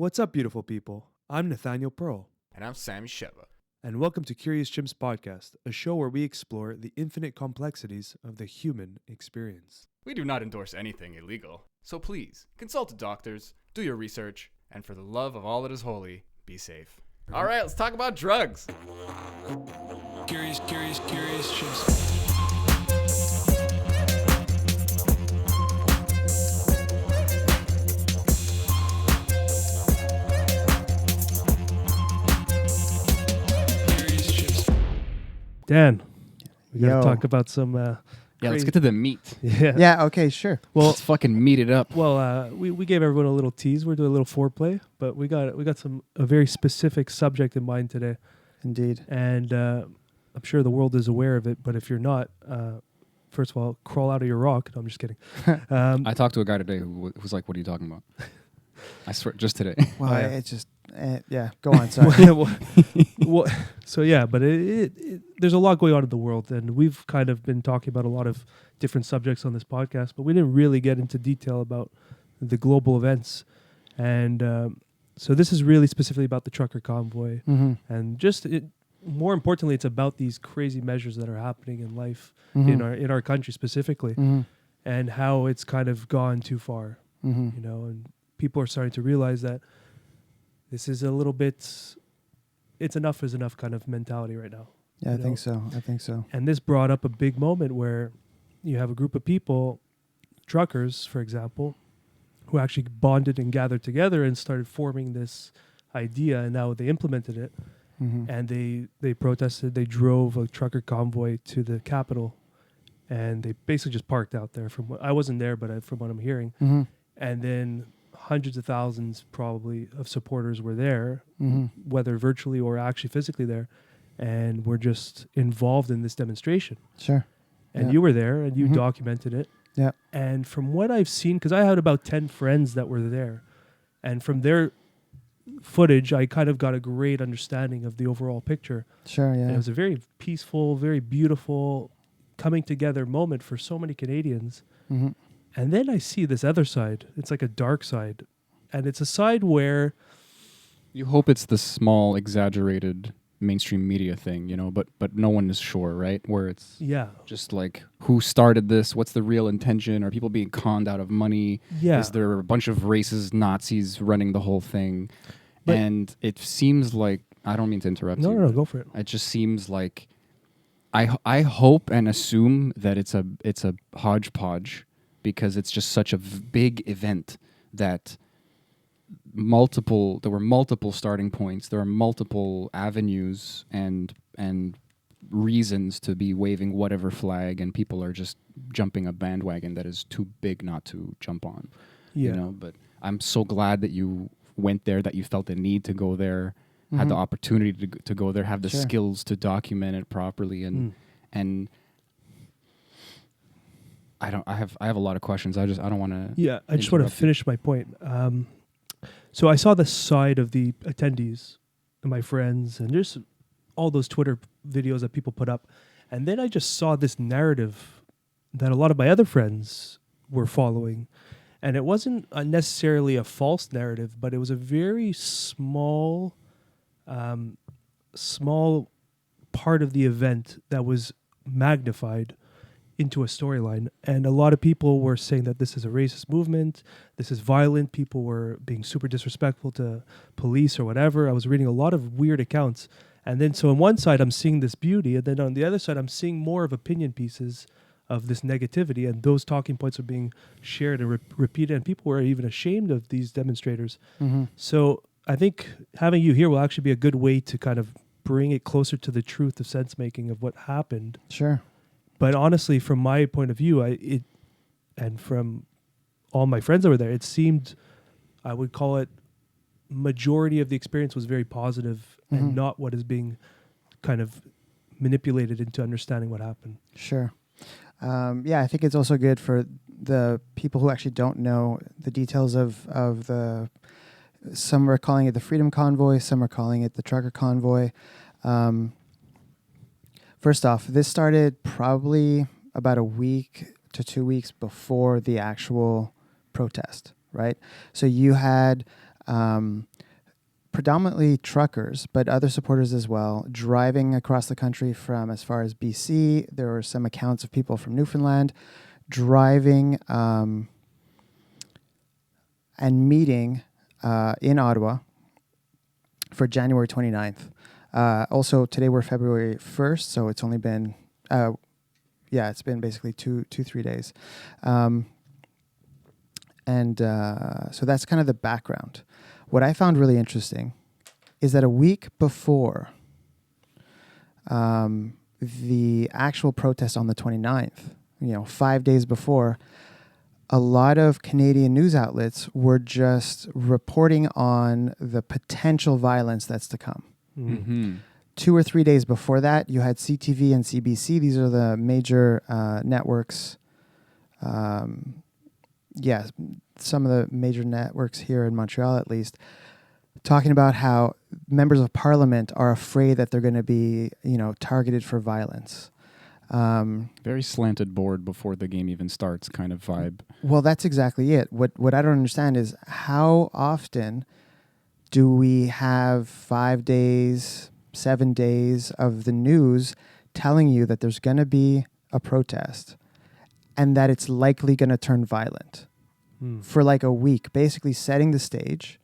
What's up, beautiful people? I'm Nathaniel Pearl. And I'm Sam Sheva. And welcome to Curious Chimps Podcast, a show where we explore the infinite complexities of the human experience. We do not endorse anything illegal, so please consult doctors, do your research, and for the love of all that is holy, be safe. All right, let's talk about drugs. Curious Chimps. Dan, we gotta Yo. talk about some. Let's get to the meat. Yeah, okay, sure. Well, Let's fucking meat it up. well, we gave everyone a little tease. We're doing a little foreplay, but we got a very specific subject in mind today, Indeed. and I'm sure the world is aware of it. But if you're not, first of all, crawl out of your rock. No, I'm just kidding. I talked to a guy today who was like, "What are you talking about?" I swear, just today. Well, yeah. it's just, yeah, go on, sorry. So yeah, but there's a lot going on in the world, and we've kind of been talking about a lot of different subjects on this podcast, but we didn't really get into detail about the global events. And so this is really specifically about the trucker convoy, Mm-hmm. and just more importantly, it's about these crazy measures that are happening in life Mm-hmm. in our country specifically, Mm-hmm. and how it's kind of gone too far, Mm-hmm. you know, and people are starting to realize that this is a little bit, it's enough is enough kind of mentality right now. Yeah, I you think know? so. I think so. And this brought up a big moment where you have a group of people, truckers, for example, who actually bonded and gathered together and started forming this idea, and now they implemented it. Mm-hmm. And they protested. They drove a trucker convoy to the Capitol, and they basically just parked out there. I wasn't there, but from what I'm hearing, Mm-hmm. and then hundreds of thousands probably of supporters were there, Mm-hmm. whether virtually or actually physically there, and were just involved in this demonstration. Sure. And Yeah. you were there, and you Mhm. documented it. Yeah. And from what I've seen, because I had about 10 friends that were there, and from their footage, I kind of got a great understanding of the overall picture. Sure, And it yeah. was a very peaceful, very beautiful coming together moment for so many Canadians. Mm-hmm. And then I see this other side. It's like a dark side. And it's a side where, You hope it's the small, exaggerated mainstream media thing, you know, but no one is sure, right? Where it's yeah, just like, who started this? What's the real intention? Are people being conned out of money? yeah. Is there a bunch of racist Nazis running the whole thing? But- And it seems like, I don't mean to interrupt you. No, but go for it. It just seems like I hope and assume that it's a hodgepodge, because it's just such a big event that there were multiple starting points, there are multiple avenues and reasons to be waving whatever flag, and people are just jumping a bandwagon that is too big not to jump on. Yeah. You know, but I'm so glad that you went there, that you felt the need to go there, had the Mhm. opportunity to go there, have the Sure. skills to document it properly, and Mm. and I have a lot of questions. I don't want to. Yeah, I just want to interrupt you. finish my point. So I saw the side of the attendees and my friends and just all those Twitter videos that people put up. And then I just saw this narrative that a lot of my other friends were following. And it wasn't necessarily a false narrative, but it was a very small part of the event that was magnified into a storyline. And a lot of people were saying that this is a racist movement, this is violent, people were being super disrespectful to police or whatever. I was reading a lot of weird accounts. And then so on one side I'm seeing this beauty, and then on the other side I'm seeing more of opinion pieces of this negativity, and those talking points are being shared and repeated, and people were even ashamed of these demonstrators. Mm-hmm. So I think having you here will actually be a good way to kind of bring it closer to the truth of sense making of what happened. Sure. But honestly, from my point of view, and from all my friends that were there, it seemed, I would call it, majority of the experience was very positive and Mhm. not what is being kind of manipulated into understanding what happened. Sure. Yeah, I think it's also good for the people who actually don't know the details of the. Some are calling it the Freedom Convoy. Some are calling it the Trucker Convoy. First off, this started probably about a week to 2 weeks before the actual protest, right? So you had Predominantly truckers, but other supporters as well, driving across the country from as far as BC. There were some accounts of people from Newfoundland driving and meeting in Ottawa for January 29th. Also, today we're February 1st, so it's only been, it's been basically 3 days. So that's kind of the background. What I found really interesting is that a week before the actual protest on the 29th, 5 days before, a lot of Canadian news outlets were just reporting on the potential violence that's to come. Mm-hmm. 2 or 3 days before that, you had CTV and CBC. These are the major networks. Some of the major networks here in Montreal, at least, talking about how members of parliament are afraid that they're going to be, targeted for violence. Very slanted board before the game even starts kind of vibe. Well, that's exactly it. What I don't understand is how often do we have 5 days, 7 days of the news telling you that there's going to be a protest and that it's likely going to turn violent for like a week, basically setting the stage.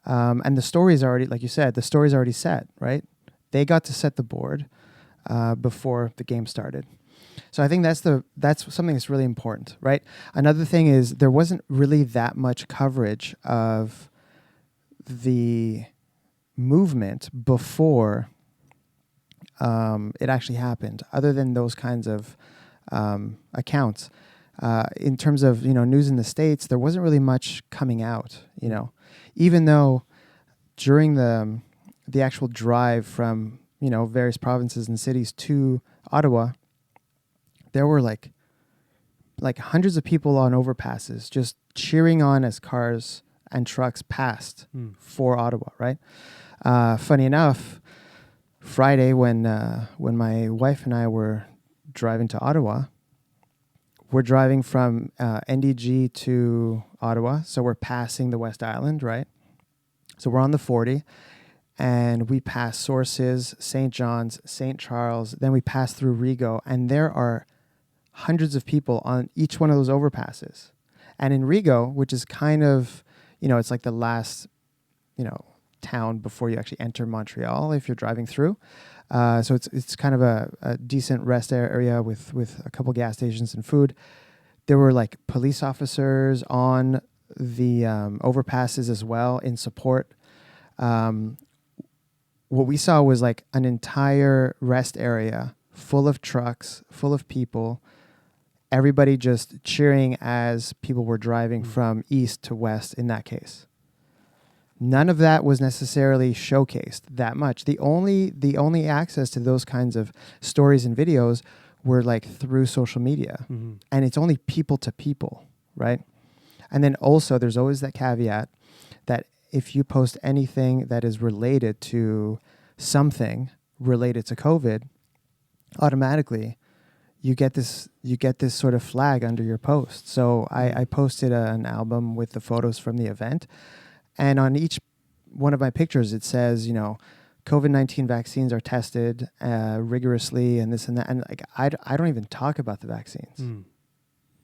And the story's already, like you said, the story's already set, right? They got to set the board before the game started. So I think that's something that's really important, right? Another thing is there wasn't really that much coverage of the movement before it actually happened, other than those kinds of accounts. In terms of news in the States, there wasn't really much coming out. Even though during the actual drive from various provinces and cities to Ottawa, there were like hundreds of people on overpasses just cheering on as cars and trucks passed for Ottawa. Right. Funny enough, Friday when my wife and I were driving to Ottawa. We're driving from NDG to Ottawa, so we're passing the West Island, right? So we're on the 40, and we pass Sources, St. John's, St. Charles, then we pass through Rigaud, and there are hundreds of people on each one of those overpasses. And in Rigaud, which is kind of, it's like the last, town before you actually enter Montreal if you're driving through. So it's kind of a decent rest area with a couple gas stations and food. There were like police officers on the overpasses as well in support. What we saw was like an entire rest area full of trucks, full of people, everybody just cheering as people were driving from east to west in that case. None of that was necessarily showcased that much. The only access to those kinds of stories and videos were like through social media. Mm-hmm. And it's only people to people, right? And then also there's always that caveat that if you post anything that is related to something related to COVID, automatically you get this sort of flag under your post. So I posted an album with the photos from the event. And on each one of my pictures, it says, COVID-19 vaccines are tested rigorously and this and that. And like, I don't even talk about the vaccines.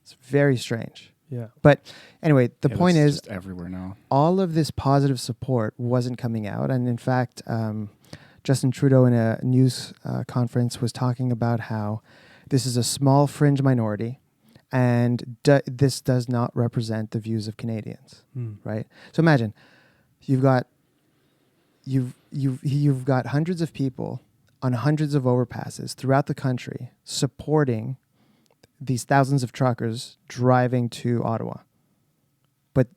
It's very strange. Yeah. But anyway, the point is just everywhere now. All of this positive support wasn't coming out. And in fact, Justin Trudeau in a news conference was talking about how this is a small fringe minority. And this does not represent the views of Canadians, right? So imagine you've got hundreds of people on hundreds of overpasses throughout the country supporting these thousands of truckers driving to Ottawa, but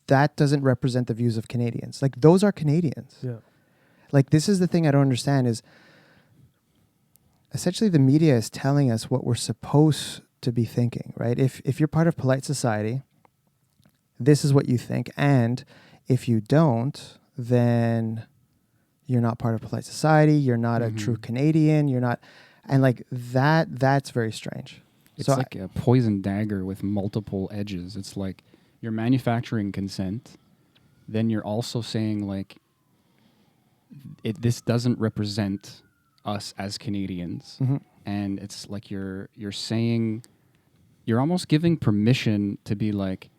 that doesn't represent the views of Canadians. Like those are Canadians. Yeah. Like this is the thing I don't understand is essentially the media is telling us what we're supposed to be thinking, right? If you're part of polite society, this is what you think. And if you don't, then you're not part of polite society. You're not a true Canadian. You're not. And like that's very strange. It's like a poison dagger with multiple edges. It's like you're manufacturing consent then you're also saying like this doesn't represent us as Canadians. Mhm. And it's like you're saying, you're almost giving permission to be like,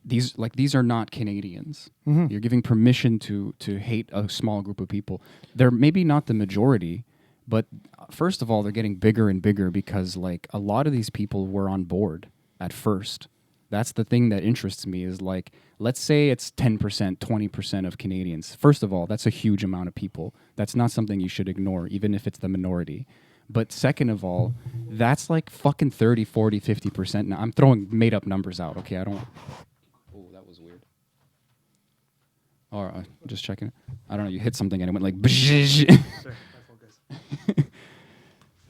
these are not Canadians. Mhm. You're giving permission to hate a small group of people. They're maybe not the majority, but first of all, they're getting bigger and bigger because like a lot of these people were on board at first. That's the thing that interests me is like, let's say it's 10%, 20% of Canadians. First of all, that's a huge amount of people. That's not something you should ignore, even if it's the minority. But second of all, that's like fucking 30, 40, 50%. Now, I'm throwing made up numbers out, okay? I don't... Oh, that was weird. Or just checking it. I don't know, you hit something and it went like...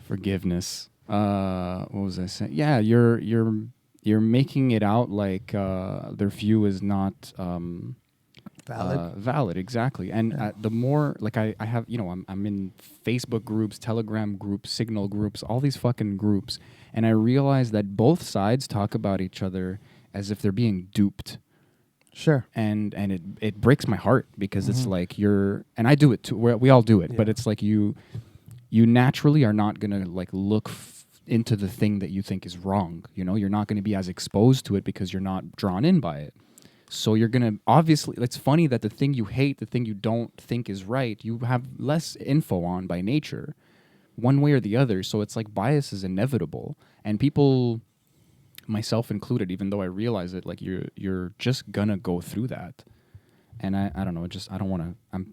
Forgiveness. What was I saying? Yeah, you're making it out like their view is not Valid. Valid, exactly. And the more like I have, I'm in Facebook groups, Telegram groups, Signal groups, all these fucking groups, and I realize that both sides talk about each other as if they're being duped. Sure. And it breaks my heart because it's like and I do it too. We all do it, but it's like you naturally are not gonna like look into the thing that you think is wrong. You're not going to be as exposed to it because you're not drawn in by it. So you're going to, obviously, it's funny that the thing you hate, the thing you don't think is right, you have less info on by nature, one way or the other. So it's like bias is inevitable. And people, myself included, even though I realize it, like you're just going to go through that. And I don't know, I don't want to,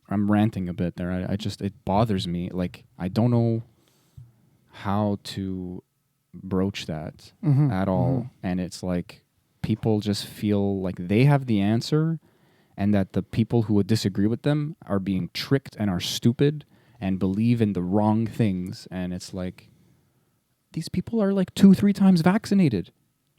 I'm ranting a bit there. It bothers me. Like, I don't know how to broach that at all. And it's like people just feel like they have the answer and that the people who would disagree with them are being tricked and are stupid and believe in the wrong things. And it's like, these people are like 2-3 times vaccinated.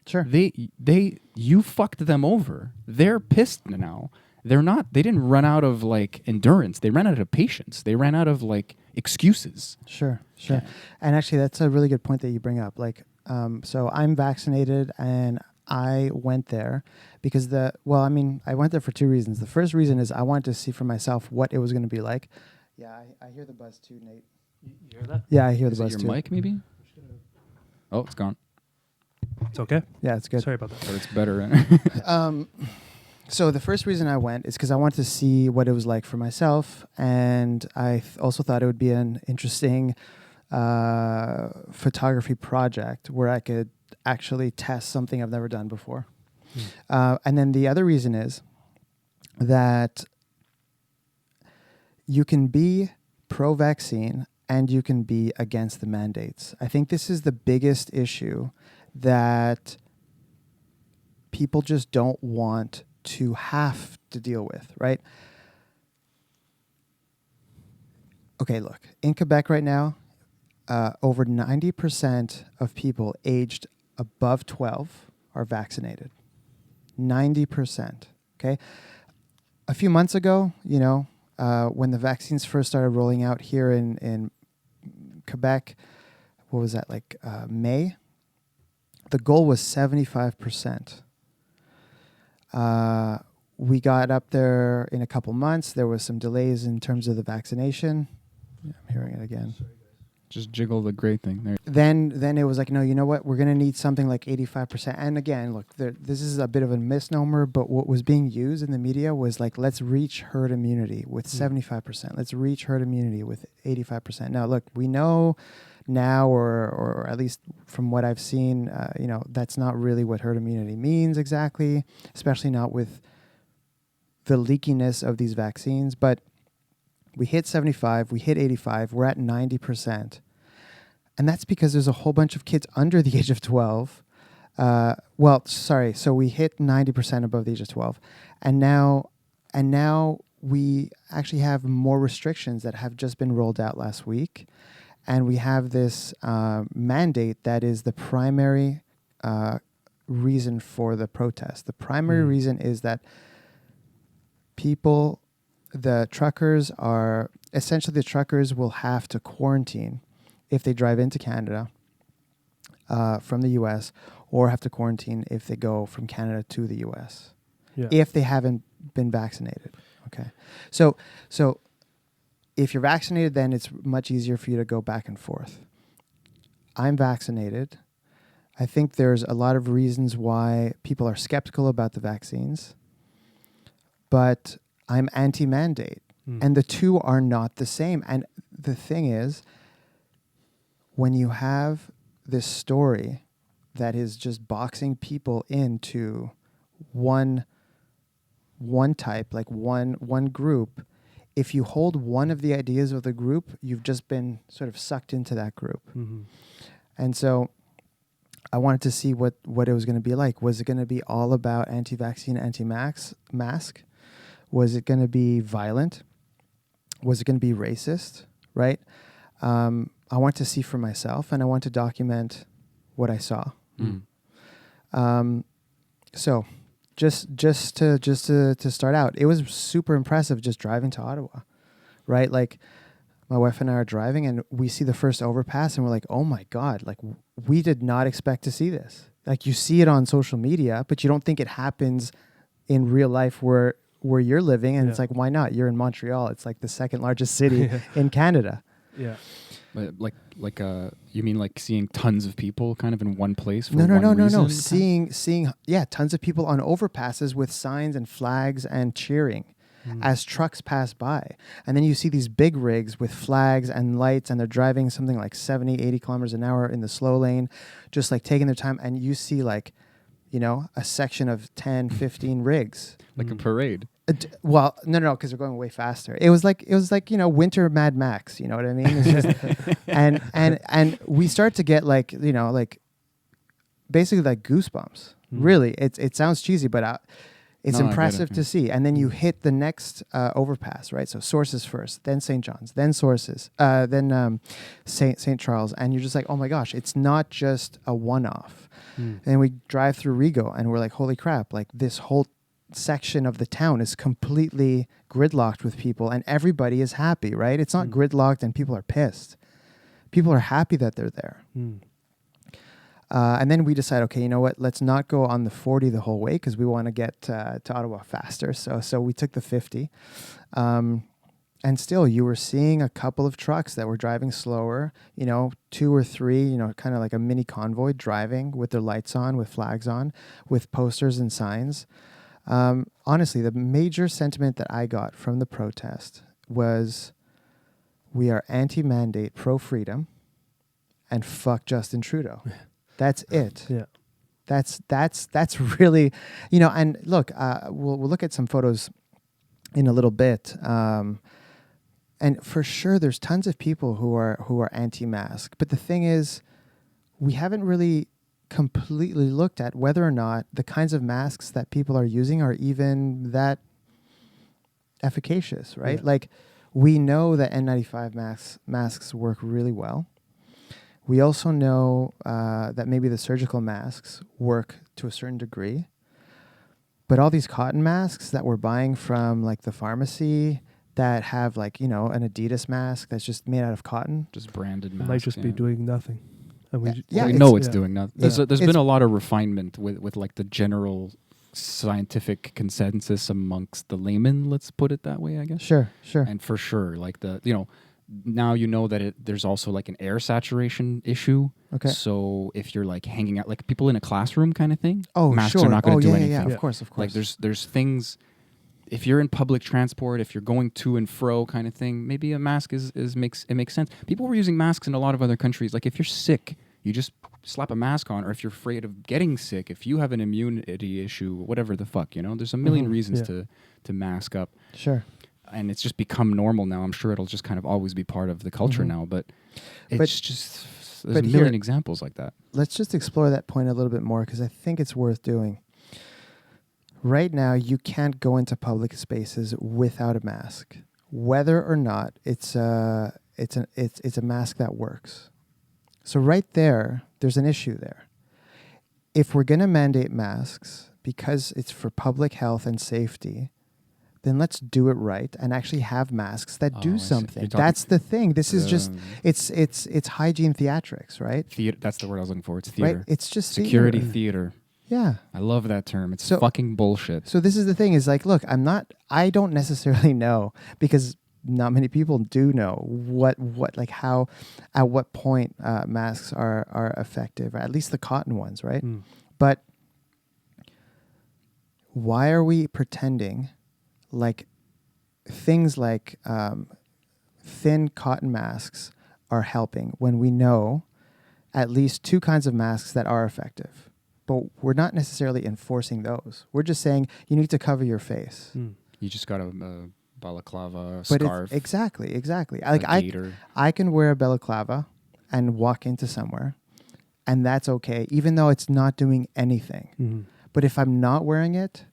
Sure. You fucked them over. They're pissed now. They didn't run out of like endurance. They ran out of patience. They ran out of like excuses. Sure. Yeah. And actually, that's a really good point that you bring up. Like, so I'm vaccinated and I went there because I went there for 2 reasons. The first reason is I wanted to see for myself what it was going to be like. Yeah, I hear the buzz too, Nate. You hear that? Yeah, I hear Is the it buzz your too. mic maybe? Oh, it's gone. It's okay. Yeah, it's good. Sorry about that. But it's better. So the first reason I went is because I wanted to see what it was like for myself, and I also thought it would be an interesting photography project where I could actually test something I've never done before. And then the other reason is that you can be pro-vaccine and you can be against the mandates. I think this is the biggest issue that people just don't want to have to deal with, right? Okay, look, in Quebec right now, over 90% of people aged above 12 are vaccinated. 90%, okay? A few months ago, when the vaccines first started rolling out here in Quebec, what was that, like May? The goal was 75%. We got up there in a couple months. There was some delays in terms of the vaccination. Yeah, I'm hearing it again. Just jiggle the gray thing. There. Then it was like, no, you know what? We're going to need something like 85%. And again, look, this is a bit of a misnomer, but what was being used in the media was like, let's reach herd immunity with 75%. Let's reach herd immunity with 85%. Now, look, we know now, or at least from what I've seen, that's not really what herd immunity means exactly, especially not with the leakiness of these vaccines. But we hit 75, we hit 85, we're at 90%. And that's because there's a whole bunch of kids under the age of 12. So we hit 90% above the age of 12. And now we actually have more restrictions that have just been rolled out last week. And we have this mandate that is the primary reason for the protest. The primary reason is that the truckers will have to quarantine if they drive into Canada from the U.S. or have to quarantine if they go from Canada to the U.S. Yeah. if they haven't been vaccinated. Okay. So if you're vaccinated, then it's much easier for you to go back and forth. I'm vaccinated. I think there's a lot of reasons why people are skeptical about the vaccines, but I'm anti-mandate. And the two are not the same. And the thing is, when you have this story that is just boxing people into one type, like one group, if you hold one of the ideas of the group, you've just been sort of sucked into that group. And so I wanted to see what it was going to be like. Was it going to be all about anti-vaccine, anti-mask? Was it going to be violent? Was it going to be racist? Right? I want to see for myself, and I want to document what I saw. So just to start out, it was super impressive just driving to Ottawa, right? Like my wife and I are driving, and we see the first overpass, and we're like, oh my God, like we did not expect to see this. Like you see it on social media, but you don't think it happens in real life where you're living. And it's like, why not? You're in Montreal. It's like the second largest city in Canada. Yeah. But you mean like seeing tons of people kind of in one place for No. one reason? Seeing tons of people on overpasses with signs and flags and cheering as trucks pass by. And then you see these big rigs with flags and lights, and they're driving something like 70, 80 kilometers an hour in the slow lane, just like taking their time. And you see like, a section of 10, 15 rigs. Like a parade. Well, no, because they're going way faster. It was like winter Mad Max. You know what I mean? It's just, and we start to get like basically like goosebumps. Really, it sounds cheesy, but it's impressive to see. And then you hit the next overpass, right? So Sources first, then St. John's, then Sources, then St. Charles, and you're just like, oh my gosh, it's not just a one-off. And we drive through Rigaud, and we're like, holy crap! Like this whole section of the town is completely gridlocked with people, and everybody is happy, right? It's not gridlocked and people are pissed. People are happy that they're there. And then we decide, okay, you know what? Let's not go on the 40 the whole way because we want to get to Ottawa faster. So we took the 50. And still, you were seeing a couple of trucks that were driving slower, 2 or 3, kind of like a mini convoy driving with their lights on, with flags on, with posters and signs. Honestly, the major sentiment that I got from the protest was we are anti-mandate, pro-freedom, and fuck Justin Trudeau. That's it. Yeah. That's really, and look, we'll look at some photos in a little bit. And for sure, there's tons of people who are anti-mask. But the thing is, we haven't really completely looked at whether or not the kinds of masks that people are using are even that efficacious, right? Yeah. Like, we know that N95 masks work really well. We also know that maybe the surgical masks work to a certain degree. But all these cotton masks that we're buying from like the pharmacy that have like, an Adidas mask that's just made out of cotton. Just branded It masks. might just be doing nothing. And we Yeah, we it's- know it's yeah. doing nothing. Yeah. There's been a lot of refinement with like the general scientific consensus amongst the laymen, let's put it that way, I guess. Sure. And for sure, like now that there's also like an air saturation issue. Okay. So if you're like hanging out, like people in a classroom kind of thing, Oh, masks sure. are not going to do yeah, anything. Yeah, Yeah. of course. Like there's things, if you're in public transport, if you're going to and fro kind of thing, maybe a mask makes sense. People were using masks in a lot of other countries. Like if you're sick, you just slap a mask on, or if you're afraid of getting sick, if you have an immunity issue, whatever the fuck, there's a million reasons to mask up. Sure. And it's just become normal now. I'm sure it'll just kind of always be part of the culture now, but it's just, there's a million examples like that. Let's just explore that point a little bit more because I think it's worth doing. Right now, you can't go into public spaces without a mask, whether or not it's a mask that works. So right there's an issue there. If we're going to mandate masks because it's for public health and safety, then let's do it right and actually have masks that I do see. something. You're talking- That's the thing. This is just it's hygiene theatrics, right? Theater, that's the word I was looking for. It's theater. Right? It's just Security theater. theater. Yeah. I love that term. It's So- fucking bullshit. So this is the thing is like, look, I don't necessarily know because not many people do know what like how, at what point masks are effective, or at least the cotton ones, right? Mm. But why are we pretending like things like thin cotton masks are helping when we know at least two kinds of masks that are effective? But we're not necessarily enforcing those. We're just saying you need to cover your face. Mm. You just got a balaclava But scarf. exactly. a Like gaiter. I can wear a balaclava and walk into somewhere, and that's okay, even though it's not doing anything. Mm-hmm. But if I'm not wearing it,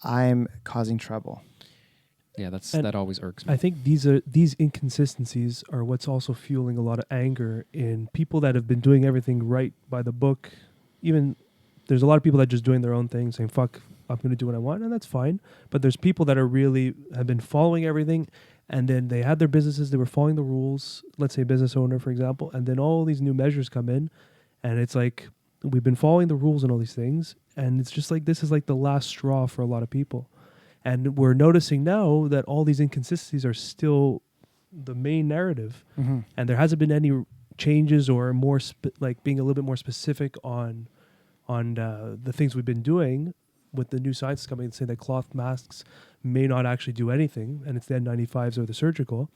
I'm causing trouble. Yeah, And that always irks me. I think these inconsistencies are what's also fueling a lot of anger in people that have been doing everything right by the book. Even there's a lot of people that are just doing their own thing, saying "fuck, I'm going to do what I want," and that's fine. But there's people that have been following everything, and then they had their businesses, they were following the rules. Let's say a business owner, for example, and then all these new measures come in, and it's like we've been following the rules and all these things, and it's just like this is like the last straw for a lot of people. And we're noticing now that all these inconsistencies are still the main narrative, Mm-hmm. and there hasn't been any changes or more like being a little bit more specific on the things we've been doing, with the new science coming and saying that cloth masks may not actually do anything, and it's the N95s or the surgical.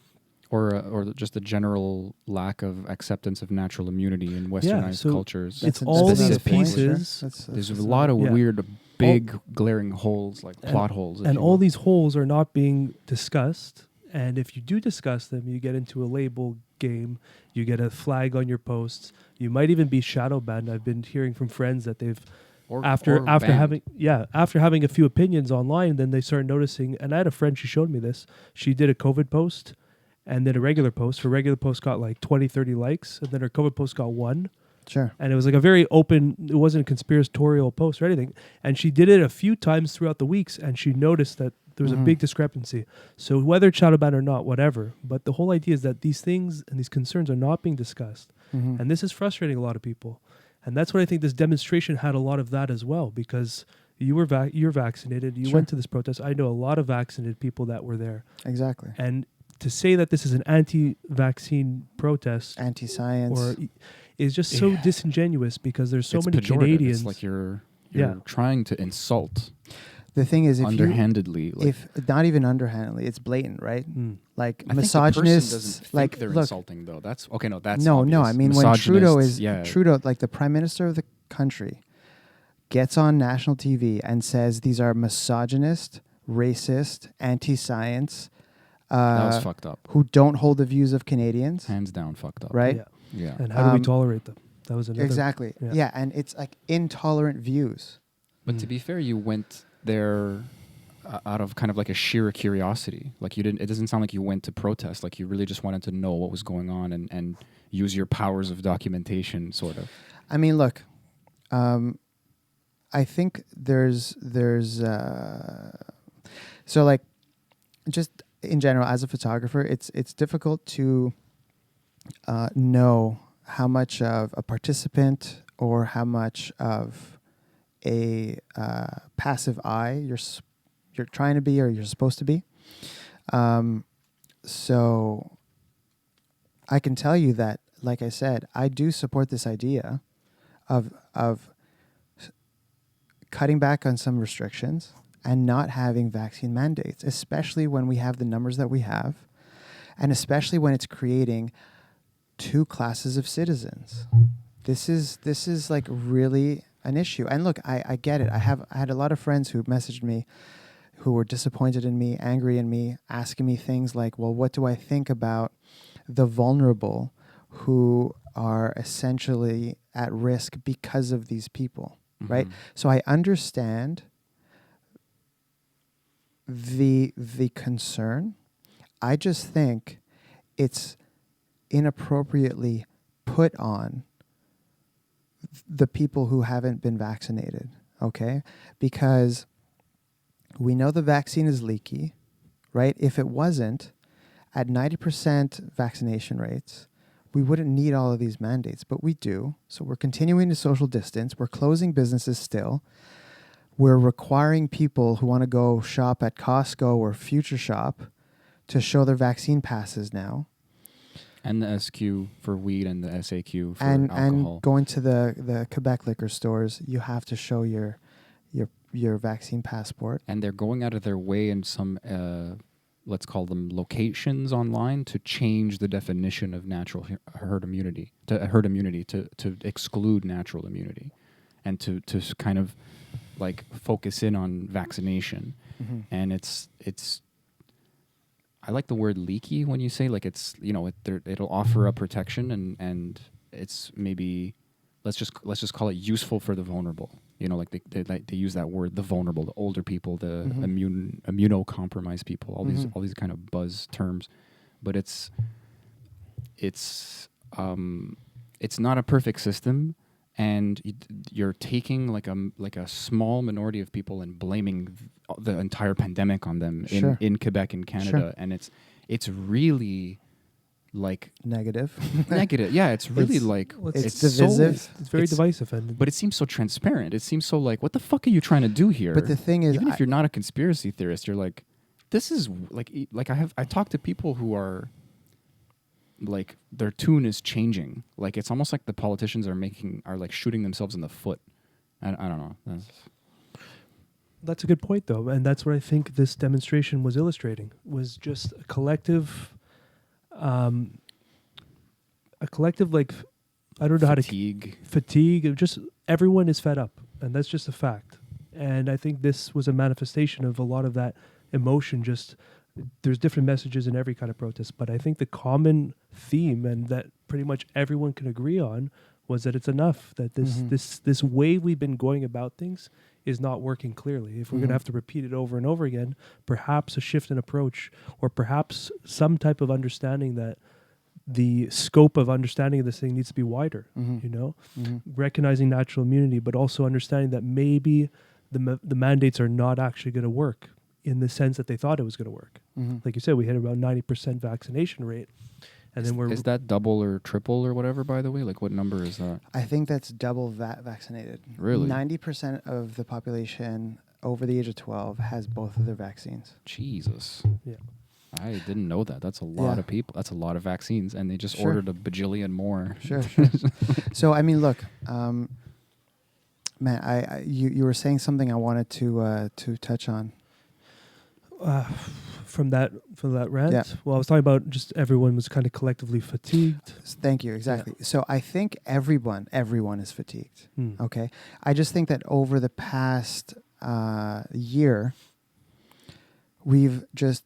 Or just a general lack of acceptance of natural immunity in westernized so cultures. It's all another these point, sure. pieces. There's a lot of Yeah. weird, big, glaring holes, like plot holes. if And you all will. these holes are not being discussed. And if you do discuss them, you get into a label game. You get a flag on your posts. You might even be shadow banned. I've been hearing from friends that they've after banned. having a few opinions online, then they start noticing. And I had a friend, she showed me this. She did a COVID post and then a regular post. Her regular post got like 20, 30 likes, and then her COVID post got 1. Sure. And it was like a very open, it wasn't a conspiratorial post or anything. And she did it a few times throughout the weeks, and she noticed that there was a big discrepancy. So whether it's shadow ban or not, whatever. But the whole idea is that these things and these concerns are not being discussed. Mm-hmm. And this is frustrating a lot of people. And that's what I think this demonstration had a lot of that as well, because you're vaccinated. You Sure. went to this protest. I know a lot of vaccinated people that were there. Exactly. And to say that this is an anti-vaccine protest Anti-science. or is just so disingenuous, because there's so It's many pejorative. Canadians. It's like you're Yeah. trying to insult The thing is, if underhandedly. if not even underhandedly, it's blatant, right? Mm. Like I think the person misogynists, doesn't think like they're look, insulting though. That's okay. No, that's no. obvious. I mean, when Trudeau Misogynist, Trudeau, like the Prime Minister of the country, gets on national TV and says these are misogynist, racist, anti-science, that was fucked up. who don't hold the views of Canadians, Hands down, fucked up. right? Yeah. Yeah. And how do we Um, tolerate them? That was another. Exactly. Yeah. Yeah, and it's like intolerant views. But to be fair, you went there out of kind of like a sheer curiosity. Like you didn't. It doesn't sound like you went to protest. Like you really just wanted to know what was going on and use your powers of documentation, sort of. I mean, look, I think there's so like just in general as a photographer, it's difficult to know how much of a participant or how much of a passive eye you're trying to be or you're supposed to be. So I can tell you that, like I said, I do support this idea of cutting back on some restrictions and not having vaccine mandates, especially when we have the numbers that we have, and especially when it's creating two classes of citizens. This is like really an issue. And look, I get it. I had a lot of friends who messaged me who were disappointed in me, angry in me, asking me things like, well, what do I think about the vulnerable who are essentially at risk because of these people, right? So I understand the concern. I just think it's inappropriately put on the people who haven't been vaccinated, okay? Because we know the vaccine is leaky, right? If it wasn't, at 90% vaccination rates, we wouldn't need all of these mandates, but we do. So we're continuing to social distance. We're closing businesses still. We're requiring people who want to go shop at Costco or Future Shop to show their vaccine passes now. And the SQ for weed and the SAQ for And alcohol. going to the Quebec liquor stores, you have to show your vaccine passport. And they're going out of their way in some, let's call them locations online, to change the definition of natural herd immunity, to exclude natural immunity, and to kind of like focus in on vaccination. Mm-hmm. And it's I like the word leaky when you say like it's, you know, it'll offer up protection and it's maybe let's just call it useful for the vulnerable. You know, like they use that word, the vulnerable, the older people, the immunocompromised people, all these kind of buzz terms, but it's not a perfect system, and you're taking like a small minority of people and blaming the entire pandemic on them in Quebec and Canada, and it's really like negative. Yeah, it's really it's divisive. It's very divisive, but it seems so transparent. It seems so like, what the fuck are you trying to do here? But the thing is, even if you're not a conspiracy theorist, you're like, this is like I talk to people who are like, their tune is changing. Like, it's almost like the politicians are like shooting themselves in the foot. I don't know. That's a good point, though, and that's what I think this demonstration was illustrating. Was just a collective like, I don't know fatigue of just everyone is fed up, and that's just a fact. And I think this was a manifestation of a lot of that emotion. Just there's different messages in every kind of protest, but I think the common theme, and that pretty much everyone can agree on, was that it's enough, that this way we've been going about things is not working clearly. If we're going to have to repeat it over and over again, perhaps a shift in approach, or perhaps some type of understanding that the scope of understanding of this thing needs to be wider, you know, recognizing natural immunity, but also understanding that maybe the mandates are not actually going to work in the sense that they thought it was going to work. Like you said, we hit about 90% vaccination rate. And then is that double or triple or whatever, by the way? Like, what number is that? I think that's double vaccinated. Really? 90% of the population over the age of 12 has both of their vaccines. Jesus. Yeah. I didn't know that. That's a lot of people. That's a lot of vaccines. And they just ordered a bajillion more. Sure. So, I mean, look, man, you were saying something I wanted to touch on. From that rant? Yeah. Well, I was talking about just everyone was kind of collectively fatigued. Thank you. Exactly. Yeah. So I think everyone is fatigued. Okay. I just think that over the past year, the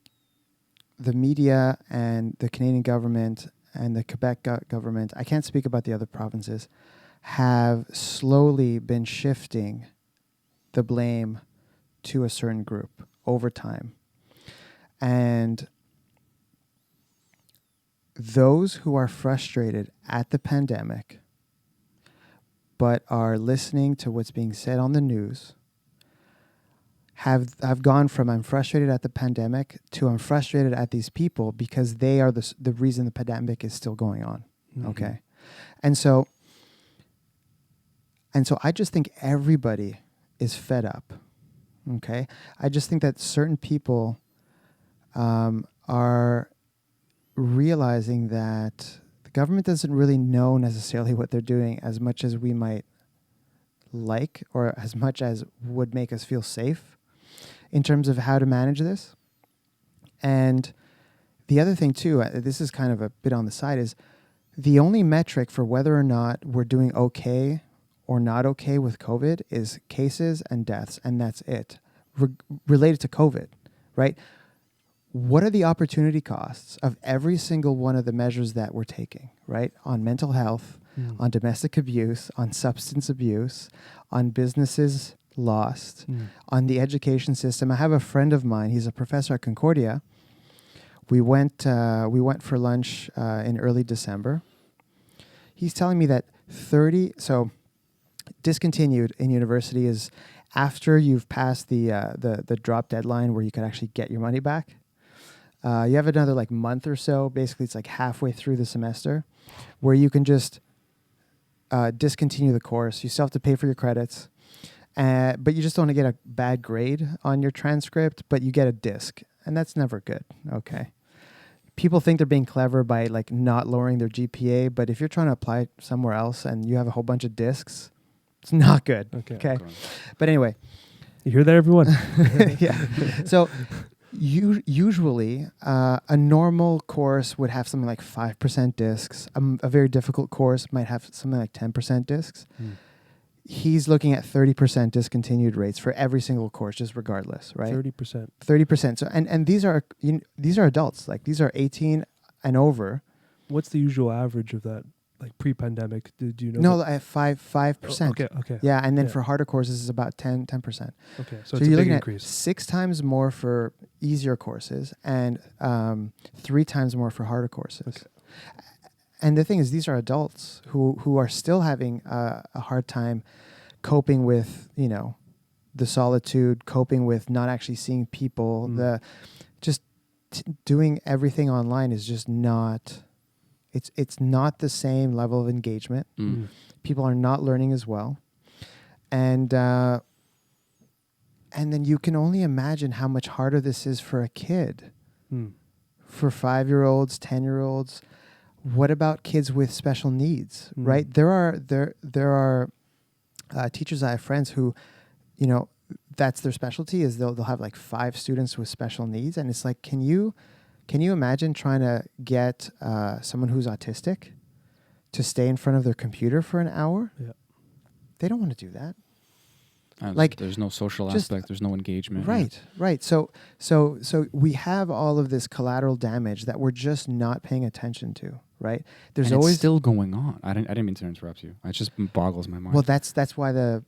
media and the Canadian government and the Quebec government, I can't speak about the other provinces, have slowly been shifting the blame to a certain group over time. And those who are frustrated at the pandemic but are listening to what's being said on the news have gone from I'm frustrated at the pandemic to I'm frustrated at these people because they are the reason the pandemic is still going on. Okay. And so I just think everybody is fed up. Okay. I just think that certain people are realizing that the government doesn't really know necessarily what they're doing as much as we might like, or as much as would make us feel safe in terms of how to manage this. And the other thing too, this is kind of a bit on the side, is the only metric for whether or not we're doing okay or not okay with COVID is cases and deaths, and that's it, related to COVID, right? What are the opportunity costs of every single one of the measures that we're taking, right? On mental health, on domestic abuse, on substance abuse, on businesses lost, on the education system. I have a friend of mine, he's a professor at Concordia. We went for lunch in early December. He's telling me that discontinued in university is after you've passed the drop deadline where you can actually get your money back. You have another like month or so. Basically, it's like halfway through the semester, where you can just discontinue the course. You still have to pay for your credits, but you just don't want to get a bad grade on your transcript, but you get a disc, and that's never good. Okay. People think they're being clever by like not lowering their GPA, but if you're trying to apply somewhere else and you have a whole bunch of discs, it's not good. Okay. But anyway, You hear that, everyone? yeah. So usually a normal course would have something like 5% discs. A very difficult course might have something like 10% discs. He's looking at 30% discontinued rates for every single course, just regardless, right? 30%. 30%. So and these are these are adults, like these are 18 and over. What's the usual average of that? Like pre-pandemic, do you know? No, at 5%. Okay. Yeah, and then for harder courses is about 10%. Okay, so So it's a you're big looking increase. at 6 times more for easier courses and 3 times more for harder courses. Okay. And the thing is, these are adults who are still having a hard time coping with, the solitude, coping with not actually seeing people. The just doing everything online is just not. It's not the same level of engagement. People are not learning as well, and then you can only imagine how much harder this is for a kid, for 5-year-olds, 10-year-olds. What about kids with special needs? Right? There are teachers I have friends who, that's their specialty is they'll have like 5 students with special needs, and it's like, can you imagine trying to get someone who's autistic to stay in front of their computer for an hour? Yeah. They don't want to do that. Like there's no social aspect, there's no engagement. Right. So we have all of this collateral damage that we're just not paying attention to, right? There's and always it's still going on. I didn't mean to interrupt you. It just boggles my mind. Well, that's why the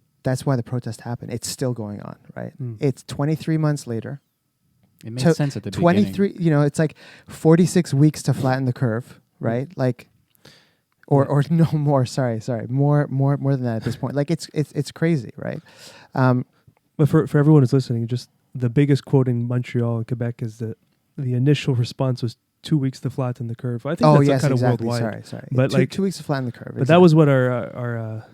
protest happened. It's still going on, right? It's 23 months later. It made sense at the 23, beginning. it's like 46 weeks to flatten the curve, right? Like, or no more. Sorry, more than that at this point. Like it's crazy, right? But for everyone who's listening, just the biggest quote in Montreal and Quebec is that the initial response was 2 weeks to flatten the curve. I think that's kind of worldwide. Sorry. But two weeks to flatten the curve. But that was what our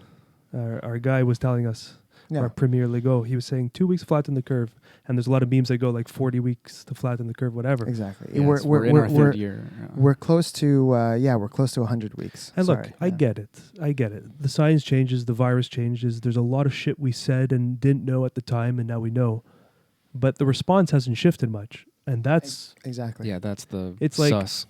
guy was telling us. Yeah. Our Premier Legault, he was saying 2 weeks to flatten the curve, and there's a lot of memes that go like 40 weeks to flatten the curve, whatever. Exactly. Yes, we're in our third year. We're close to 100 weeks. And look, I get it. The science changes, the virus changes. There's a lot of shit we said and didn't know at the time, and now we know. But the response hasn't shifted much, and that's exactly. Yeah, that's the. It's like sus.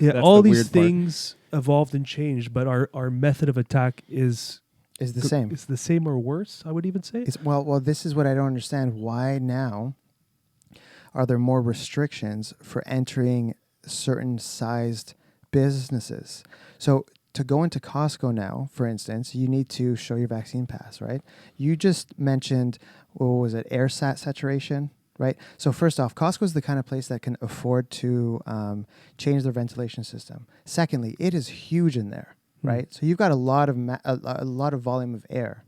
yeah, all the these things evolved and changed, but our method of attack is the same. It's the same or worse, I would even say. Well, this is what I don't understand. Why now are there more restrictions for entering certain sized businesses? So to go into Costco now, for instance, you need to show your vaccine pass, right? You just mentioned, what was it, air saturation, right? So first off, Costco is the kind of place that can afford to change their ventilation system. Secondly, it is huge in there. Right, so you've got a lot of a lot of volume of air,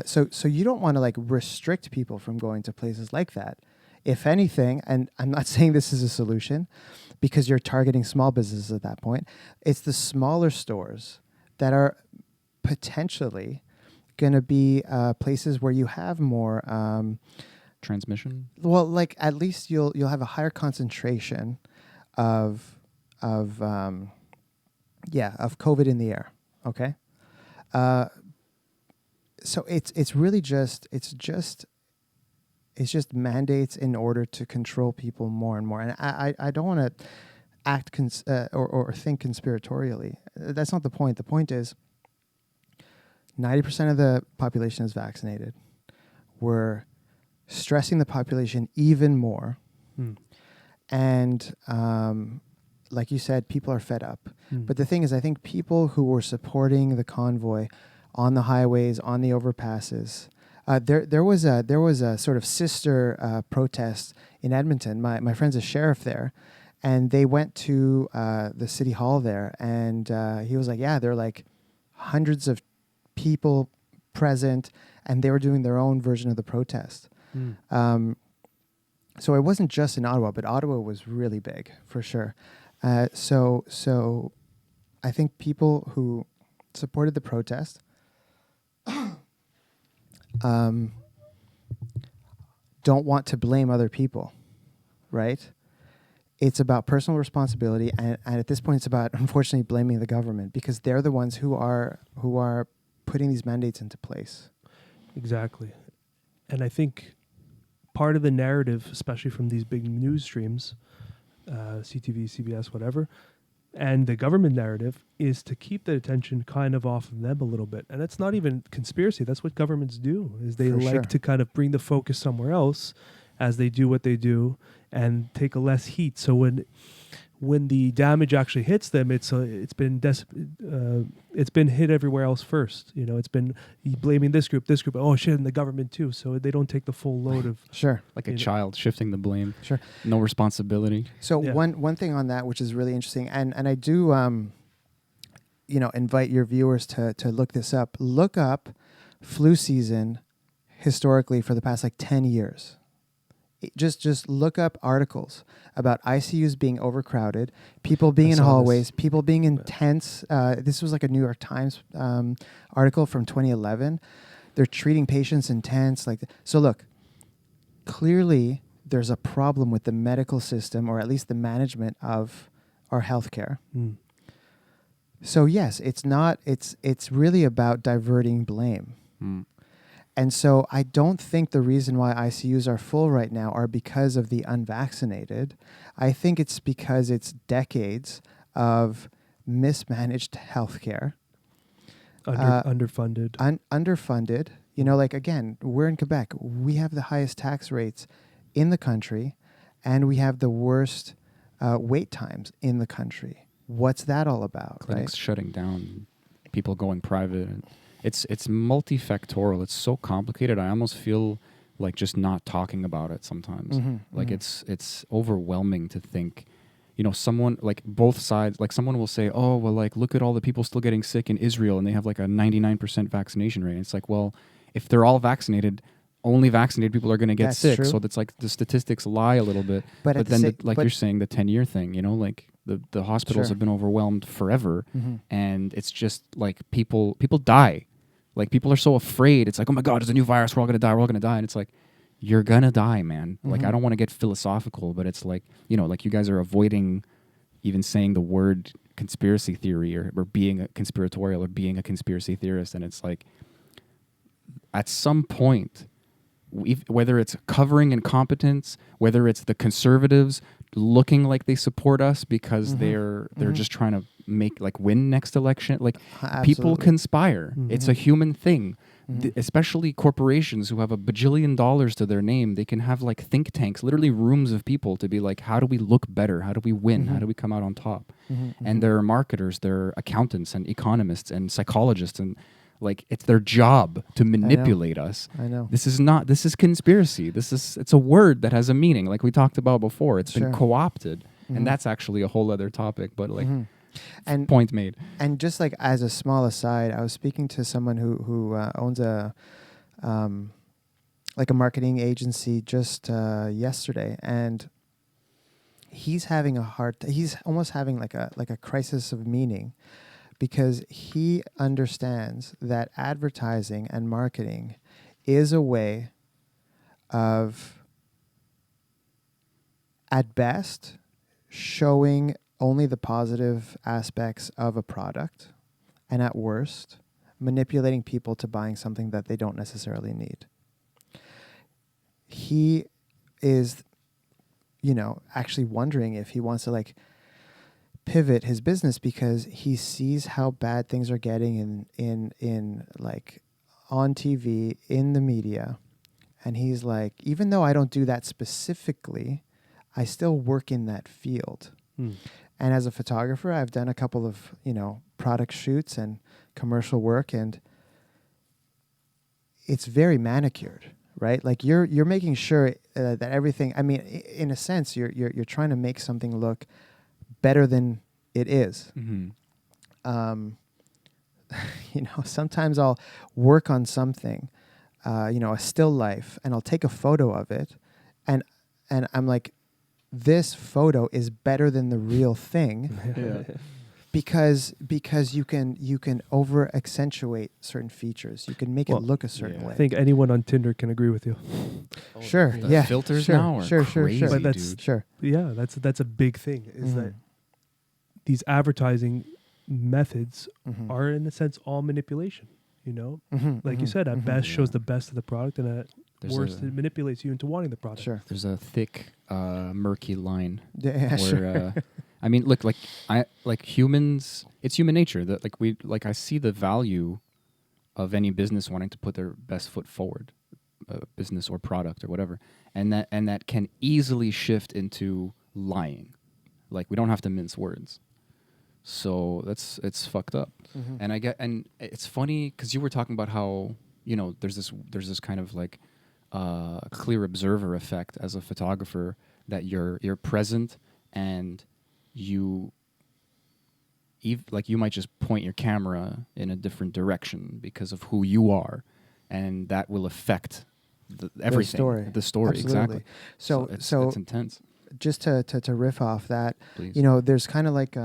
so you don't want to like restrict people from going to places like that. If anything, and I'm not saying this is a solution, because you're targeting small businesses at that point. It's the smaller stores that are potentially going to be places where you have more transmission. Well, like at least you'll have a higher concentration of COVID in the air. Okay. So it's really just mandates in order to control people more and more. And I don't want to act or think conspiratorially. That's not the point. The point is 90% of the population is vaccinated. We're stressing the population even more. And like you said, people are fed up. But the thing is, I think people who were supporting the convoy on the highways, on the overpasses, there was a sort of sister protest in Edmonton. My friend's a sheriff there, and they went to the city hall there, and he was like, yeah, there are like hundreds of people present, and they were doing their own version of the protest. So it wasn't just in Ottawa, but Ottawa was really big for sure. So I think people who supported the protest don't want to blame other people, right? It's about personal responsibility, and at this point, it's about unfortunately blaming the government because they're the ones who are putting these mandates into place. Exactly. And I think part of the narrative, especially from these big news streams, CTV, CBS, whatever, and the government narrative is to keep the attention kind of off of them a little bit. And that's not even conspiracy. That's what governments do, is they For like sure. to kind of bring the focus somewhere else as they do what they do and take a less heat. So when the damage actually hits them, it's been hit everywhere else first. You know, it's been blaming this group. Oh shit, and the government too. So they don't take the full load of. Sure. Like a child shifting the blame. Sure. No responsibility. So Yeah. one thing on that, which is really interesting, and I do, invite your viewers to look this up. Look up flu season historically for the past like 10 years. Just look up articles about ICUs being overcrowded, people being I in saw hallways, this. people being in tents. This was like a New York Times article from 2011. They're treating patients in tents. So look, clearly there's a problem with the medical system, or at least the management of our healthcare. Mm. So yes, it's really about diverting blame. Mm. And so I don't think the reason why ICUs are full right now are because of the unvaccinated. I think it's because it's decades of mismanaged healthcare, Underfunded. underfunded. You know, like again, we're in Quebec. We have the highest tax rates in the country, and we have the worst wait times in the country. What's that all about? Clinics shutting down, people going private. It's multifactorial. It's so complicated. I almost feel like just not talking about it sometimes. Like it's overwhelming to think, someone like both sides, like someone will say, oh, well, like look at all the people still getting sick in Israel and they have like a 99% vaccination rate. And it's like, well, if they're all vaccinated, only vaccinated people are going to get That's sick. true. So that's like the statistics lie a little bit. But But at the then, sa- like but- you're saying, the 10-year thing, like the hospitals Sure. have been overwhelmed forever. Mhm. And it's just like people die. Like people are so afraid. It's like, oh my God, there's a new virus. We're all going to die. We're all going to die. And it's like, you're going to die, man. Like, I don't want to get philosophical, but it's like, like you guys are avoiding even saying the word conspiracy theory or being a conspiratorial or being a conspiracy theorist. And it's like, at some point, whether it's covering incompetence, whether it's the conservatives looking like they support us because they're just trying to win next election, like people Absolutely. conspire. It's a human thing. Especially corporations who have $1 bajillion to their name, they can have like think tanks, literally rooms of people to be like, how do we look better? How do we win? How do we come out on top? And there are marketers, there are accountants and economists and psychologists, and like it's their job to manipulate us. I know. This is conspiracy. It's a word that has a meaning, like we talked about before. It's Sure. been co-opted, and that's actually a whole other topic, but like And point made. And just like as a small aside, I was speaking to someone who owns a marketing agency just yesterday, and he's having he's almost having like a crisis of meaning, because he understands that advertising and marketing is a way of, at best, showing only the positive aspects of a product, and at worst, manipulating people to buying something that they don't necessarily need. He is, actually wondering if he wants to pivot his business, because he sees how bad things are getting in on TV, in the media. And he's like, even though I don't do that specifically, I still work in that field. And as a photographer, I've done a couple of, product shoots and commercial work, and it's very manicured, right? Like you're making sure that everything, I mean, in a sense, you're trying to make something look better than it is. Sometimes I'll work on something, a still life, and I'll take a photo of it, and and I'm like, this photo is better than the real thing. Because you can over accentuate certain features. You can make it look a certain way. I think anyone on Tinder can agree with you. Sure. The Yeah. filters sure, now are sure, crazy, sure, But that's- dude. Sure. Yeah, that's a big thing. Is that these advertising methods are in a sense all manipulation. You know, like you said, at best shows the best of the product, and at worst it manipulates you into wanting the product. Sure. There's a thick, murky line Yeah, sure. where I mean, look, like humans, it's human nature that I see the value of any business wanting to put their best foot forward, business or product or whatever, and that can easily shift into lying. Like, we don't have to mince words. So it's fucked up. And it's funny because you were talking about how, you know, there's this kind of like clear observer effect as a photographer, that you're present, and you might just point your camera in a different direction because of who you are, and that will affect everything. The story, Absolutely. exactly. So it's intense. Just to riff off that, Please. you know, there's kind of like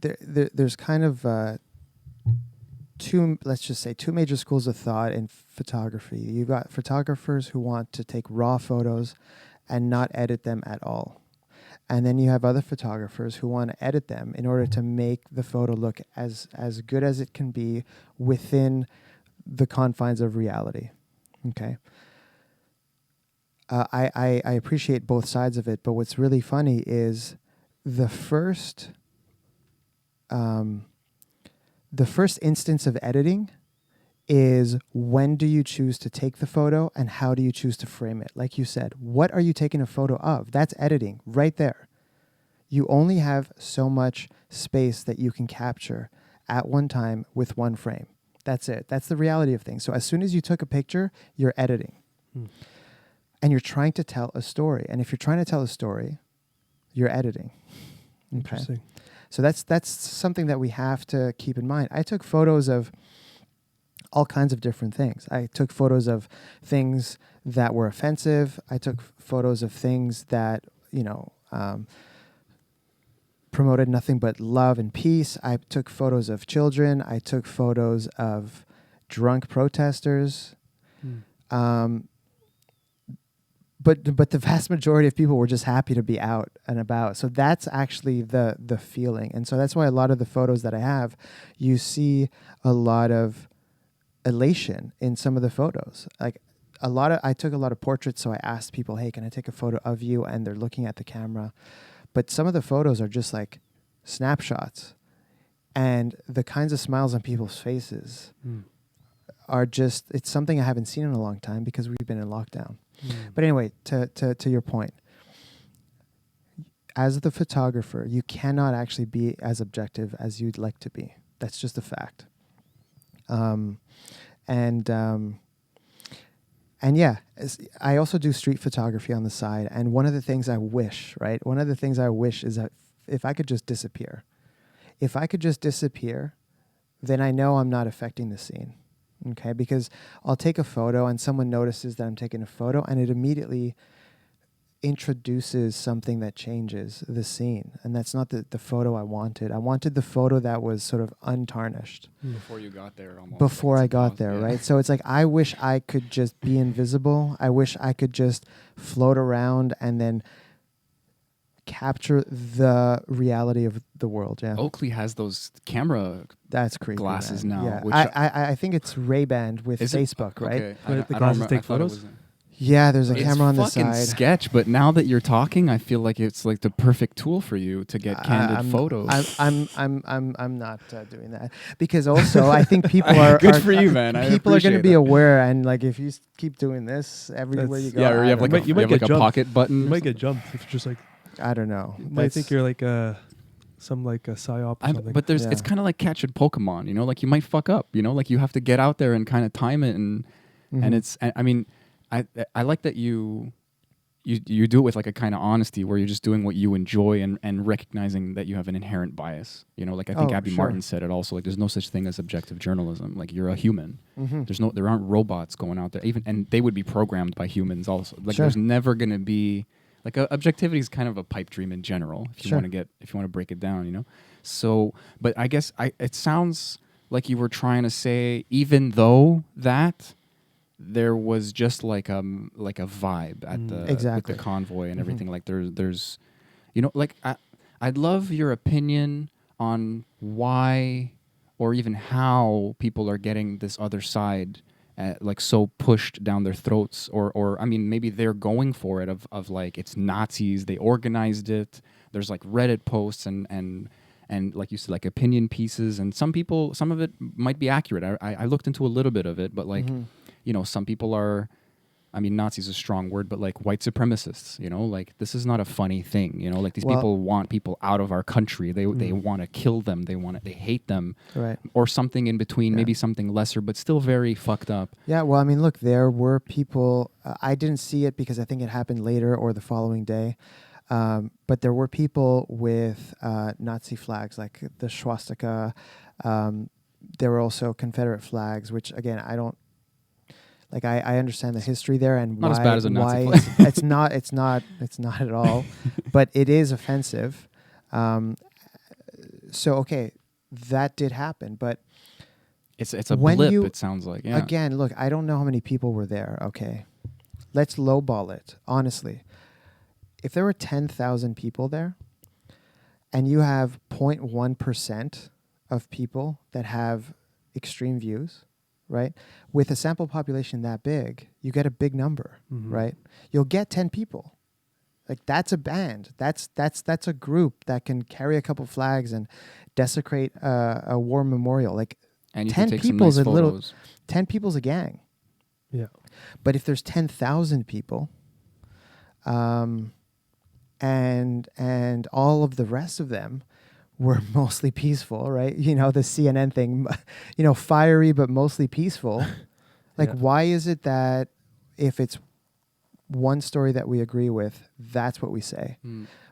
there's kind of two major schools of thought in photography. You've got photographers who want to take raw photos and not edit them at all. And then you have other photographers who want to edit them in order to make the photo look as good as it can be within the confines of reality. Okay. I appreciate both sides of it, but what's really funny is the first instance of editing is, when do you choose to take the photo and how do you choose to frame it? Like you said, what are you taking a photo of? That's editing right there. You only have so much space that you can capture at one time with one frame. That's it. That's the reality of things. So as soon as you took a picture, you're editing. And you're trying to tell a story. And if you're trying to tell a story, you're editing. Okay. Interesting. So that's something that we have to keep in mind. I took photos of all kinds of different things. I took photos of things that were offensive. I took photos of things that, you know, promoted nothing but love and peace. I took photos of children. I took photos of drunk protesters. But the vast majority of people were just happy to be out and about. So that's actually the feeling. And so that's why a lot of the photos that I have, you see a lot of elation in some of the photos. Like I took a lot of portraits, so I asked people, hey, can I take a photo of you? And they're looking at the camera. But some of the photos are just like snapshots. And the kinds of smiles on people's faces are just, it's something I haven't seen in a long time because we've been in lockdown. But anyway, to your point, as the photographer, you cannot actually be as objective as you'd like to be. That's just a fact. And yeah, I also do street photography on the side. And one of the things I wish is that if I could just disappear. If I could just disappear, then I know I'm not affecting the scene. Okay, because I'll take a photo and someone notices that I'm taking a photo and it immediately introduces something that changes the scene. And that's not the photo I wanted. I wanted the photo that was sort of untarnished. Before you got there, almost. Before I got there, right? So it's like, I wish I could just be invisible. I wish I could just float around and then capture the reality of the world. Yeah. Oakley has those camera That's creepy, glasses man. now. Yeah. Which I think it's Ray-Ban with is it? Facebook, right? Okay. But the I don't glasses remember- take I thought it photos? was Yeah, there's a It's camera on the fucking side. sketch, but now that you're talking, I feel like it's like the perfect tool for you to get candid photos. I'm not doing that because also I think people are Good for you, man. I People are going to appreciate be that. aware, and like if you keep doing this everywhere you go, Yeah, or you have I like don't you have get like a jumped. pocket button. You or might get jumped. It's just like, I don't know. you might think you're like some like a psyop or something. But it's Yeah. kind of like catching Pokemon, you know, like you might fuck up, you know, like you have to get out there and kind of time it, and Mhm. it's, I mean, I like that you you do it with like a kind of honesty where you're just doing what you enjoy and recognizing that you have an inherent bias. You know, like I think Oh, Abby sure. Martin said it also. Like, there's no such thing as objective journalism. Like, you're a human. Mm-hmm. There aren't robots going out there. And they would be programmed by humans also. Like, Sure. there's never going to be like objectivity is kind of a pipe dream in general. If you Sure. want to break it down, you know. So, but I guess it sounds like you were trying to say, even though that there was just like a vibe at the Exactly. with the convoy and Mhm. everything. Like there's you know, like I'd love your opinion on why or even how people are getting this other side like so pushed down their throats, or I mean, maybe they're going for it of like it's Nazis, they organized it. There's like Reddit posts and like you said, like opinion pieces, and some of it might be accurate. I looked into a little bit of it, but like, you know, some people are, I mean, Nazis is a strong word, but like white supremacists, you know, like this is not a funny thing, you know, like these Well- people want people out of our country. They want to kill them. They hate them, Right. or something in between, Yeah. maybe something lesser, but still very fucked up. Yeah, well, I mean, look, there were people. I didn't see it because I think it happened later or the following day. But there were people with Nazi flags, like the swastika. There were also Confederate flags, which again, I don't like. I understand the history there and Not why. as bad as a Nazi why flag. it's not. It's not at all. But it is offensive. So okay, that did happen, but. It's a When blip, you- it sounds like. Yeah. Again, look, I don't know how many people were there. Okay. Let's lowball it, honestly. If there were 10,000 people there and you have 0.1% of people that have extreme views, right? With a sample population that big, you get a big number, right? You'll get 10 people. Like that's a band. That's a group that can carry a couple flags and desecrate a war memorial. Like And you 10 can take some people's nice a little- photos. 10 people's a gang. Yeah. But if there's 10,000 people, and all of the rest of them were mostly peaceful, right? You know, the CNN thing, you know, fiery but mostly peaceful. Like, Yeah. why is it that if it's one story that we agree with, that's what we say?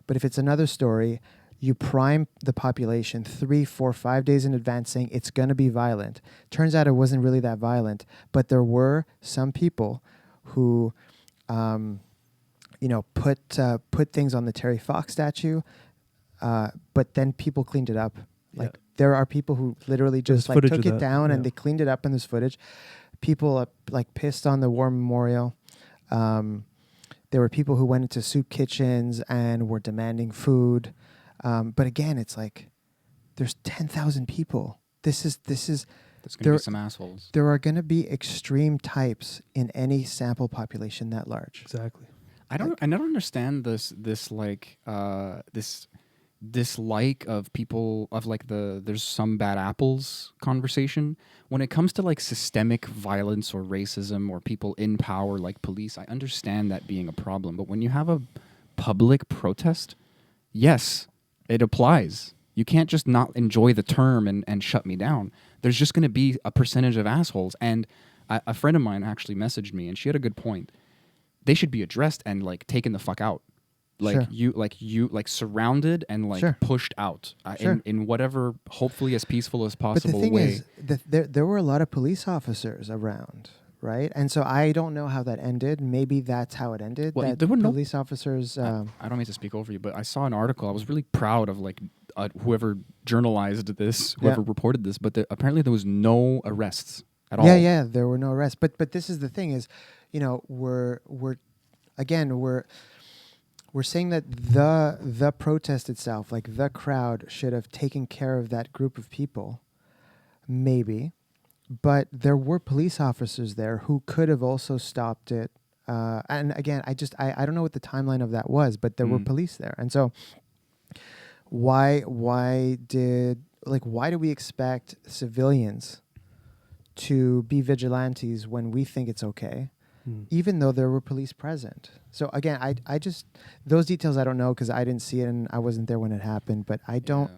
But if it's another story, you prime the population 3, 4, 5 days in advance saying it's going to be violent. Turns out it wasn't really that violent, but there were some people who, you know, put things on the Terry Fox statue, but then people cleaned it up. Like there are people who literally just like footage took of it that, down yeah. and they cleaned it up, and there's footage. People like pissed on the war memorial. There were people who went into soup kitchens and were demanding food. But again, it's like there's 10,000 people. This is There's going to there- be some assholes. there are going to be extreme types in any sample population that large. Exactly. I don't understand this dislike of people of like there's some bad apples conversation when it comes to like systemic violence or racism or people in power like police. I understand that being a problem, but when you have a public protest, yes, it applies. You can't just not enjoy the term and shut me down. There's just going to be a percentage of assholes. And a friend of mine actually messaged me, and she had a good point. They should be addressed and like taken the fuck out. Like Sure. you surrounded and like Sure. pushed out Sure. in whatever hopefully as peaceful as But the possible thing way. is that there were a lot of police officers around, right? And so I don't know how that ended. Maybe that's how it ended. Well, that there were no- police officers. I don't mean to speak over you, but I saw an article. I was really proud of like whoever journalized this, whoever reported this. But apparently there was no arrests at all. Yeah, there were no arrests. But this is the thing is, you know, we're saying that the protest itself, like the crowd, should have taken care of that group of people, maybe, but there were police officers there who could have also stopped it. And again, I don't know what the timeline of that was, but there were police there, and so why do we expect civilians to be vigilantes when we think it's okay? Even though there were police present. So again, I just those details I don't know because I didn't see it and I wasn't there when it happened. But I don't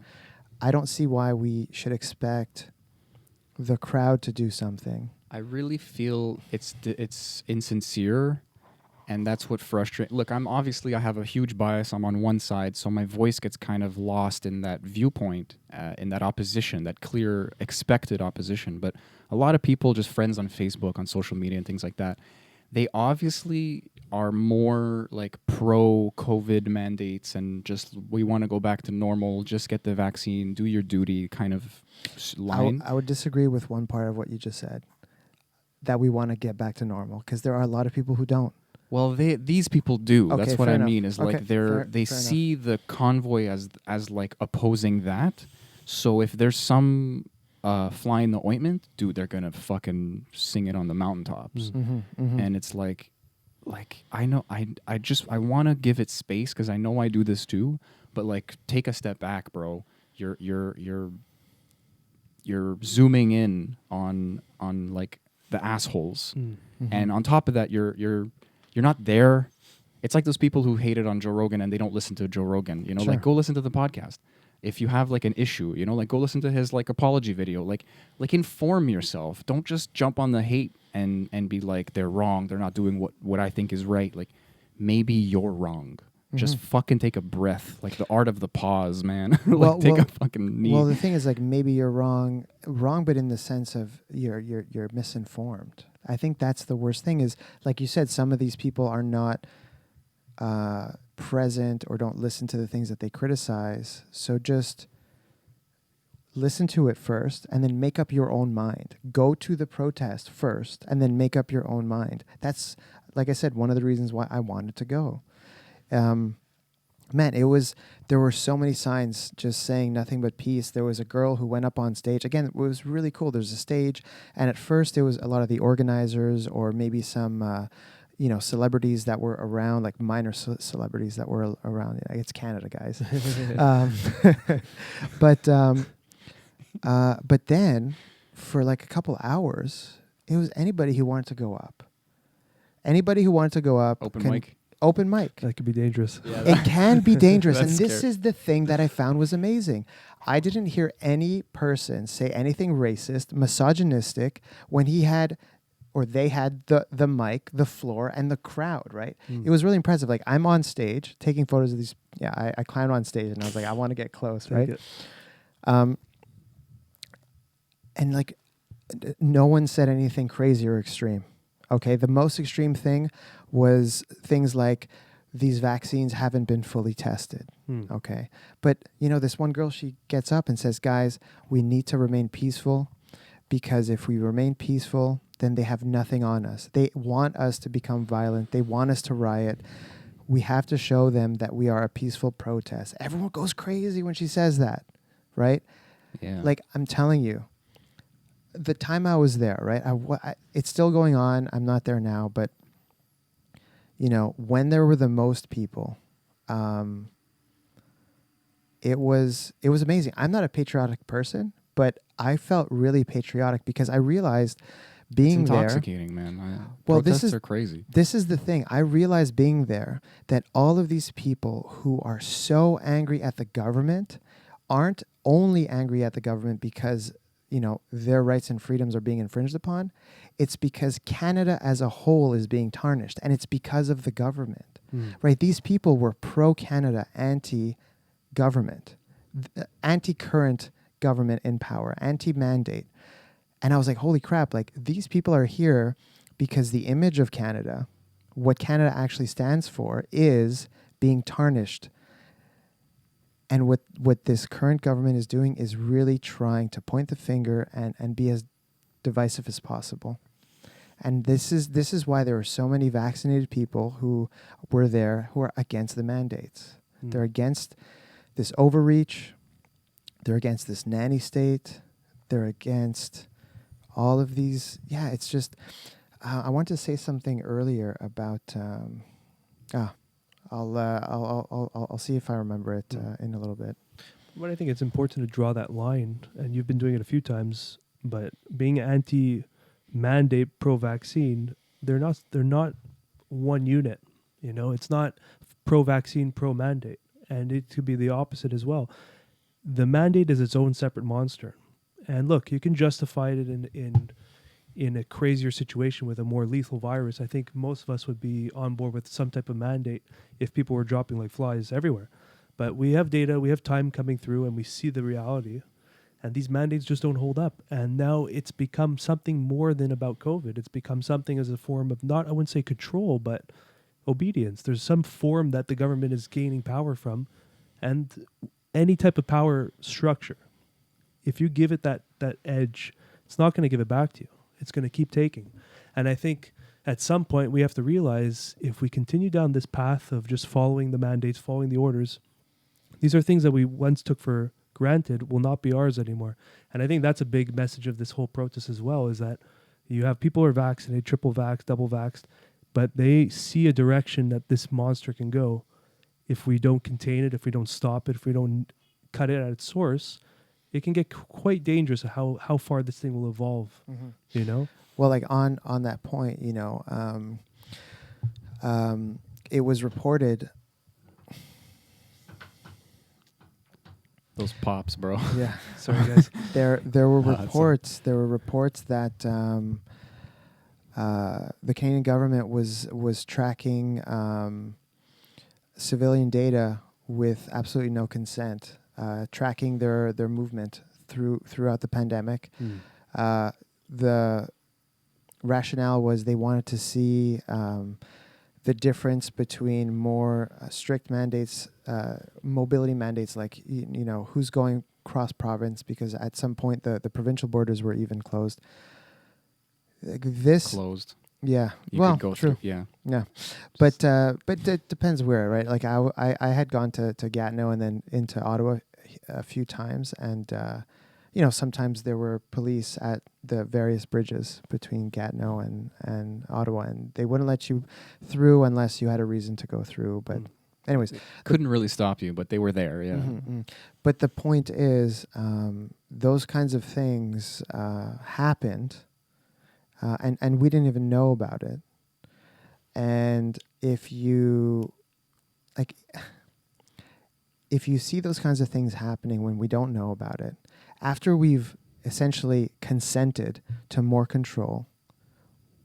see why we should expect the crowd to do something. I really feel it's insincere And that's what frustrates. Look, I have a huge bias. I'm on one side, so my voice gets kind of lost in that viewpoint, in that opposition, that clear, expected opposition. But a lot of people, just friends on Facebook, on social media, and things like that, they obviously are more like pro-COVID mandates and just we want to go back to normal, just get the vaccine, do your duty kind of line. I would disagree with one part of what you just said, that we want to get back to normal, because there are a lot of people who don't. Well, these people do. Okay, that's what fair I enough. mean. Is like they fair see the convoy as like opposing that. So if there's some fly in the ointment, dude, they're gonna fucking sing it on the mountaintops. And it's like I know I want to give it space because I know I do this too. But like, take a step back, bro. You're zooming in on like the assholes, and on top of that, you're not there. It's like those people who hated on Joe Rogan and they don't listen to Joe Rogan. You know, Sure. like go listen to the podcast. If you have like an issue, you know, like go listen to his like apology video. Like inform yourself. Don't just jump on the hate and be like they're wrong. They're not doing what I think is right. Like maybe you're wrong. Just fucking take a breath. Like the art of the pause, man. Take a fucking knee. Well, the thing is, like, maybe you're wrong, but in the sense of you're misinformed. I think that's the worst thing. Is like you said, some of these people are not present or don't listen to the things that they criticize. So just listen to it first, and then make up your own mind. Go to the protest first, and then make up your own mind. That's, like I said, one of the reasons why I wanted to go. Man, there were so many signs just saying nothing but peace. There was a girl who went up on stage. Again, it was really cool. There's a stage, and at first it was a lot of the organizers or maybe some, celebrities that were around, like minor celebrities that were around. It's Canada, guys. But then for like a couple hours, it was anybody who wanted to go up. Anybody who wanted to go up. Open mic. That could be dangerous. Yeah, it can be dangerous. And That's this scary. is the thing that I found was amazing. I didn't hear any person say anything racist, misogynistic when they had the mic, the floor, and the crowd, right? It was really impressive. Like, I'm on stage taking photos of these. Yeah, I climbed on stage and I was like, I want to get close, right? And like, no one said anything crazy or extreme. Okay, the most extreme thing was things like these vaccines haven't been fully tested. Okay, but this one girl, she gets up and says, guys, we need to remain peaceful, because if we remain peaceful, then they have nothing on us. They want us to become violent. They want us to riot. We have to show them that we are a peaceful protest. Everyone goes crazy when she says that, right? Yeah. Like, I'm telling you, the time I was there, right? It's still going on. I'm not there now, but when there were the most people, it was amazing. I'm not a patriotic person, but I felt really patriotic because I realized being it's there. intoxicating, man. Well, Protests are crazy. This is the thing. I realized being there that all of these people who are so angry at the government aren't only angry at the government because their rights and freedoms are being infringed upon. It's because Canada as a whole is being tarnished, and it's because of the government, right? These people were pro-Canada, anti-government, anti-current government in power, anti-mandate. And I was like, holy crap, like, these people are here because the image of Canada, what Canada actually stands for, is being tarnished. And what this current government is doing is really trying to point the finger and be as divisive as possible. And this is why there are so many vaccinated people who were there who are against the mandates. They're against this overreach. They're against this nanny state. They're against all of these. Yeah, it's just, I want to say something earlier about, I'll see if I remember it in a little bit. But I think it's important to draw that line, and you've been doing it a few times. But being anti-mandate, pro-vaccine, they're not one unit. It's not pro-vaccine, pro-mandate, and it could be the opposite as well. The mandate is its own separate monster, and look, you can justify it in a crazier situation with a more lethal virus, I think most of us would be on board with some type of mandate if people were dropping like flies everywhere. But we have data, we have time coming through, and we see the reality. And these mandates just don't hold up. And now it's become something more than about COVID. It's become something as a form of not, I wouldn't say control, but obedience. There's some form that the government is gaining power from. And any type of power structure, if you give it that edge, it's not going to give it back to you. It's going to keep taking. And I think at some point we have to realize if we continue down this path of just following the mandates, following the orders, these are things that we once took for granted will not be ours anymore. And I think that's a big message of this whole protest as well, is that you have people who are vaccinated, triple vaxxed, double vaxxed, but they see a direction that this monster can go. If we don't contain it, if we don't stop it, if we don't cut it at its source, it can get quite dangerous how far this thing will evolve, you know? Well, like on that point, you know, it was reported. Those pops, bro. Yeah, Sorry, guys. there were reports. There were reports that the Canadian government was tracking civilian data with absolutely no consent, tracking their movement throughout the pandemic. The rationale was they wanted to see the difference between more strict mandates, mobility mandates, like you know who's going cross province, because at some point the provincial borders were even closed. Like this Closed. Yeah. You well, could go true. through, yeah. Yeah, but it depends where, right? Like I had gone to Gatineau and then into Ottawa a few times, and you know sometimes there were police at the various bridges between Gatineau and Ottawa, and they wouldn't let you through unless you had a reason to go through. But anyways, Couldn't really stop you, but they were there, yeah. But the point is, those kinds of things happened, and we didn't even know about it. And if you see those kinds of things happening when we don't know about it, after we've essentially consented to more control,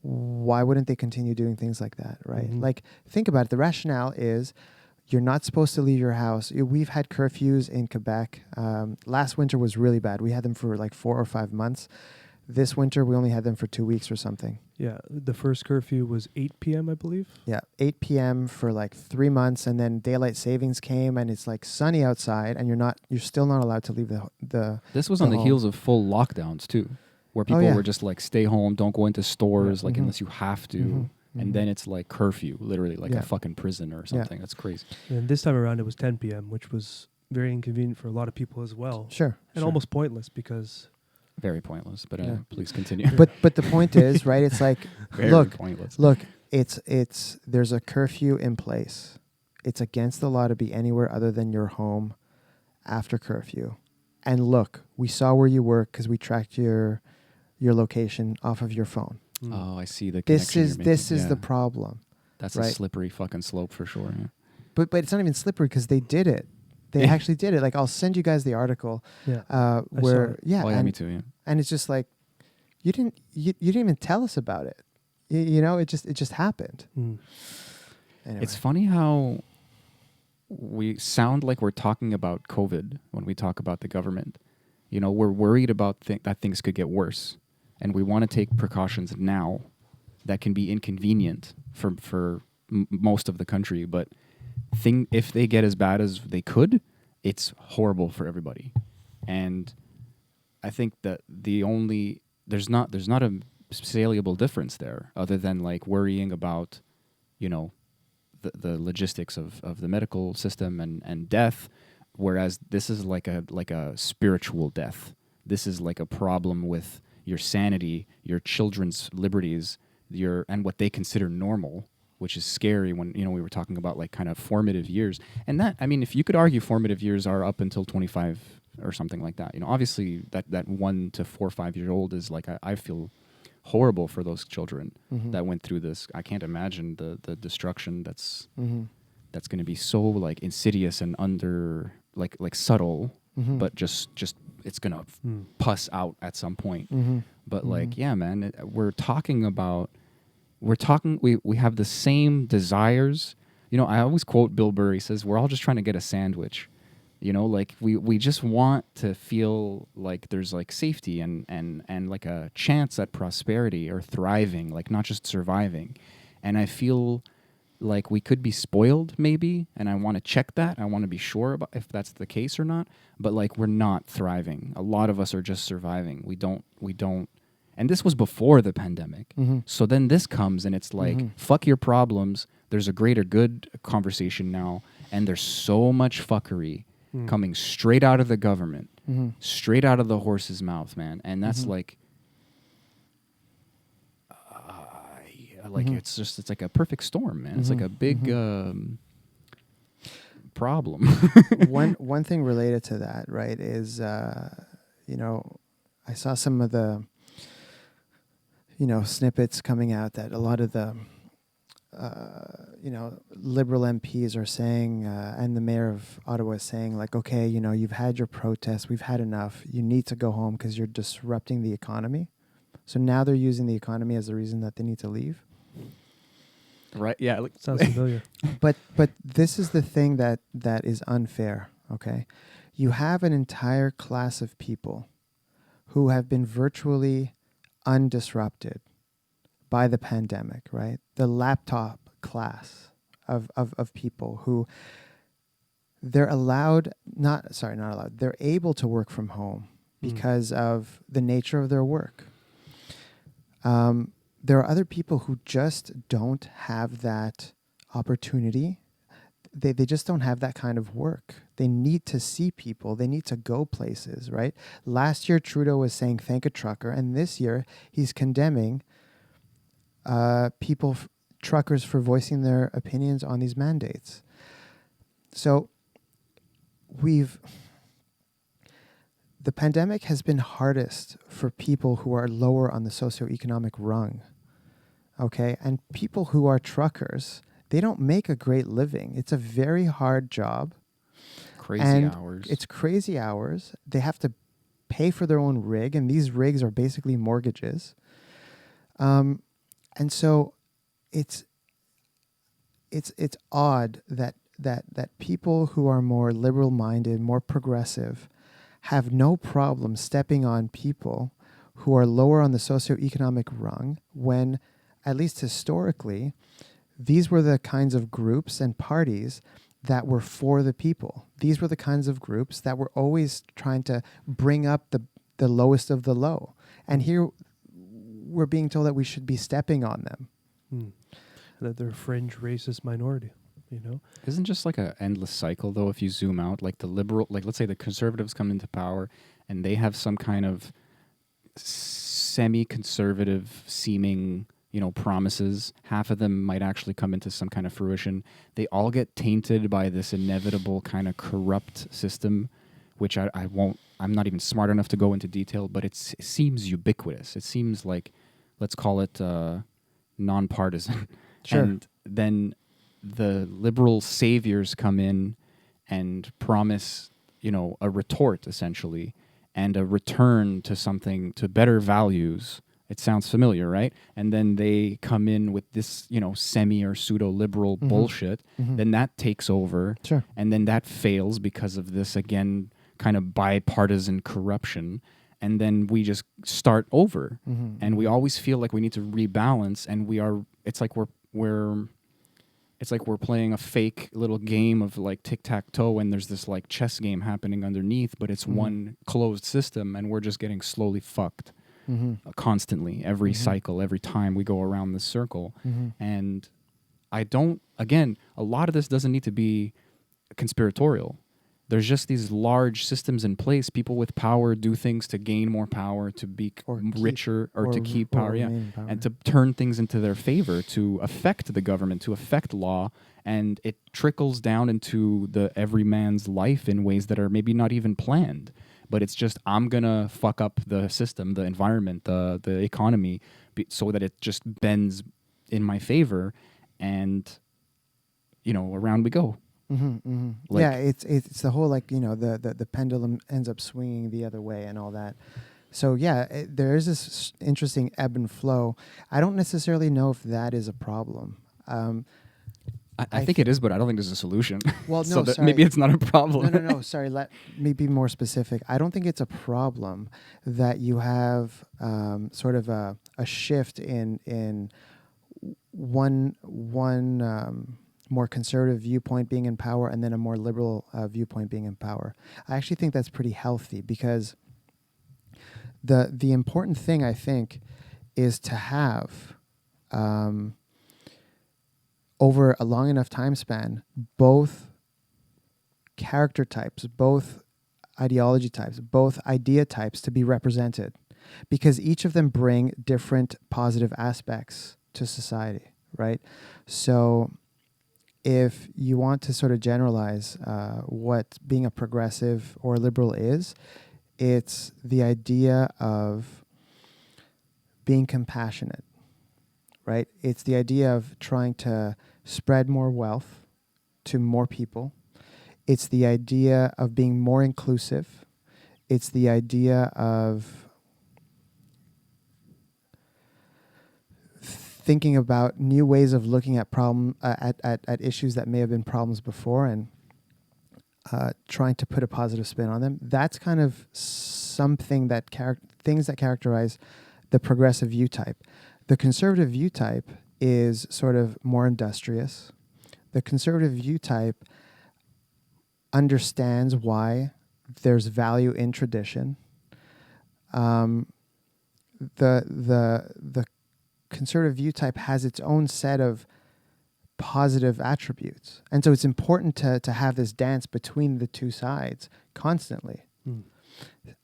why wouldn't they continue doing things like that, right? Like, think about it. The rationale is you're not supposed to leave your house. We've had curfews in Quebec. Last winter was really bad. We had them for like 4 or 5 months. This winter, we only had them for 2 weeks or something. Yeah, the first curfew was 8 p.m., I believe. Yeah, 8 p.m. for like 3 months, and then daylight savings came, and it's like sunny outside, and you're still not allowed to leave the. This was the on the home. heels of full lockdowns too, where people were just like, stay home, don't go into stores, like unless you have to. And then it's like curfew, literally like a fucking prison or something. That's crazy. And this time around, it was 10 p.m., which was very inconvenient for a lot of people as well. Sure. And almost pointless because... Very pointless, but please continue. But the point is, right? It's like, Very pointless. Look, it's there's a curfew in place. It's against the law to be anywhere other than your home after curfew. And look, we saw where you were because we tracked your location off of your phone. Oh, I see the This connection is you're this making. is Yeah. the problem. That's right? a slippery fucking slope for sure. Yeah. But it's not even slippery because they did it. They actually did it. Like, I'll send you guys the article. Yeah. Where it. yeah, Oh, yeah, and, me too. Yeah. and it's just like you didn't even tell us about it. You know, it just happened. Anyway. It's funny how we sound like we're talking about COVID when we talk about the government. You know, we're worried about that things could get worse, and we want to take precautions now that can be inconvenient for most of the country. But if they get as bad as they could, it's horrible for everybody. And I think that there's not a saleable difference there, other than like worrying about, you know, the logistics of the medical system and death, whereas this is like a spiritual death. This is like a problem with your sanity, your children's liberties, and what they consider normal, which is scary when, you know, we were talking about like kind of formative years. And that, I mean, if you could argue formative years are up until 25 or something like that, you know, obviously that 1 to 4 or 5 year old is like, I feel horrible for those children that went through this. I can't imagine the destruction that's going to be so like insidious and under like subtle, but just puss out at some point. Mm-hmm. But like, yeah, man, we have the same desires. You know, I always quote Bill Burr. He says, we're all just trying to get a sandwich. You know, like we just want to feel like there's like safety and like a chance at prosperity or thriving, like not just surviving. And I feel like we could be spoiled maybe, and I want to check that. I want to be sure about if that's the case or not. But like, we're not thriving. A lot of us are just surviving. We don't. And this was before the pandemic. Mm-hmm. So then this comes and it's like, fuck your problems. There's a greater good conversation now. And there's so much fuckery coming straight out of the government, straight out of the horse's mouth, man. And that's like it's like a perfect storm, man. It's like a big problem. One thing related to that, right, is you know, I saw some of the snippets coming out that a lot of the Liberal MPs are saying, and the mayor of Ottawa is saying, like, okay, you've had your protests, we've had enough. You need to go home because you're disrupting the economy. So now they're using the economy as the reason that they need to leave. Right? Yeah. Sounds familiar. But this is the thing that is unfair. Okay, you have an entire class of people who have been virtually undisrupted by the pandemic, right? The laptop class of people who they're they're able to work from home because of the nature of their work. There are other people who just don't have that opportunity. They just don't have that kind of work. They need to see people. They need to go places, right? Last year, Trudeau was saying, thank a trucker. And this year, he's condemning truckers for voicing their opinions on these mandates. So the pandemic has been hardest for people who are lower on the socioeconomic rung, okay? And people who are truckers, they don't make a great living. It's a very hard job. Crazy hours. It's crazy hours. They have to pay for their own rig, and these rigs are basically mortgages. And so it's odd that people who are more liberal-minded, more progressive, have no problem stepping on people who are lower on the socioeconomic rung when, at least historically, these were the kinds of groups and parties that were for the people. These were the kinds of groups that were always trying to bring up the lowest of the low. And here we're being told that we should be stepping on them. That they're a fringe racist minority. Isn't just like an endless cycle though? If you zoom out, like the liberal, like let's say the conservatives come into power and they have some kind of semi-conservative seeming, promises. Half of them might actually come into some kind of fruition. They all get tainted by this inevitable kind of corrupt system, which I'm not even smart enough to go into detail, but it seems ubiquitous. It seems like, let's call it nonpartisan. Sure. And then the liberal saviors come in and promise, a retort essentially, and a return to something, to better values. It sounds familiar, right? And then they come in with this, semi or pseudo-liberal bullshit. Then that takes over. Sure. And then that fails because of this, again, kind of bipartisan corruption. And then we just start over. And we always feel like we need to rebalance. And it's like we're playing a fake little game of like tic-tac-toe, and there's this like chess game happening underneath, but it's one closed system, and we're just getting slowly fucked constantly, every cycle, every time we go around this circle. And a lot of this doesn't need to be conspiratorial. There's just these large systems in place. People with power do things to gain more power, to be richer, or to keep power, and to turn things into their favor, to affect the government, to affect law, and it trickles down into the everyman's life in ways that are maybe not even planned. But it's just, I'm gonna fuck up the system, the environment, the economy, so that it just bends in my favor, and around we go. Like- yeah, it's the whole, like, you know, the pendulum ends up swinging the other way and all that. So yeah, there is this interesting ebb and flow. I don't necessarily know if that is a problem. I think it is, but I don't think there's a solution. Well, So no, that sorry. maybe it's not a problem. No. Sorry, let me be more specific. I don't think it's a problem that you have sort of a shift in one more conservative viewpoint being in power and then a more liberal viewpoint being in power. I actually think that's pretty healthy, because the important thing, I think, is to have over a long enough time span both character types, both ideology types, both idea types to be represented, because each of them bring different positive aspects to society, right? So if you want to sort of generalize what being a progressive or liberal is, it's the idea of being compassionate, right? It's the idea of trying to spread more wealth to more people. It's the idea of being more inclusive. It's the idea of thinking about new ways of looking at at issues that may have been problems before, and trying to put a positive spin on them. That's kind of something that things that characterize the progressive view type. The conservative view type is sort of more industrious. The conservative view type understands why there's value in tradition. The conservative view type has its own set of positive attributes, and so it's important to have this dance between the two sides constantly.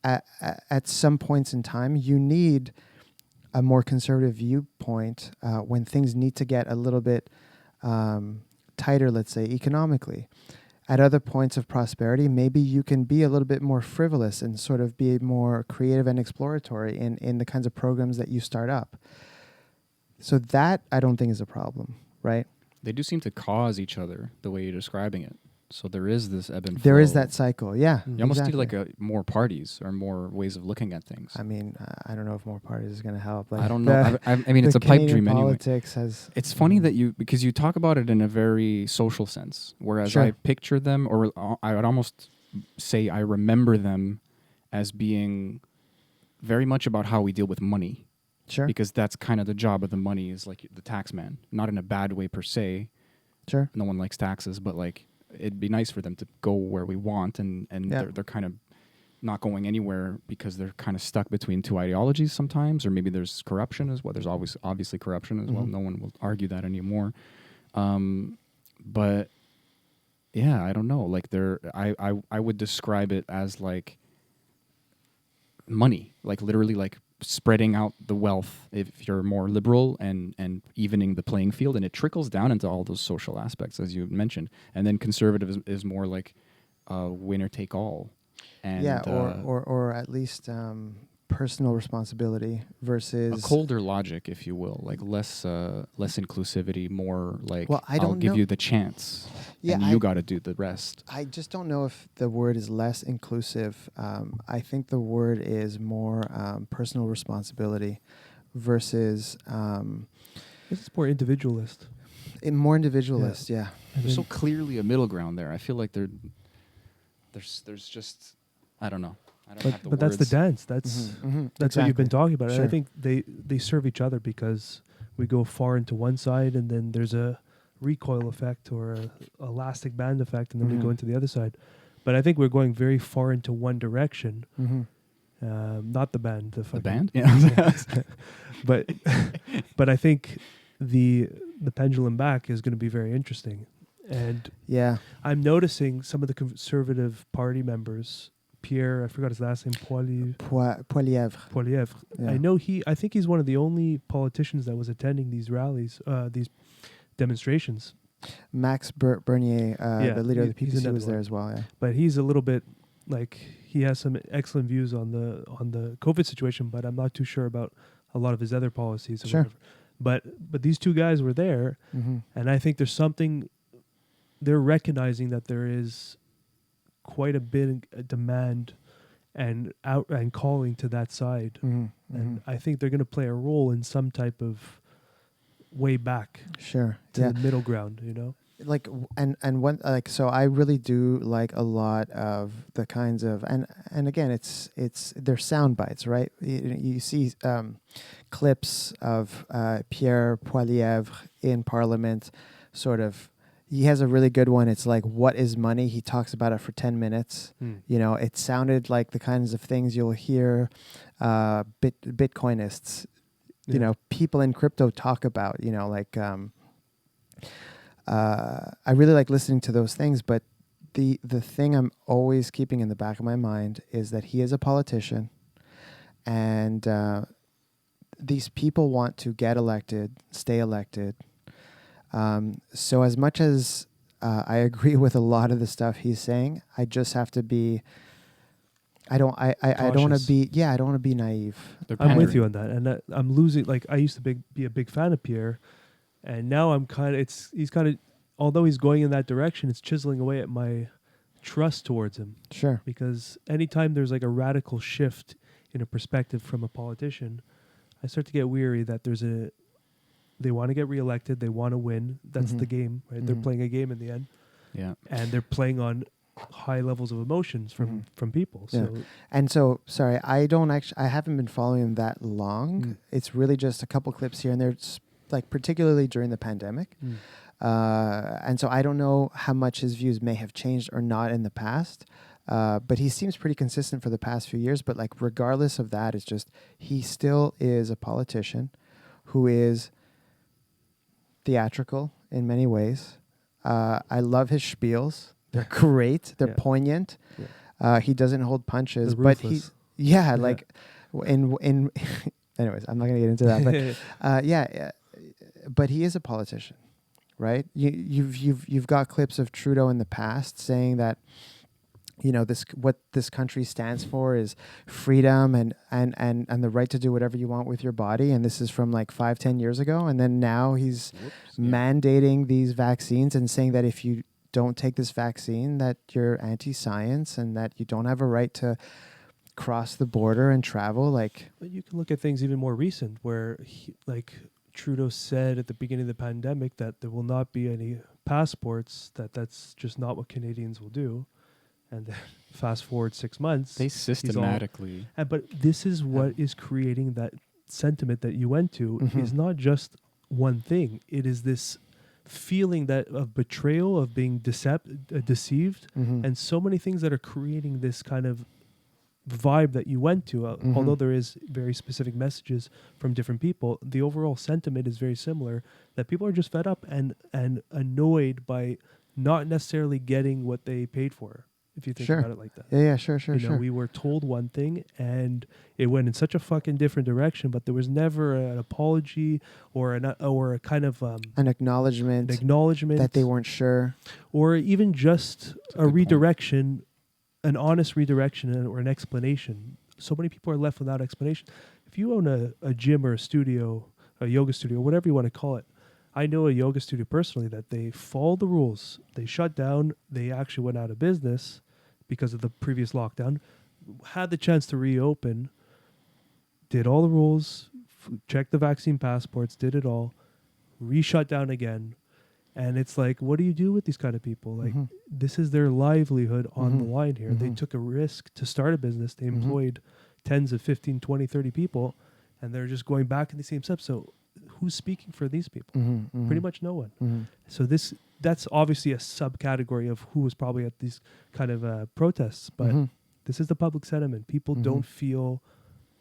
At some points in time, you need a more conservative viewpoint when things need to get a little bit tighter, let's say, economically. At other points of prosperity, maybe you can be a little bit more frivolous and sort of be more creative and exploratory in the kinds of programs that you start up. So that, I don't think, is a problem, right? They do seem to cause each other the way you're describing it. So there is this ebb and flow. There is that cycle, yeah. You almost exactly. need like more parties or more ways of looking at things. I mean, I don't know if more parties is going to help. Like I don't know. I mean, it's a pipe Canadian dream anyway. politics has. It's funny that because you talk about it in a very social sense, whereas Sure. I picture them, or I would almost say I remember them as being very much about how we deal with money. Sure. Because that's kind of the job of the money, is like the tax man. Not in a bad way per se. Sure. No one likes taxes, but like it'd be nice for them to go where we want, and Yeah. they're kind of not going anywhere because they're kind of stuck between two ideologies sometimes, or maybe there's corruption as well. There's always obviously corruption as well. No one will argue that anymore. But yeah, I don't know. Like I would describe it as like money, like literally like spreading out the wealth if you're more liberal, and evening the playing field, and it trickles down into all those social aspects as you mentioned. And then conservative is more like winner take all. And yeah, or at least personal responsibility versus a colder logic, if you will, like less inclusivity, more like Well, I I'll don't give know. you the chance, Yeah, and you got to do the rest. I just don't know if the word is less inclusive. I think the word is more personal responsibility versus It's more individualist. more individualist. Yeah. There's so clearly a middle ground there. I feel like there's just, I don't know. I don't have the But that's the words. dance. That's what you've been talking about. And I Sure. think they serve each other, because we go far into one side, and then there's a recoil effect or a elastic band effect, and then we go into the other side. But I think we're going very far into one direction. Not the band. The band? Yeah. But I think the pendulum back is going to be very interesting. And Yeah. I'm noticing some of the Conservative Party members, Pierre, I forgot his last name, Poilievre. Yeah. I think he's one of the only politicians that was attending these rallies, these demonstrations. Max Bernier, the leader of the he's PPC, another was there one. as well. Yeah. But he's a little bit like, he has some excellent views on the COVID situation, but I'm not too sure about a lot of his other policies. Or Sure. whatever. But these two guys were there, and I think there's something they're recognizing that there is quite a bit of demand and calling to that side. And I think they're going to play a role in some type of way back Sure. to the middle ground, you know? Like and one like so I really do like a lot of the kinds of and again it's they're sound bites, right? You see clips of Pierre Poilievre in Parliament, sort of. He has a really good one. It's like, what is money? He talks about it for 10 minutes. You know, it sounded like the kinds of things you'll hear Bitcoinists, you know, people in crypto talk about, you know, like I really like listening to those things. But the thing I'm always keeping in the back of my mind is that he is a politician, and these people want to get elected, stay elected. So as much as I agree with a lot of the stuff he's saying, I just have to be. I don't want to be. Yeah, I don't want to be naive. I'm with you on that, and I'm losing. Like, I used to be a big fan of Pierre, and now I'm he's kind of. Although he's going in that direction, it's chiseling away at my trust towards him. Sure. Because anytime there's like a radical shift in a perspective from a politician, I start to get weary that they want to get reelected, they want to win. That's the game, right? They're playing a game in the end. Yeah. And they're playing on high levels of emotions from people. Yeah. So And so, sorry, I haven't been following him that long. It's really just a couple clips here and there, like particularly during the pandemic. And so I don't know how much his views may have changed or not in the past. But he seems pretty consistent for the past few years. But like, regardless of that, it's just, he still is a politician who is theatrical in many ways. I love his spiels. They're great. They're poignant. Yeah. He doesn't hold punches, but like in anyways, I'm not going to get into that, but but he is a politician, right? You've got clips of Trudeau in the past saying that, you know, what this country stands for is freedom and the right to do whatever you want with your body. And this is from like 5-10 years ago. And then now he's mandating these vaccines and saying that if you don't take this vaccine, that you're anti-science and that you don't have a right to cross the border and travel. Like, but you can look at things even more recent where Trudeau said at the beginning of the pandemic that there will not be any passports, that's just not what Canadians will do. And then fast forward 6 months. They systematically. But this is what is creating that sentiment that you went to is not just one thing. It is this feeling that of betrayal, of being deceived, and so many things that are creating this kind of vibe that you went to. Although there is very specific messages from different people, the overall sentiment is very similar, that people are just fed up and annoyed by not necessarily getting what they paid for. If you think about it like that. Yeah, sure. You know, we were told one thing and it went in such a fucking different direction, but there was never an apology or a kind of an acknowledgement that they weren't sure, or even just a redirection, an honest redirection or an explanation. So many people are left without explanation. If you own a gym or a studio, a yoga studio, whatever you want to call it, I know a yoga studio personally that they followed the rules. They shut down. They actually went out of business because of the previous lockdown, had the chance to reopen, did all the rules, checked the vaccine passports, did it all, re-shut down again. And it's like, what do you do with these kind of people? Like, this is their livelihood on the line here. They took a risk to start a business. They employed tens of 15, 20, 30 people, and they're just going back in the same steps. So who's speaking for these people? Pretty much no one. So that's obviously a subcategory of who was probably at these kind of protests, but this is the public sentiment. People don't feel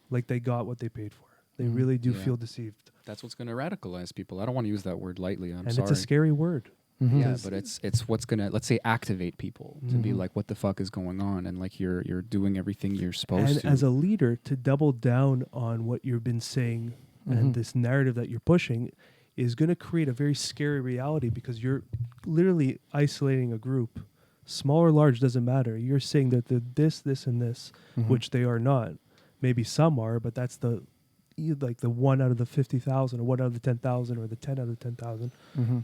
like they got what they paid for. They really do feel deceived. That's what's going to radicalize people. I don't want to use that word lightly. I'm sorry. And it's a scary word. Yeah, but it's what's going to, let's say, activate people to be like, what the fuck is going on? And like you're doing everything you're supposed to. And as a leader, to double down on what you've been saying and this narrative that you're pushing is going to create a very scary reality, because you're literally isolating a group. Small or large, doesn't matter. You're saying that they're this, and this, which they are not. Maybe some are, but that's the 1 out of the 50,000 or 1 out of the 10,000 or the 10 out of the 10,000.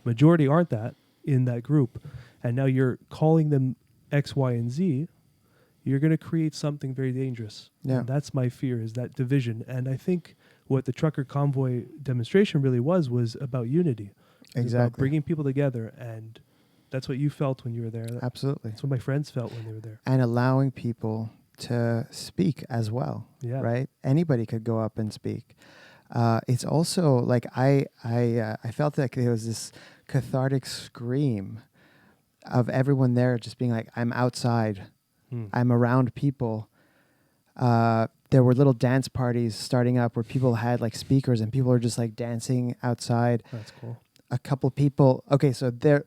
Majority aren't that. in that group, and now you're calling them X, Y, and Z, you're going to create something very dangerous. Yeah. And that's my fear, is that division. And I think what the trucker convoy demonstration really was about unity. It was about Exactly. bringing people together, and that's what you felt when you were there. Absolutely. That's what my friends felt when they were there. And allowing people to speak as well. Yeah. Right? Anybody could go up and speak. It's also like I felt like there was this cathartic scream of everyone there just being like, I'm outside. I'm around people. There were little dance parties starting up where people had like speakers and people were just like dancing outside. That's cool. A couple people. Okay, so there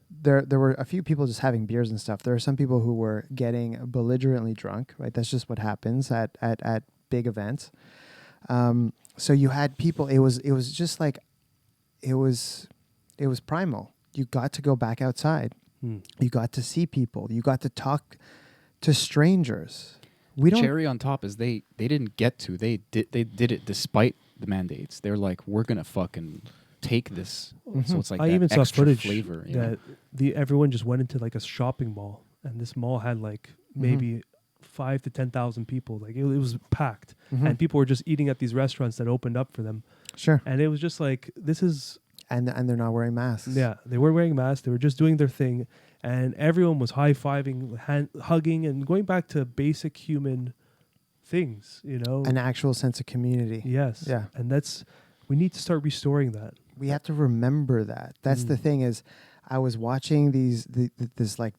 were a few people just having beers and stuff. There are some people who were getting belligerently drunk. Right, that's just what happens at big events. So you had people. It was just like, it was primal. You got to go back outside. You got to see people. You got to talk to strangers. We don't. Cherry on top is they didn't get to. They did it despite the mandates. They're like, we're gonna fucking take this. So it's like I that even saw extra footage flavor. You know? that everyone just went into like a shopping mall, and this mall had like maybe 5,000 to 10,000 people. Like it was packed, and people were just eating at these restaurants that opened up for them. Sure. And it was just like, this is. And they're not wearing masks. Yeah, they were wearing masks. They were just doing their thing, and everyone was high-fiving, hugging, and going back to basic human things, you know? An actual sense of community. Yes. Yeah. And we need to start restoring that. We have to remember that. That's the thing is, I was watching this like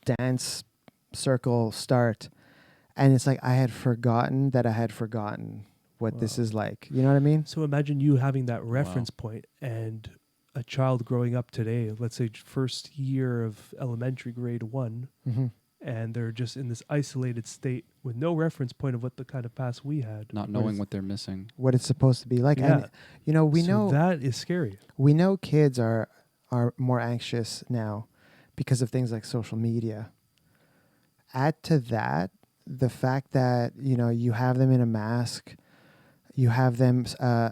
dance circle start, and it's like I had forgotten that I had forgotten what this is like. You know what I mean? So imagine you having that reference point, and a child growing up today, let's say first year of elementary, grade 1, and they're just in this isolated state with no reference point of what the kind of past we had. Not knowing what they're missing. What it's supposed to be like. Yeah. And, you know, we So know that is scary. we know kids are more anxious now because of things like social media. Add to that the fact that, you know, you have them in a mask, you have them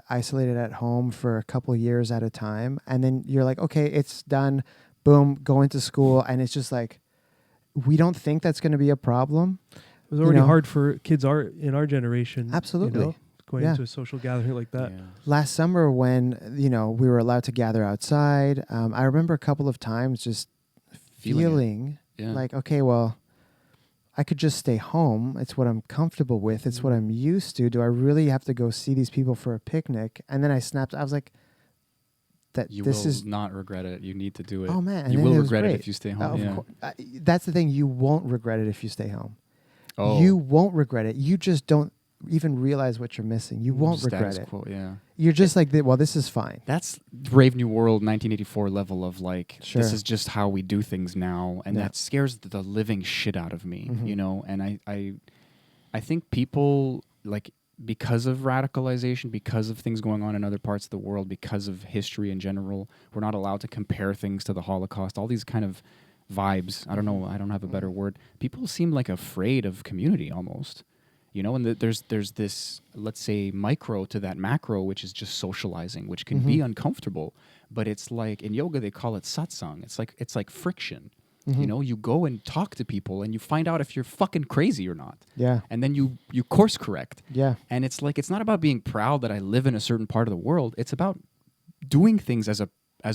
isolated at home for a couple of years at a time, and then you're like, okay, it's done, boom, go into school, and it's just like, we don't think that's going to be a problem. It was already hard for kids in our generation. Absolutely. You know, going into a social gathering like that. Yeah. Last summer when, you know, we were allowed to gather outside, I remember a couple of times just feeling like, okay, well, I could just stay home. It's what I'm comfortable with. It's what I'm used to. Do I really have to go see these people for a picnic? And then I snapped. I was like, You will not regret it. You need to do it. Oh, man. You And will it was regret it great. if you stay home. That's the thing. You won't regret it if you stay home. Oh. You won't regret it. You just don't even realize what you're missing. You won't regret it. Quo, yeah. You're just like, well, this is fine. That's Brave New World 1984 level of like, Sure. this is just how we do things now. And that scares the living shit out of me, you know? And I think people, like, because of radicalization, because of things going on in other parts of the world, because of history in general, we're not allowed to compare things to the Holocaust, all these kind of vibes. I don't know. I don't have a better word. People seem like afraid of community almost. You know, and there's this, let's say, micro to that macro, which is just socializing, which can be uncomfortable. But it's like, in yoga, they call it satsang. It's like friction. You know, you go and talk to people and you find out if you're fucking crazy or not. Yeah. And then you course correct. Yeah. And it's like, it's not about being proud that I live in a certain part of the world. It's about doing things as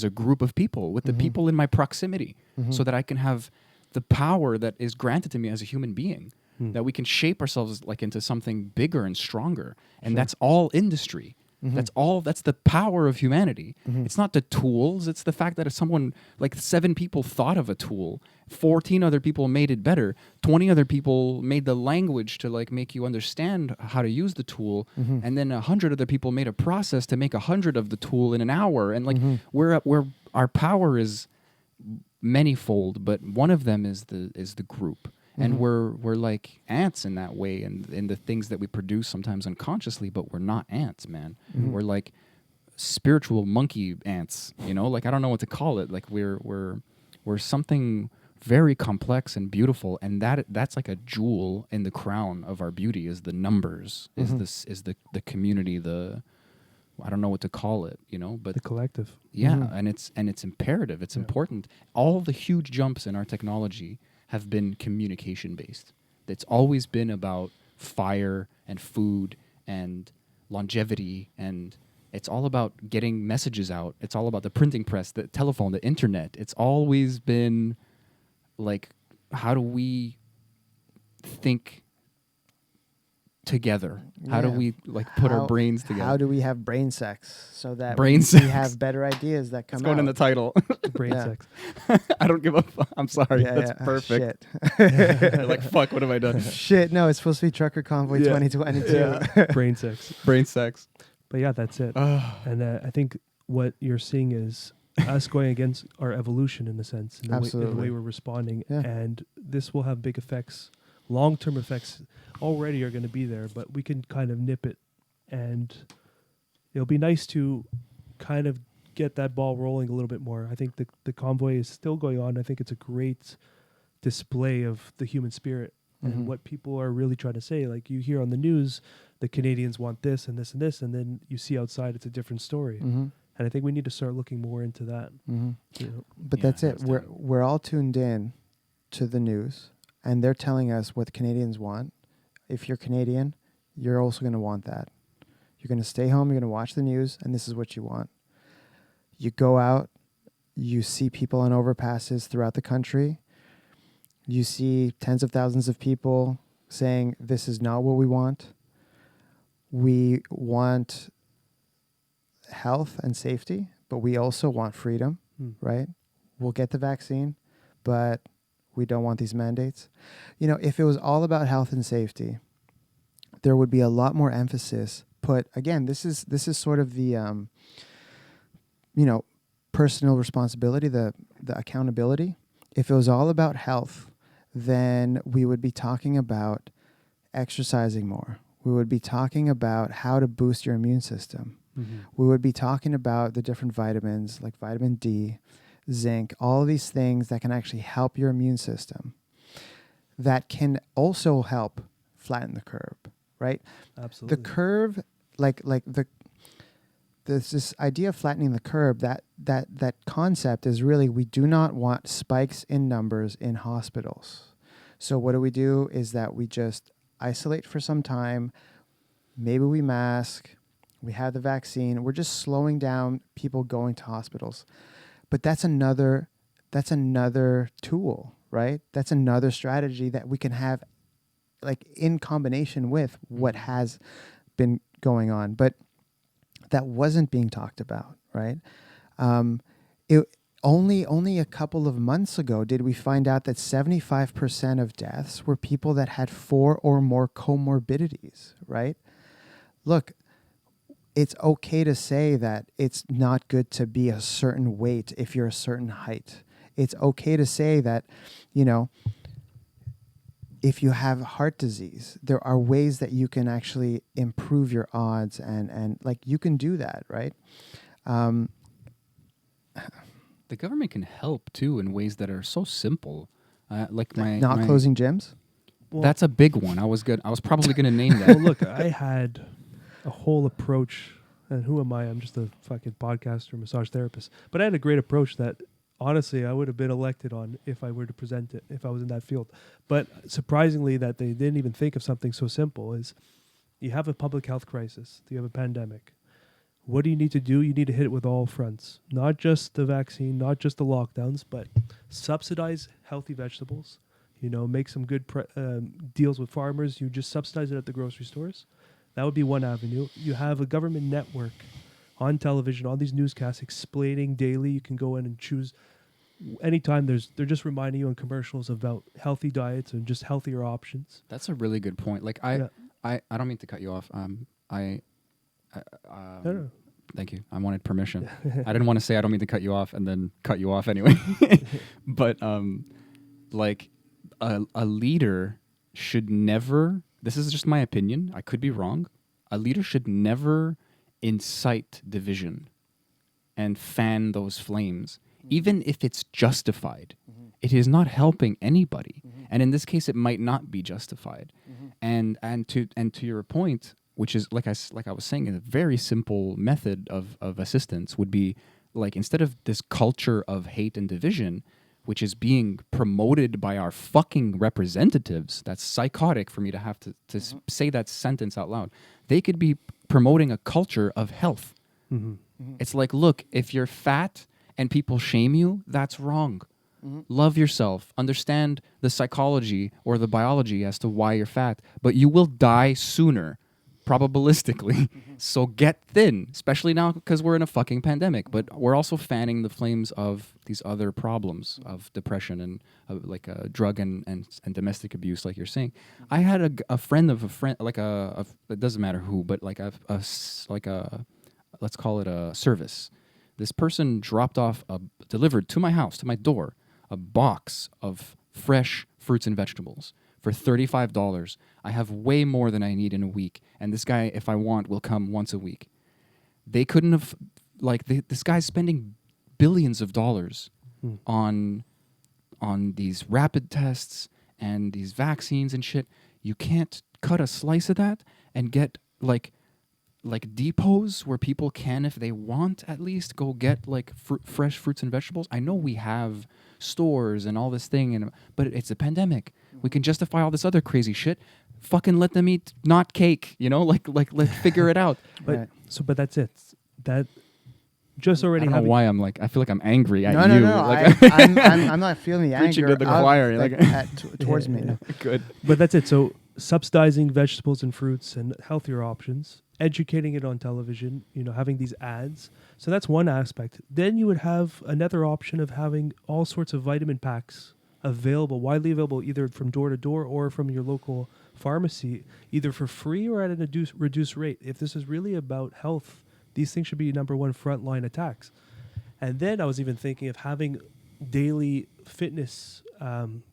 a group of people, with the people in my proximity, so that I can have the power that is granted to me as a human being. That we can shape ourselves like into something bigger and stronger. And that's all industry. That's the power of humanity. It's not the tools. It's the fact that if someone, like 7 people thought of a tool, 14 other people made it better, 20 other people made the language to like make you understand how to use the tool, and then 100 other people made a process to make 100 of the tool in an hour. And like we're our power is manifold, but one of them is the group. And we're like ants in that way, and in the things that we produce sometimes unconsciously, but we're not ants, man. We're like spiritual monkey ants, you know? Like I don't know what to call it. Like we're something very complex and beautiful, and that's like a jewel in the crown of our beauty is the numbers, is the community, the I don't know what to call it, but The collective. yeah, Mhm. and it's imperative. It's Yeah. important. All the huge jumps in our technology have been communication based. It's always been about fire and food and longevity, and it's all about getting messages out. It's all about the printing press, the telephone, the internet. It's always been like, how do we think together? How do Yeah. we put our How- brains together? How do we have brain sex so that Brain we sex. have better ideas that come It's going out? in the title. Brain Yeah. sex. I don't give a fuck. I'm sorry. Yeah, That's yeah. perfect. Shit. You're like, fuck, what have I done? Shit. No, it's supposed to be Trucker Convoy Yeah. 2022. Brain sex. Brain sex. But yeah, that's it. And I think what you're seeing is us going against our evolution in a sense, in the way Absolutely. we're responding. Yeah. And this will have big effects. Long-term effects already are going to be there, but we can kind of nip it. And it'll be nice to kind of get that ball rolling a little bit more. I think the convoy is still going on. I think it's a great display of the human spirit Mhm. and what people are really trying to say. Like you hear on the news, the Canadians want this and this and this, and then you see outside it's a different story. Mhm. And I think we need to start looking more into that. Mhm. You know? But Yeah, that's it. hands We're down. we're all tuned in to the news, and they're telling us what the Canadians want. If you're Canadian, you're also going to want that. You're going to stay home. You're going to watch the news, and this is what you want. You go out. You see people on overpasses throughout the country. You see tens of thousands of people saying, "This is not what we want. We want health and safety, but we also want freedom." Right? We'll get the vaccine, but we don't want these mandates. If it was all about health and safety, there would be a lot more emphasis put. Again, this is sort of the personal responsibility, the accountability. If it was all about health, then we would be talking about exercising more. We would be talking about how to boost your immune system. We would be talking about the different vitamins like vitamin D, zinc, all of these things that can actually help your immune system, that can also help flatten the curve, right? Absolutely. The curve, there's this idea of flattening the curve, that concept is really, we do not want spikes in numbers in hospitals. So what do is that we just isolate for some time, maybe we mask, we have the vaccine, we're just slowing down people going to hospitals. But that's another tool, right? That's another strategy that we can have in combination with what has been going on. But that wasn't being talked about, right? Only a couple of months ago did we find out that 75% of deaths were people that had 4 or more comorbidities, right? Look, it's okay to say that it's not good to be a certain weight if you're a certain height. It's okay to say that, if you have heart disease, there are ways that you can actually improve your odds and you can do that, right? The government can help too in ways that are so simple. Not closing gyms? Well, That's a big one. I was probably going to name that. well, look, I had a whole approach, and who am I? I'm just a fucking podcaster, massage therapist. But I had a great approach that, honestly, I would have been elected on if I were to present it, if I was in that field. But surprisingly, that they didn't even think of something so simple is, you have a public health crisis, you have a pandemic. What do you need to do? You need to hit it with all fronts, not just the vaccine, not just the lockdowns, but subsidize healthy vegetables. Make some good deals with farmers. You just subsidize it at the grocery stores. That would be one avenue. You have a government network on television, on these newscasts explaining daily. You can go in and choose anytime. They're just reminding you on commercials about healthy diets and just healthier options. That's a really good point. I don't mean to cut you off. No. Thank you. I wanted permission. I didn't want to say I don't mean to cut you off and then cut you off anyway. But a leader should never, this is just my opinion, I could be wrong, a leader should never incite division and fan those flames, even if it's justified. It is not helping anybody. And in this case, it might not be justified. And to your point, which is like I was saying, a very simple method of assistance would be like, instead of this culture of hate and division, which is being promoted by our fucking representatives. That's psychotic for me to have to say that sentence out loud. They could be promoting a culture of health. It's like, look, if you're fat and people shame you, that's wrong. Love yourself. Understand the psychology or the biology as to why you're fat, but you will die sooner, probabilistically. So get thin, especially now because we're in a fucking pandemic. But we're also fanning the flames of these other problems of depression and like drug and domestic abuse, like you're saying. I had a friend of a friend, like it doesn't matter who, but like let's call it a service. This person delivered to my house, to my door, a box of fresh fruits and vegetables for $35. I have way more than I need in a week. And this guy, if I want, will come once a week. They couldn't have, this guy's spending billions of dollars on these rapid tests and these vaccines and shit. You can't cut a slice of that and get like depots where people can, if they want, at least go get like fresh fruits and vegetables. I know we have stores and all this thing, but it's a pandemic. We can justify all this other crazy shit. Fucking let them eat not cake, let's figure it out. But that's it. That just already. I don't know why I feel like I'm angry at no, you. No. I'm not feeling the preaching anger to the choir, towards me. No. Good. But that's it. So subsidizing vegetables and fruits and healthier options, educating it on television, having these ads. So that's one aspect. Then you would have another option of having all sorts of vitamin packs widely available, either from door to door or from your local pharmacy, either for free or at a reduced rate. If this is really about health, these things should be number one frontline attacks. And then I was even thinking of having daily fitness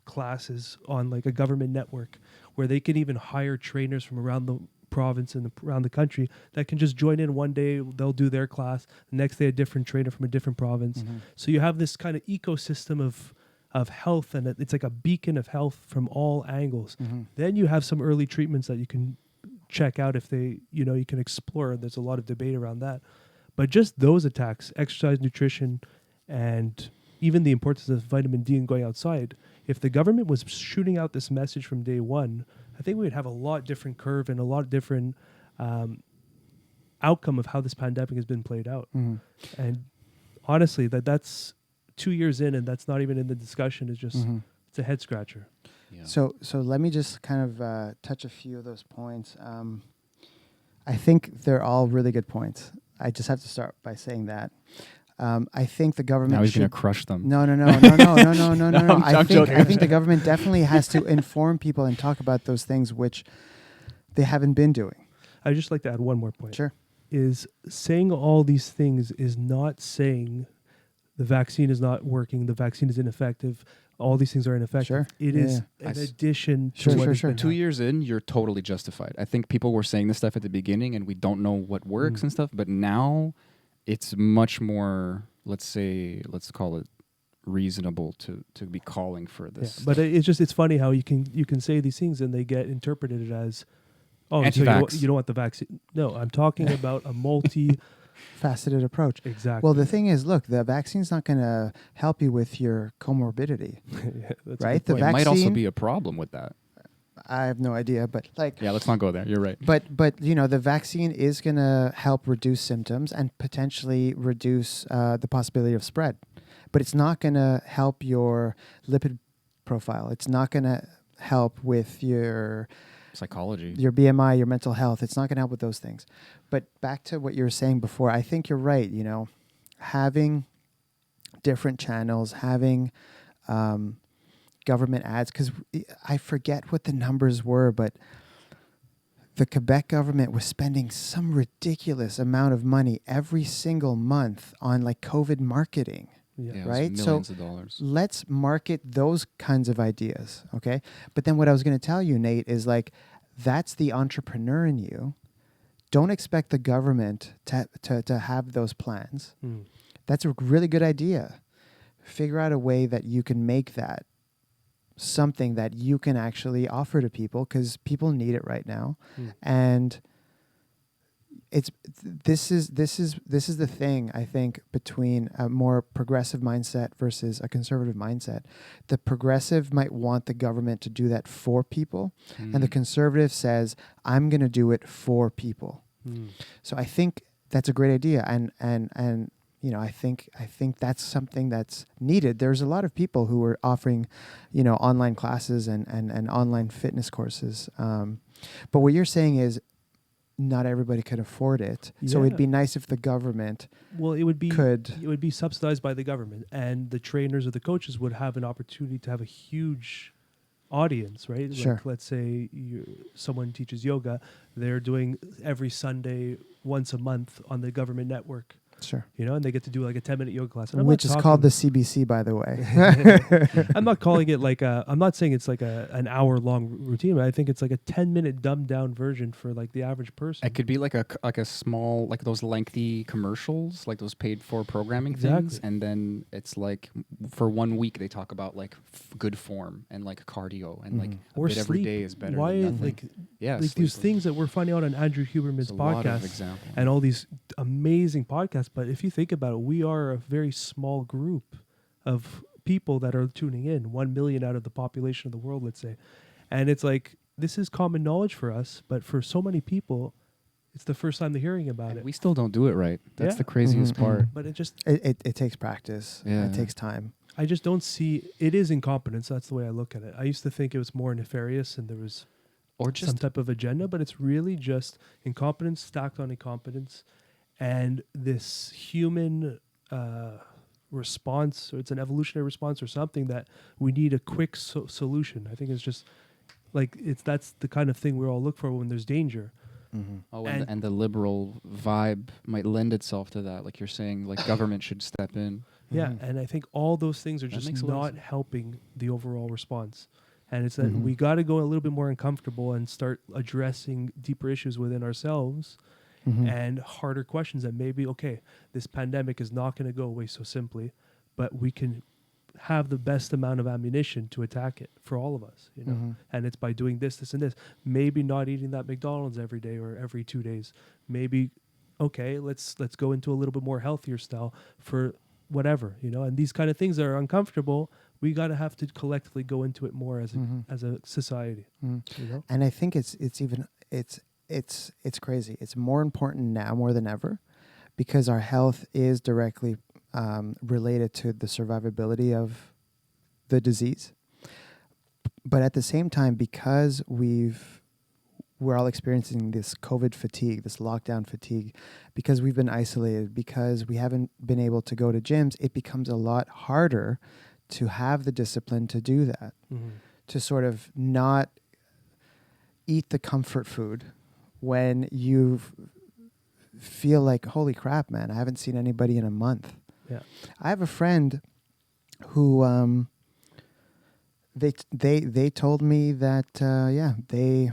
classes on like a government network where they can even hire trainers from around the province and around the country that can just join in. One day they'll do their class, the next day a different trainer from a different province. So you have this kind of ecosystem of health, and it's like a beacon of health from all angles. Then you have some early treatments that you can check out if they, you can explore. There's a lot of debate around that. But just those attacks, exercise, nutrition, and even the importance of vitamin D and going outside, if the government was shooting out this message from day one, I think we would have a lot different curve and a lot different outcome of how this pandemic has been played out. And honestly, that's 2 years in, and that's not even in the discussion. It's just it's a head scratcher. Yeah. So let me just kind of touch a few of those points. I think they're all really good points. I just have to start by saying that. I think the government. Now he's going to crush them. No. No, I think the government definitely has to inform people and talk about those things which they haven't been doing. I'd just like to add one more point. Sure. Is saying all these things is not saying the vaccine is not working, the vaccine is ineffective, all these things are ineffective. Sure. It is an addition to what has been 2 years in, you're totally justified. I think people were saying this stuff at the beginning and we don't know what works and stuff, but now it's much more, let's call it reasonable to be calling for this. Yeah, but it's funny how you can say these things and they get interpreted as, oh, so you don't want the vaccine. No, I'm talking about a faceted approach. Exactly. Well, the thing is, look, the vaccine's not going to help you with your comorbidity, right? The vaccine might also be a problem with that. I have no idea, but let's not go there. You're right. But the vaccine is going to help reduce symptoms and potentially reduce the possibility of spread. But it's not going to help your lipid profile. It's not going to help with your psychology, your BMI, your mental health. It's not going to help with those things. But back to what you were saying before, I think you're right. Having different channels, having government ads, because I forget what the numbers were, but the Quebec government was spending some ridiculous amount of money every single month on like COVID marketing. Yeah, right? Millions of dollars. Let's market those kinds of ideas, okay? But then what I was going to tell you, Nate, is like that's the entrepreneur in you. Don't expect the government to have those plans. That's a really good idea. Figure out a way that you can make that something that you can actually offer to people because people need it right now. And this is the thing, I think, between a more progressive mindset versus a conservative mindset. The progressive might want the government to do that for people, and the conservative says, I'm going to do it for people. So I think that's a great idea, and you know, I think that's something that's needed. There's a lot of people who are offering, you know, online classes and online fitness courses. But what you're saying is not everybody could afford it. So it'd be nice if the government it would could be subsidized by the government, and the trainers or the coaches would have an opportunity to have a huge audience, right? Sure. Like, let's say someone teaches yoga, they're doing every Sunday once a month on the government network. Sure. You know, and they get to do like a 10-minute yoga class. And Which is called the CBC, by the way. I'm not calling it like I'm not saying it's like an hour-long routine. I think it's like a 10-minute dumbed-down version for like the average person. It could be like a small, like those lengthy commercials, like those paid-for programming Exactly. things. And then it's like for 1 week they talk about like good form and like cardio and like a Or bit every sleep. day is better Why than nothing. like Sleep these is- things that we're finding out on Andrew Huberman's there's a lot of podcast example. and all these amazing podcasts. But if you think about it, we are a very small group of people that are tuning in, 1 million out of the population of the world, let's say. And it's like, this is common knowledge for us, but for so many people, it's the first time they're hearing about And it. we still don't do it right. That's Yeah. the craziest part. But it just, It takes practice. Yeah. It takes time. I just don't see, it is incompetence. That's the way I look at it. I used to think it was more nefarious and there was Or some just type of agenda, but it's really just incompetence stacked on incompetence, and this human response, or it's an evolutionary response or something that we need a quick solution. I think it's just like that's the kind of thing we all look for when there's danger. and the liberal vibe might lend itself to that. Like you're saying, like government should step in. Yeah, and I think all those things are That just makes a lot of not sense. helping the overall response. And it's that we got to go a little bit more uncomfortable and start addressing deeper issues within ourselves and harder questions that maybe, okay, this pandemic is not going to go away so simply, but we can have the best amount of ammunition to attack it for all of us, you know. And it's by doing this, this, and this. Maybe not eating that McDonald's every day or every 2 days. Maybe, okay, let's go into a little bit more healthier style for whatever, you know. And these kind of things that are uncomfortable, we got to have to collectively go into it more as a society, you know. And I think it's crazy. It's more important now more than ever, because our health is directly related to the survivability of the disease. But at the same time, because we're all experiencing this COVID fatigue, this lockdown fatigue, because we've been isolated, because we haven't been able to go to gyms, it becomes a lot harder to have the discipline to do that, to sort of not eat the comfort food when you feel like, holy crap, man, I haven't seen anybody in a month. Yeah. I have a friend who they told me that they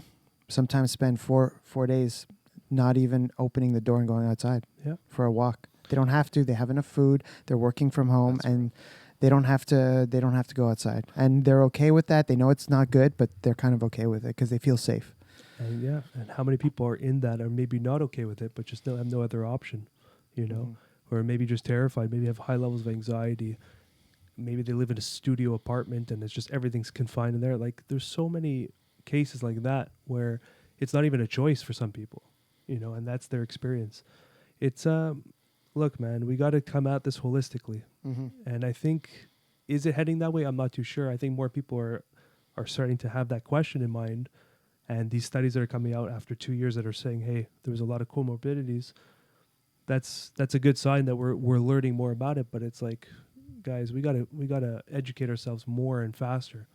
sometimes spend four days not even opening the door and going outside for a walk. They don't have to. They have enough food. They're working from home. That's and they don't have to go outside. And they're okay with that. They know it's not good, but they're kind of okay with it because they feel safe. And and how many people are in that are maybe not okay with it, but just have no other option, you know, or maybe just terrified, maybe have high levels of anxiety. Maybe they live in a studio apartment and it's just everything's confined in there. Like there's so many cases like that where it's not even a choice for some people, you know, and that's their experience. It's, look, man, we got to come at this holistically. And I think, is it heading that way? I'm not too sure. I think more people are starting to have that question in mind. And these studies that are coming out after 2 years that are saying, hey, there was a lot of comorbidities. That's a good sign that we're learning more about it. But it's like, guys, we gotta educate ourselves more and faster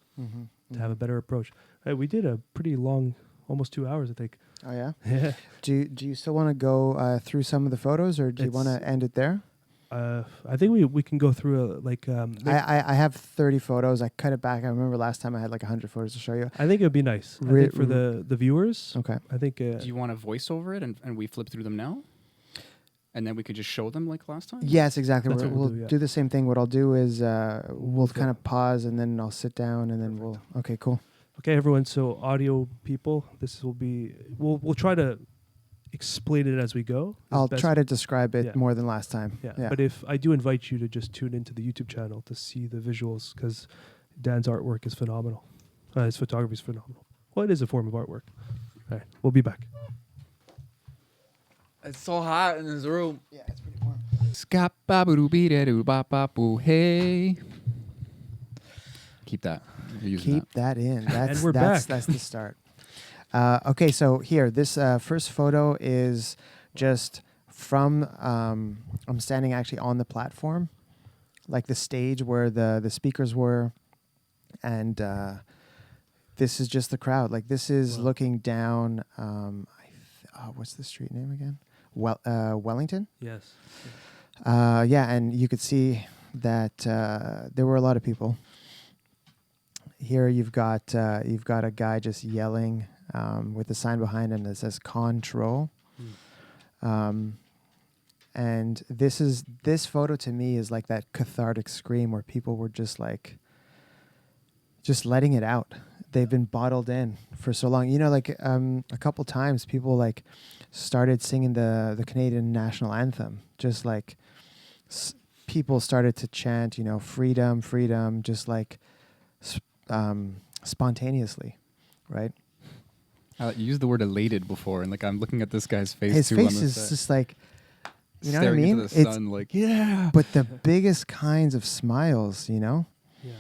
to have a better approach. Hey, we did a pretty long, almost 2 hours, I think. Oh, yeah? Yeah. Do you still want to go through some of the photos, or do you want to end it there? I think we can go through I have 30 photos. I cut it back. I remember last time I had like 100 photos to show you. I think it would be nice. I think for the viewers. Okay. I think. Do you want to voice over it and we flip through them now? And then we could just show them like last time? Yes, exactly. That's what we'll We'll do, yeah. do the same thing. What I'll do is we'll kind of pause and then I'll sit down and then we'll. Okay, cool. Okay, everyone. So audio people, this will be. We'll try to explain it as we go. is I'll best. try to describe it Yeah. more than last time. Yeah. But if I do invite you to just tune into the YouTube channel to see the visuals, because Dan's artwork is phenomenal. His photography is phenomenal. Well, it is a form of artwork. All right, we'll be back. It's so hot in this room. Yeah, it's pretty warm. Hey. Keep that. You're using Keep that in. That's, we're back. That's the start. Okay, so here, this first photo is just from, I'm standing actually on the platform, like the stage where the speakers were, and this is just the crowd. Like this is looking down, what's the street name again? Wellington? Yes. Yeah, and you could see that there were a lot of people. Here you've got a guy just yelling with a sign behind him that says "Control," and this photo to me is like that cathartic scream where people were just letting it out. They've been bottled in for so long. You know, like a couple times people like started singing the Canadian national anthem, just like people started to chant, you know, freedom, freedom, just like spontaneously, right? You used the word elated before, and like I'm looking at this guy's face. His too face on the is set. just like, you know what I Staring mean? into the sun, like yeah. But the biggest kinds of smiles, you know. Yeah.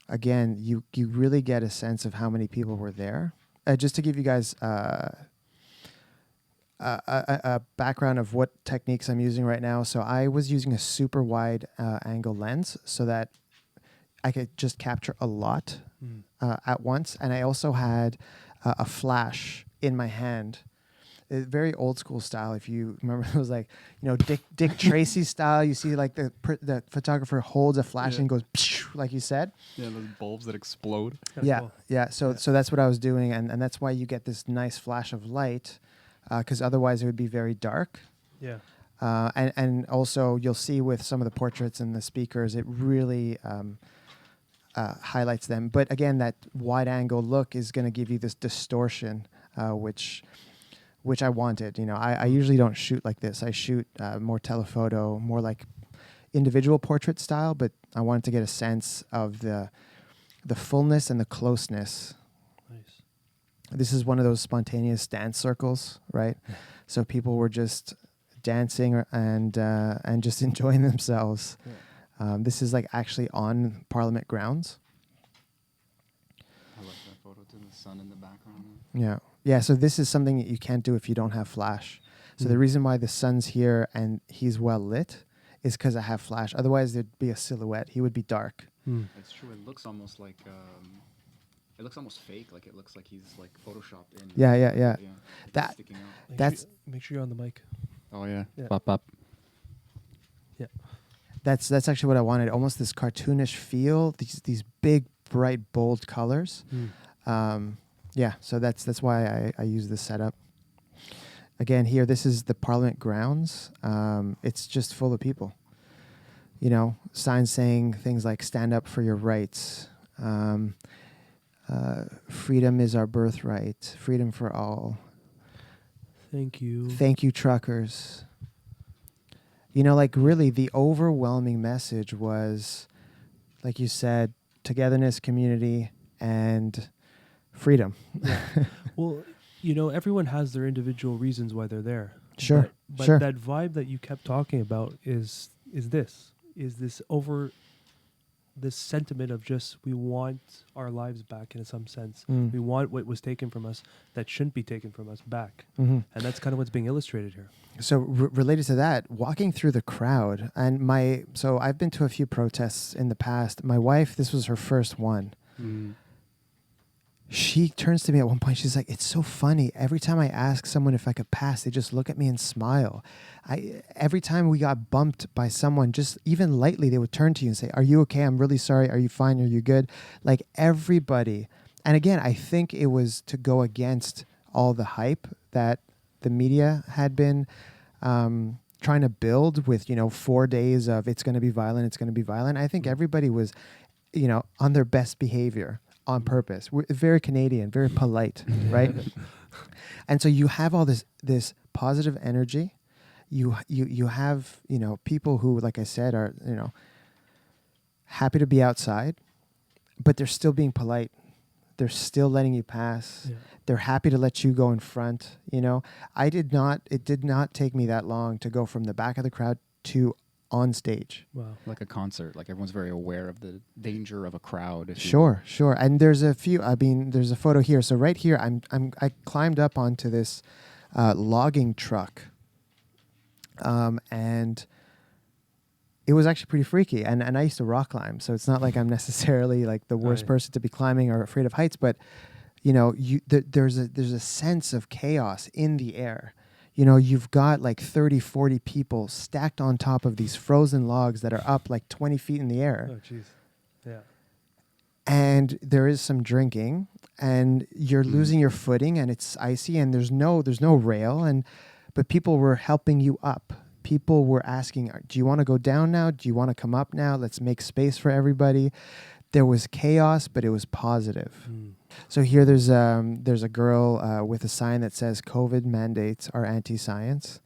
Again, you really get a sense of how many people were there. Just to give you guys a background of what techniques I'm using right now. So I was using a super wide angle lens so that I could just capture a lot at once. And I also had a flash in my hand. Very old school style. If you remember, it was like, you know, Dick Tracy style. You see like the photographer holds a flash and goes, like you said. Yeah, those bulbs that explode. Yeah, Cool. yeah. So that's what I was doing, and that's why you get this nice flash of light, because otherwise it would be very dark. Yeah. And also you'll see with some of the portraits and the speakers, it really highlights them. But again, that wide angle look is going to give you this distortion, which I wanted. You know, I usually don't shoot like this. I shoot more telephoto, more like individual portrait style, but I wanted to get a sense of the fullness and the closeness. Nice. This is one of those spontaneous dance circles, right? So people were just dancing and just enjoying themselves. Yeah. This is like actually on Parliament grounds. I like that photo too. The sun in the background. Yeah. Yeah, so this is something that you can't do if you don't have flash. So the reason why the sun's here and he's well lit is because I have flash. Otherwise, there'd be a silhouette. He would be dark. It's true. It looks almost like it looks almost fake. Like it looks like he's like photoshopped in. Yeah. That sticking out. Make sure you're on the mic. Oh yeah. Yeah. Pop. Yeah. that's actually what I wanted. Almost this cartoonish feel. These big, bright, bold colors. Yeah, so that's why I use this setup. Again, here, this is the Parliament grounds. It's just full of people. You know, signs saying things like "Stand up for your rights," "Freedom is our birthright," "Freedom for all." Thank you. Thank you, truckers. You know, like really, the overwhelming message was, like you said, togetherness, community, and freedom. Well, you know, everyone has their individual reasons why they're there. Sure, But sure. that vibe that you kept talking about is this sentiment of just we want our lives back in some sense. We want what was taken from us that shouldn't be taken from us back. And that's kind of what's being illustrated here. So related to that, walking through the crowd, and so I've been to a few protests in the past. My wife, this was her first one. She turns to me at one point. She's like, "It's so funny. Every time I ask someone if I could pass, they just look at me and smile. Every time we got bumped by someone, just even lightly, they would turn to you and say, 'Are you okay? I'm really sorry. Are you fine? Are you good?' Like everybody." And again, I think it was to go against all the hype that the media had been trying to build with, 4 days of it's going to be violent, it's going to be violent. I think everybody was, on their best behavior. on purpose. We're very Canadian, very polite, right? And so you have all this positive energy. You have, you know, people who, like I said, are, you know, happy to be outside, but they're still being polite. They're still letting you pass. Yeah. They're happy to let you go in front. You know, it did not take me that long to go from the back of the crowd to on stage. Wow. Like a concert, like everyone's very aware of the danger of a crowd. Sure. And there's a few. I mean, there's a photo here. So right here, I climbed up onto this logging truck, and it was actually pretty freaky. And I used to rock climb, so it's not like I'm necessarily like the worst Right. person to be climbing or afraid of heights. But you know, there's a sense of chaos in the air. You know, you've got like 30, 40 people stacked on top of these frozen logs that are up like 20 feet in the air. Oh, jeez. Yeah. And there is some drinking, and you're losing your footing, and it's icy, and there's no rail, but people were helping you up. People were asking, do you want to go down now? Do you want to come up now? Let's make space for everybody. There was chaos, but it was positive. So here there's a girl with a sign that says COVID mandates are anti-science.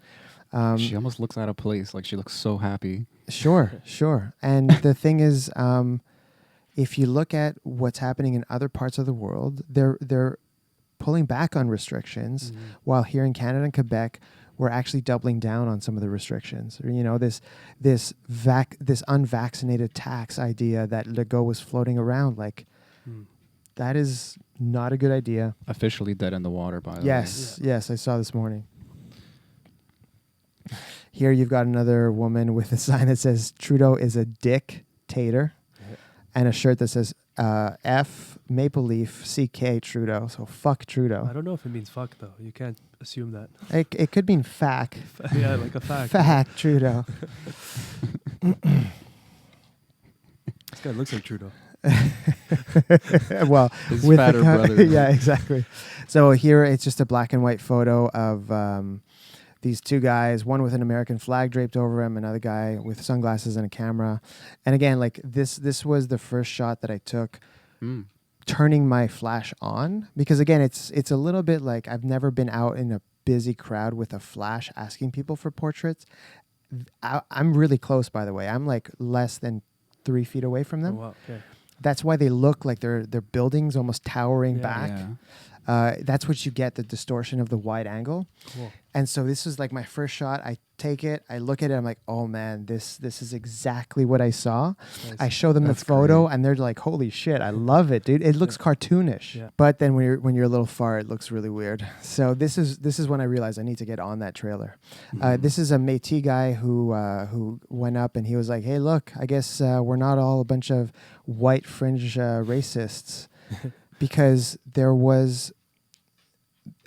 She almost looks out of place. Like she looks so happy. Sure. And the thing is, if you look at what's happening in other parts of the world, they're pulling back on restrictions, while here in Canada and Quebec, we're actually doubling down on some of the restrictions. You know, this unvaccinated tax idea that Legault was floating around, like that is not a good idea. Officially dead in the water, by the way. Yes, I saw this morning. Here you've got another woman with a sign that says Trudeau is a dictator, and a shirt that says F Maple Leaf CK Trudeau. So fuck Trudeau. I don't know if it means fuck though. You can't assume that. It could mean fack. Yeah, like a fact. Fack Trudeau. This guy looks like Trudeau. Well, His with fatter brother. yeah, exactly. So here it's just a black and white photo of these two guys, one with an American flag draped over him, another guy with sunglasses and a camera. And again, like this was the first shot that I took turning my flash on, because again, it's a little bit like I've never been out in a busy crowd with a flash asking people for portraits. I'm really close, by the way. I'm like less than 3 feet away from them. Oh, wow. Okay. That's why they look like they're buildings almost towering back. Yeah. That's what you get, the distortion of the wide angle. Cool. And so this is like my first shot. I take it, I look at it, I'm like, oh man, this is exactly what I saw. Nice. I show them That's the photo, great. and they're like, holy shit, I love it, dude. It looks cartoonish. Yeah. But then when you're a little far, it looks really weird. So this is when I realized I need to get on that trailer. This is a Métis guy who went up, and he was like, hey, look, I guess we're not all a bunch of white fringe racists, because there was,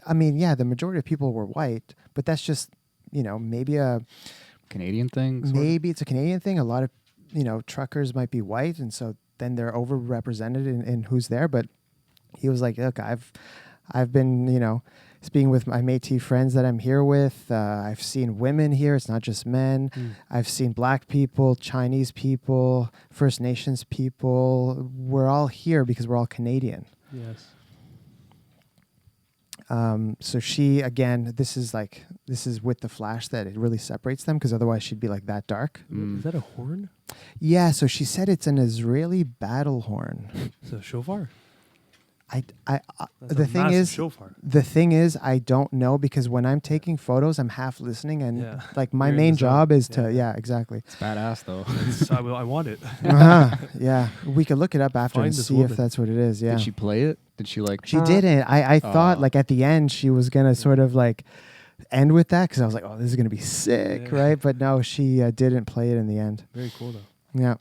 I mean, yeah, the majority of people were white, but that's just, you know, maybe Canadian thing. sort of? maybe it's a Canadian thing. A lot of, you know, truckers might be white, and so then they're overrepresented in who's there. But he was like, look, I've been, you know, speaking with my Métis friends that I'm here with. I've seen women here. It's not just men. I've seen black people, Chinese people, First Nations people. We're all here because we're all Canadian. Yes. So she, again, this is with the flash that it really separates them, because otherwise she'd be like that dark. Is that a horn? Yeah, so she said it's an Israeli battle horn. It's a shofar. That's The a thing massive is, shofar. I don't know, because when I'm taking photos, I'm half listening, and Yeah. like my You're in main the zone. job is Yeah. to, yeah, exactly. It's badass though. I want it. Yeah, we could look it up after Find and this see if woman. that's what it is. Yeah, Did she play it? Did she like? she didn't. I thought Oh. like at the end she was gonna sort of like end with that, because I was like, oh, this is gonna be sick, Yeah. right? But no, she didn't play it in the end. Very cool though. Yeah.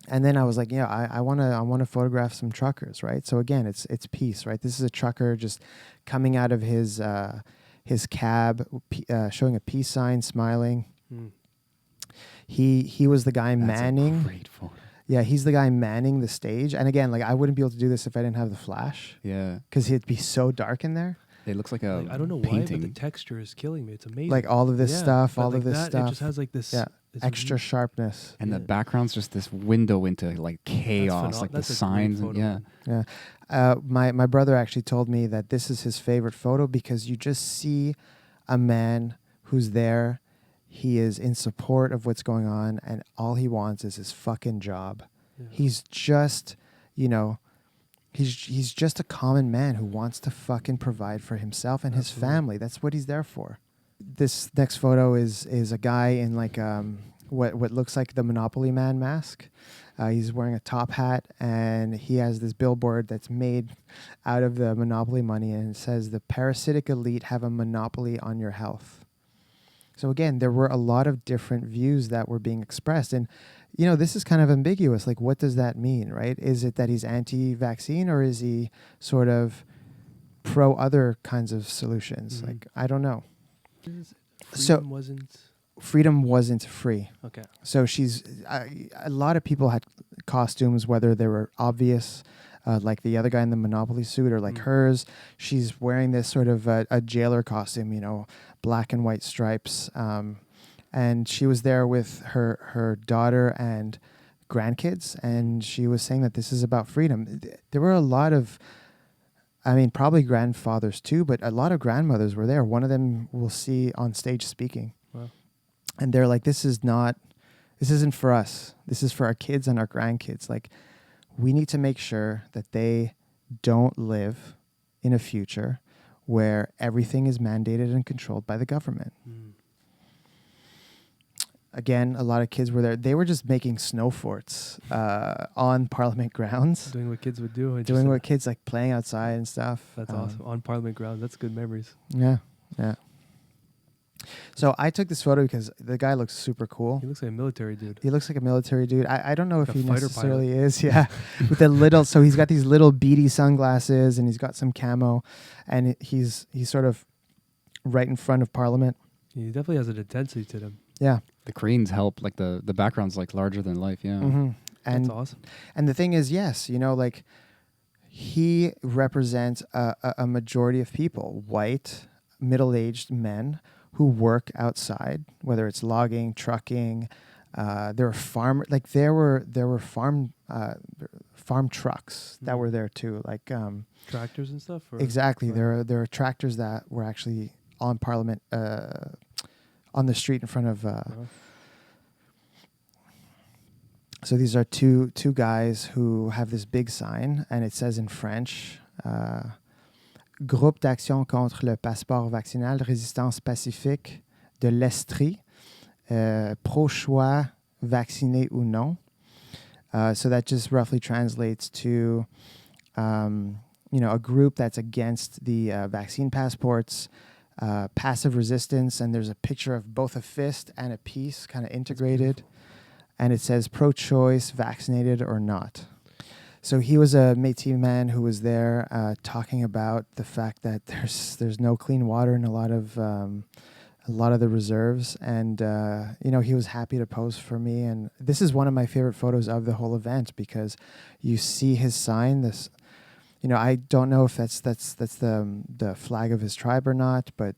And then I was like, yeah, I want to photograph some truckers, right? So again, it's peace, right? This is a trucker just coming out of his cab, showing a peace sign, smiling. He was the guy That's manning. a great photo. Yeah, he's the guy manning the stage. And again, like I wouldn't be able to do this if I didn't have the flash, Yeah, because it'd be so dark in there. it looks like a Like, I don't know painting. why, but the texture is killing me. It's amazing. Like all of this Yeah, stuff, but all like of this that, stuff. It just has like this. Yeah. extra sharpness. And the Yeah. background's just this window into like chaos, like the that's a great signs. And, photo, yeah. man. Yeah. My brother actually told me that this is his favorite photo because you just see a man who's there. He is in support of what's going on, and all he wants is his fucking job. Yeah. He's just, he's just a common man who wants to fucking provide for himself and his Absolutely. family. That's what he's there for. This next photo is a guy in like what looks like the Monopoly Man mask. He's wearing a top hat, and he has this billboard that's made out of the Monopoly money, and it says, "The parasitic elite have a monopoly on your health." So again, there were a lot of different views that were being expressed, and this is kind of ambiguous. Like, what does that mean, right? Is it that he's anti-vaccine, or is he sort of pro other kinds of solutions? Mhm. Like, I don't know. Freedom So- wasn't Freedom wasn't free. okay. So a lot of people had costumes, whether they were obvious, like the other guy in the Monopoly suit, or like Mm. hers. She's wearing this sort of a jailer costume, black and white stripes. And she was there with her daughter and grandkids, and she was saying that this is about freedom. There were a lot of, probably grandfathers too, but a lot of grandmothers were there. One of them we'll see on stage speaking. Wow. And they're like, this isn't for us. This is for our kids and our grandkids. Like, we need to make sure that they don't live in a future where everything is mandated and controlled by the government. Mm. Again, a lot of kids were there. They were just making snow forts on Parliament grounds, Doing what kids would do. doing what kids like playing outside and stuff. That's awesome. On Parliament grounds. That's good memories. Yeah, yeah. So I took this photo because the guy looks super cool. He looks like a military dude. He looks like a military dude. I don't know Like if a he fighter necessarily is. Yeah, with the little. So he's got these little beady sunglasses, and he's got some camo, and he's sort of right in front of Parliament. He definitely has an intensity to them. Yeah, The cranes help. Like the background's like larger than life. Yeah. mm-hmm. That's and awesome. and the thing is, yes, like he represents a majority of people, white, middle-aged men who work outside, whether it's logging, trucking. There were farm trucks that were there too, like Tractors and stuff? Or exactly. Right. There are tractors that were actually on Parliament, on the street in front of. Wow. So these are two guys who have this big sign, and it says in French, Groupe d'action contre le passeport vaccinal, résistance pacifique de l'Estrie, pro-choix, vacciné ou non. So that just roughly translates to, a group that's against the vaccine passports, passive resistance, and there's a picture of both a fist and a piece kind of integrated. And it says pro-choice, vaccinated or not. So he was a Métis man who was there talking about the fact that there's no clean water in a lot of the reserves, and he was happy to pose for me. And this is one of my favorite photos of the whole event because you see his sign. This, I don't know if that's the flag of his tribe or not, but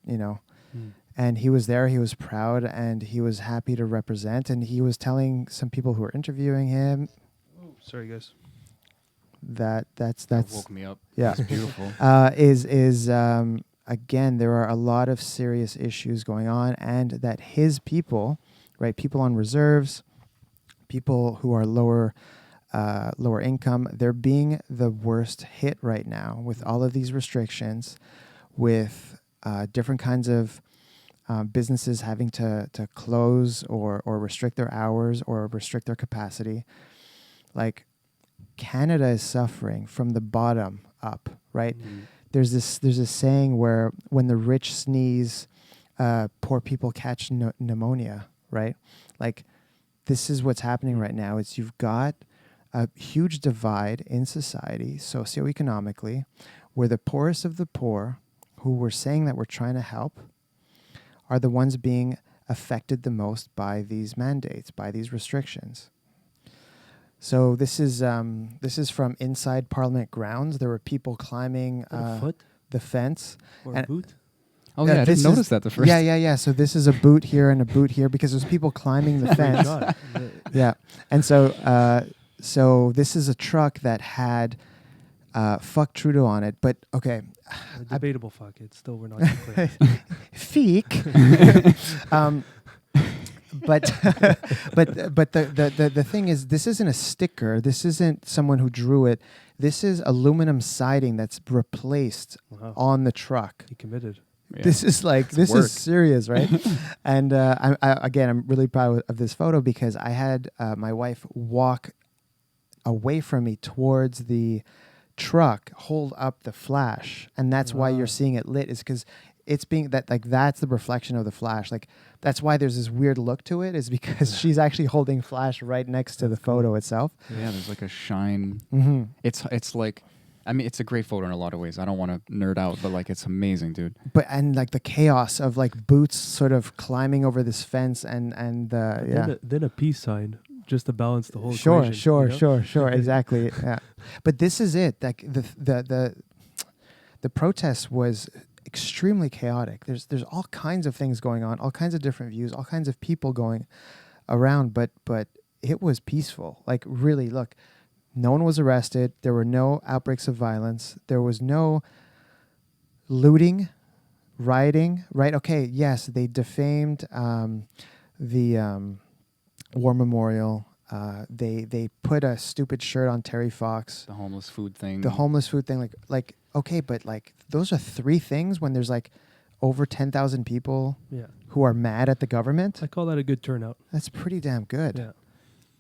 And he was there, he was proud, and he was happy to represent. And he was telling some people who were interviewing him Sorry, guys. that's That woke me up. yeah. It's beautiful. Again, there are a lot of serious issues going on, and that his people, right, people on reserves, people who are lower income, they're being the worst hit right now with all of these restrictions, with different kinds of businesses having to close or restrict their hours or restrict their capacity. Like, Canada is suffering from the bottom up, right? Mm. There's this saying where when the rich sneeze, poor people catch pneumonia, right? Like, this is what's happening right now. It's you've got a huge divide in society, socioeconomically, where the poorest of the poor, who we're saying that we're trying to help, are the ones being affected the most by these mandates, by these restrictions. So this is from inside Parliament grounds. There were people climbing A foot the fence. or and- a boot? Oh yeah, I this didn't is- notice that the first. Yeah. So this is a boot here and a boot here because there's people climbing the Great fence. shot. Yeah, and so this is a truck that had "fuck Trudeau" on it, but okay, A debatable fuck. It's still we're not too clear. feek. But but the thing is, this isn't a sticker. This isn't someone who drew it. This is aluminum siding that's replaced Wow. on the truck. He committed. Yeah. This is like this work. is serious, right? And I'm really proud of this photo because I had my wife walk away from me towards the truck, hold up the flash, and that's why Wow. you're seeing it lit. Is because it's being that like that's the reflection of the flash. Like that's why there's this weird look to it. Is because she's actually holding flash right next to the photo itself. Yeah, there's like a shine. Mm-hmm. It's like, I mean, it's a great photo in a lot of ways. I don't want to nerd out, but like, it's amazing, dude. But and like the chaos of like boots sort of climbing over this fence and But yeah. then a peace sign just to balance the whole Sure, equation. you know? sure, exactly. Yeah, but this is it. Like the protest was extremely chaotic. There's all kinds of things going on, all kinds of different views, all kinds of people going around. But it was peaceful. Like really, look, no one was arrested. There were no outbreaks of violence. There was no looting, rioting. Right? Okay. Yes, they defamed the war memorial. They put a stupid shirt on Terry Fox. The homeless food thing. The homeless food thing, like okay, but like those are three things when there's like over 10,000 people Yeah. who are mad at the government. I call that a good turnout. That's pretty damn good. Yeah.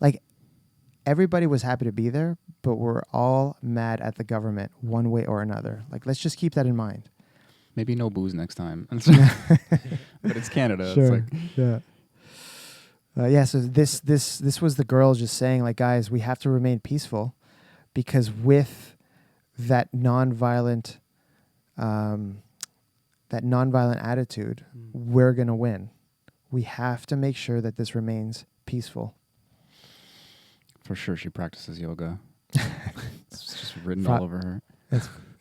Like everybody was happy to be there, but we're all mad at the government one way or another. Like let's just keep that in mind. Maybe no booze next time. But it's Canada. It's like, yeah. Yeah, so this was the girls just saying like, guys, we have to remain peaceful because with that nonviolent attitude, we're gonna win. We have to make sure that this remains peaceful. for sure, she practices yoga. It's just written Pro- all over her.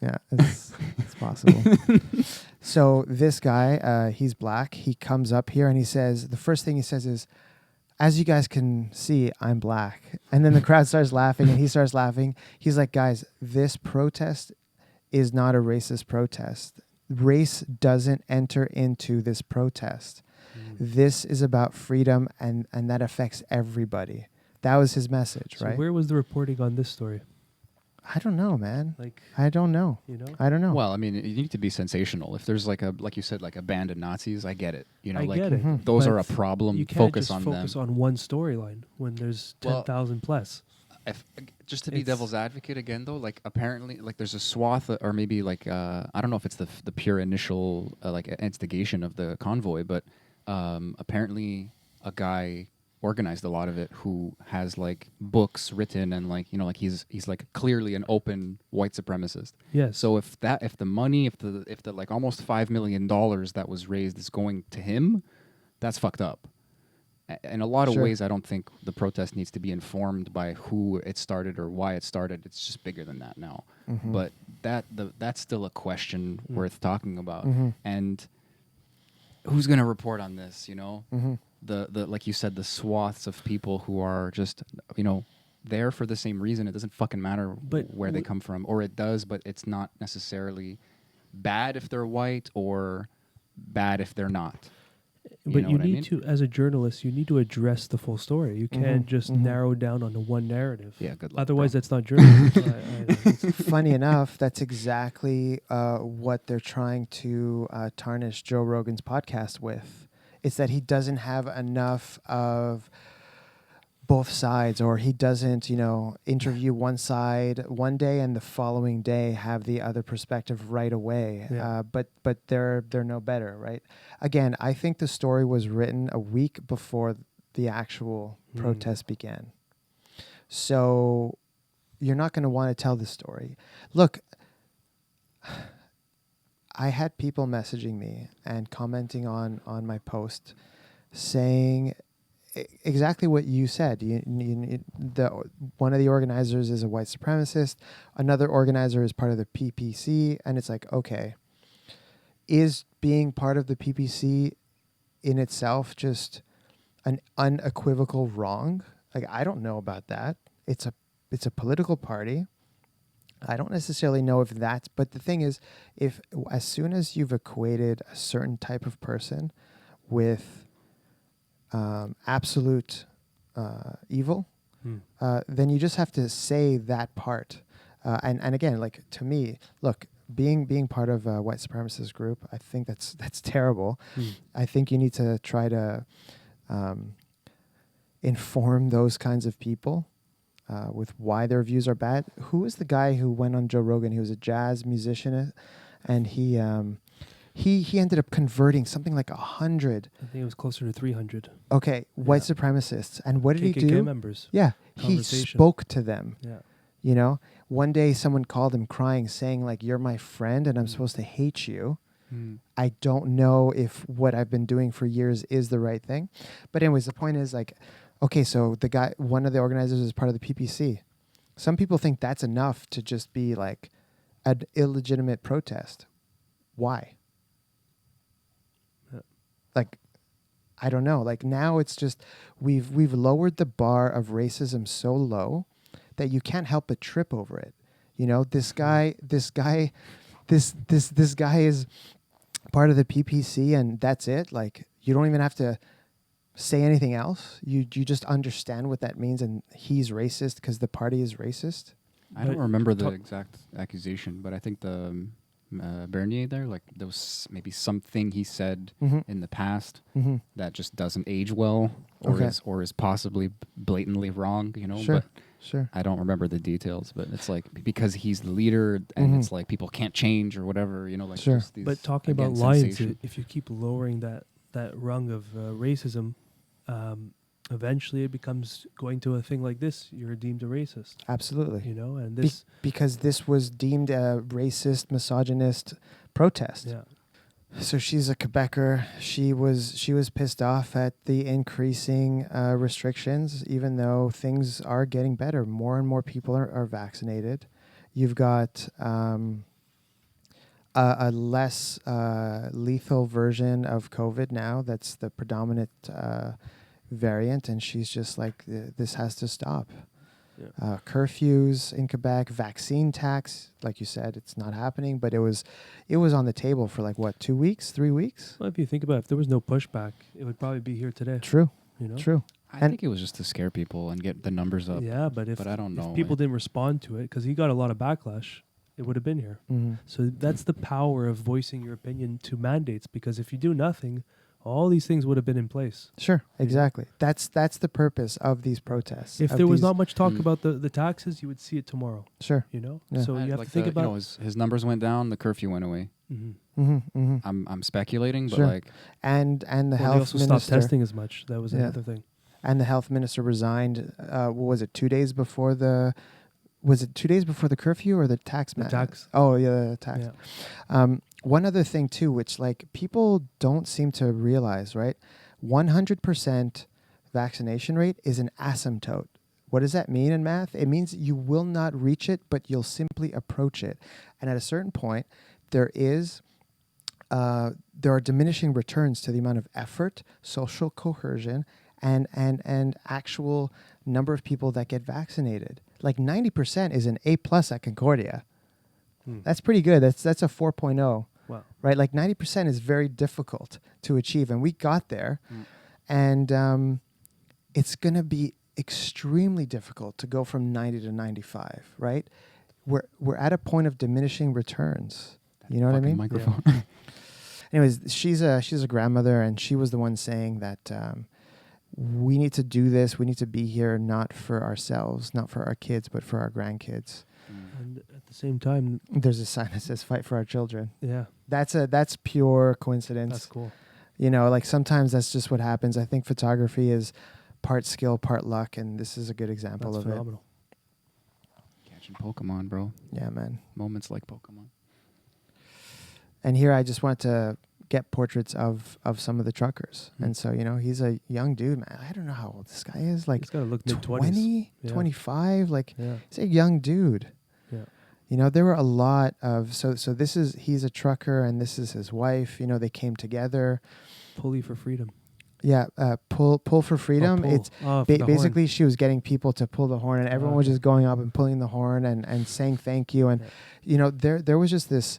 Yeah, it's possible. So this guy, he's black. He comes up here and he says, the first thing he says is, as you guys can see, I'm black. And then the crowd starts laughing and he starts laughing. He's like, guys, this protest is not a racist protest. Race doesn't enter into this protest. This is about freedom and that affects everybody. That was his message, So right? where was the reporting on this story? I don't know, man. Like, I don't know. you know? I don't know. Well, I mean, you need to be sensational. If there's like you said, like a band of Nazis, I get it. You know, I like get it. those but are a problem. You can't Focus just on focus them. on one storyline when there's Well, 10,000 plus. Just to be It's- devil's advocate again, though, like apparently, like there's a swath, or maybe like I don't know if it's the pure initial like instigation of the convoy, but apparently a guy organized a lot of it who has like books written and like like he's like clearly an open white supremacist. Yes. So if the money, if the like almost $5 million that was raised is going to him, that's fucked up. In a lot of Sure. ways, I don't think the protest needs to be informed by who it started or why it started. It's just bigger than that now. Mhm. But that's still a question worth talking about. Mhm. And who's going to report on this? Mhm. The like you said, the swaths of people who are just there for the same reason. It doesn't fucking matter But where they come from, or it does, but it's not necessarily bad if they're white or bad if they're not. But know you what I need mean? to, as a journalist, you need to address the full story. You can't just narrow down onto one narrative. Yeah, good luck. Otherwise, bro. that's not journalism. Funny enough, that's exactly what they're trying to tarnish Joe Rogan's podcast with. It's that he doesn't have enough of both sides, or he doesn't, interview one side one day and the following day have the other perspective right away. Yeah. But they're no better, right? Again, I think the story was written a week before the actual protest began. So you're not going to want to tell the story. Look, I had people messaging me and commenting on my post saying exactly what you said. One of the organizers is a white supremacist. Another organizer is part of the PPC. And it's like, okay, is being part of the PPC in itself just an unequivocal wrong? Like, I don't know about that. It's a political party. I don't necessarily know if that's, but the thing is, if as soon as you've equated a certain type of person with absolute evil, then you just have to say that part. And again, like, to me, look, being part of a white supremacist group, I think that's terrible. I think you need to try to inform those kinds of people with why their views are bad. Who was the guy who went on Joe Rogan? He was a jazz musician, and he ended up converting something like 100. I think it was closer to 300. Okay, white supremacists. And what did he KKK do? members. Yeah, he Conversation. spoke to them. Yeah. You know, one day someone called him crying, saying like, "You're my friend, and I'm supposed to hate you." I don't know if what I've been doing for years is the right thing, but anyways, the point is, like, okay, so the guy, one of the organizers, is part of the PPC. Some people think that's enough to just be like an illegitimate protest. Why? Like, I don't know. Like, now it's just we've lowered the bar of racism so low that you can't help but trip over it. You know, this guy is part of the PPC, and that's it. Like, you don't even have to say anything else. You just understand what that means, and he's racist because the party is racist. I don't remember the exact accusation, but I think the Bernier there, like, there was maybe something he said in the past that just doesn't age well, or is possibly blatantly wrong. You know, Sure. But I don't remember the details. But it's like, because he's the leader, and it's like people can't change or whatever. You know, like, just these, But talking about again, lines, sensation. if you keep lowering that rung of racism, eventually it becomes going to a thing like this. You're deemed a racist. Absolutely. You know, and this because this was deemed a racist, misogynist protest. Yeah. So she's a Quebecer. She was pissed off at the increasing restrictions, even though things are getting better. More and more people are vaccinated. You've got a less lethal version of COVID now. That's the predominant variant, and she's just like, this has to stop. Yeah. Curfews in Quebec, vaccine tax, like you said, it's not happening, but it was on the table for like, what, 2 weeks, 3 weeks? Well, if you think about it, if there was no pushback, it would probably be here today. True. You know? True. I think it was just to scare people and get the numbers up. Yeah, but I don't know. If people didn't respond to it, because he got a lot of backlash, it would have been here. So that's the power of voicing your opinion to mandates, because if you do nothing, all these things would have been in place. Sure, exactly. That's the purpose of these protests. If there was not much talk about the taxes, you would see it tomorrow. Sure. You know? Yeah. So you have to think about... You know, his numbers went down, the curfew went away. I'm speculating, but sure. like... And the they health also minister... stopped testing as much. That was another thing. And the health minister resigned, what was it, 2 days before the... Was it 2 days before the curfew or the tax? Tax. Oh, yeah, the tax. Yeah. One other thing, too, which like people don't seem to realize, right? 100% vaccination rate is an asymptote. What does that mean in math? It means you will not reach it, but you'll simply approach it. And at a certain point, there are diminishing returns to the amount of effort, social coercion, and actual number of people that get vaccinated. Like 90% is an A+ at Concordia. That's pretty good. That's a 4.0. Wow. Right? Like 90% is very difficult to achieve. And we got there. And it's going to be extremely difficult to go from 90 to 95, right? We're at a point of diminishing returns. You know what I mean? Microphone. Yeah. Anyways, she's a grandmother, and she was the one saying that we need to do this. We need to be here not for ourselves, not for our kids, but for our grandkids. And at the same time, there's a sign that says "Fight for our children." Yeah, that's pure coincidence. That's cool. You know, like sometimes that's just what happens. I think photography is part skill, part luck, and this is a good example That's of phenomenal. Catching Pokemon, bro. Yeah, man. Moments like Pokemon. And here I just want to get portraits of some of the truckers. And so, you know, he's a young dude, man. I don't know how old this guy is. Like he's got to look mid-20s. 20, Yeah. 25. Like, Yeah. he's a young dude. Yeah. You know, there were a lot of he's a trucker and this is his wife. You know, they came together. Pulley for freedom. Yeah, pull for freedom. Pull. It's For the horn. basically she was getting people to pull the horn, and everyone was Okay. just going up and pulling the horn and saying thank you. And you know, there was just this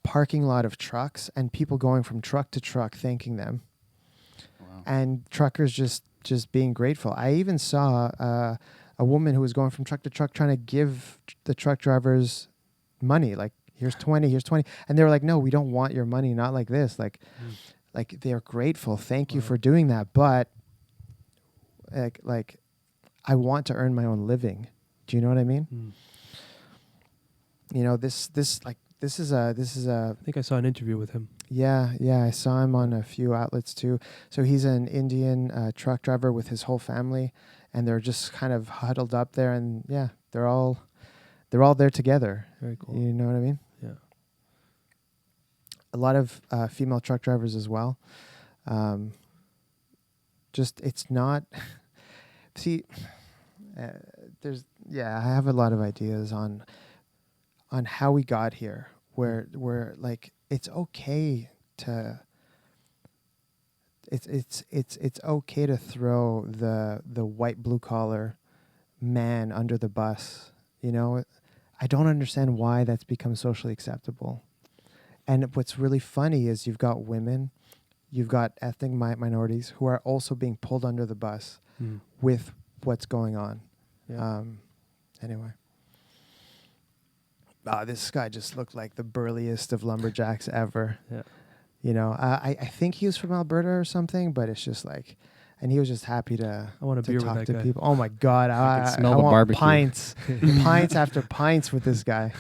parking lot of trucks and people going from truck to truck thanking them, Wow. and truckers just being grateful. I even saw a woman who was going from truck to truck trying to give the truck drivers money, like here's 20, and they were like, no, we don't want your money, not like this, like. Like they're grateful. Thank you for doing that. But like I want to earn my own living. Do you know what I mean? You know, this is a I think I saw an interview with him. yeah, I saw him on a few outlets too. So he's an Indian truck driver with his whole family, and they're just kind of huddled up there, and yeah, they're all there together. Very cool. You know what I mean? Yeah. A lot of female truck drivers as well. Just it's not. See, I have a lot of ideas on how we got here. Where like it's okay to. It's okay to throw the white blue collar man under the bus. You know, I don't understand why that's become socially acceptable. And what's really funny is you've got women, you've got ethnic minorities who are also being pulled under the bus with what's going on. Yeah. Anyway. This guy just looked like the burliest of lumberjacks ever. Yeah. You know, I think he was from Alberta or something, but it's just like, and he was just happy to I want a beer with talk that to guy. people. Oh my God. I smell the want barbecue. pints, pints after pints with this guy.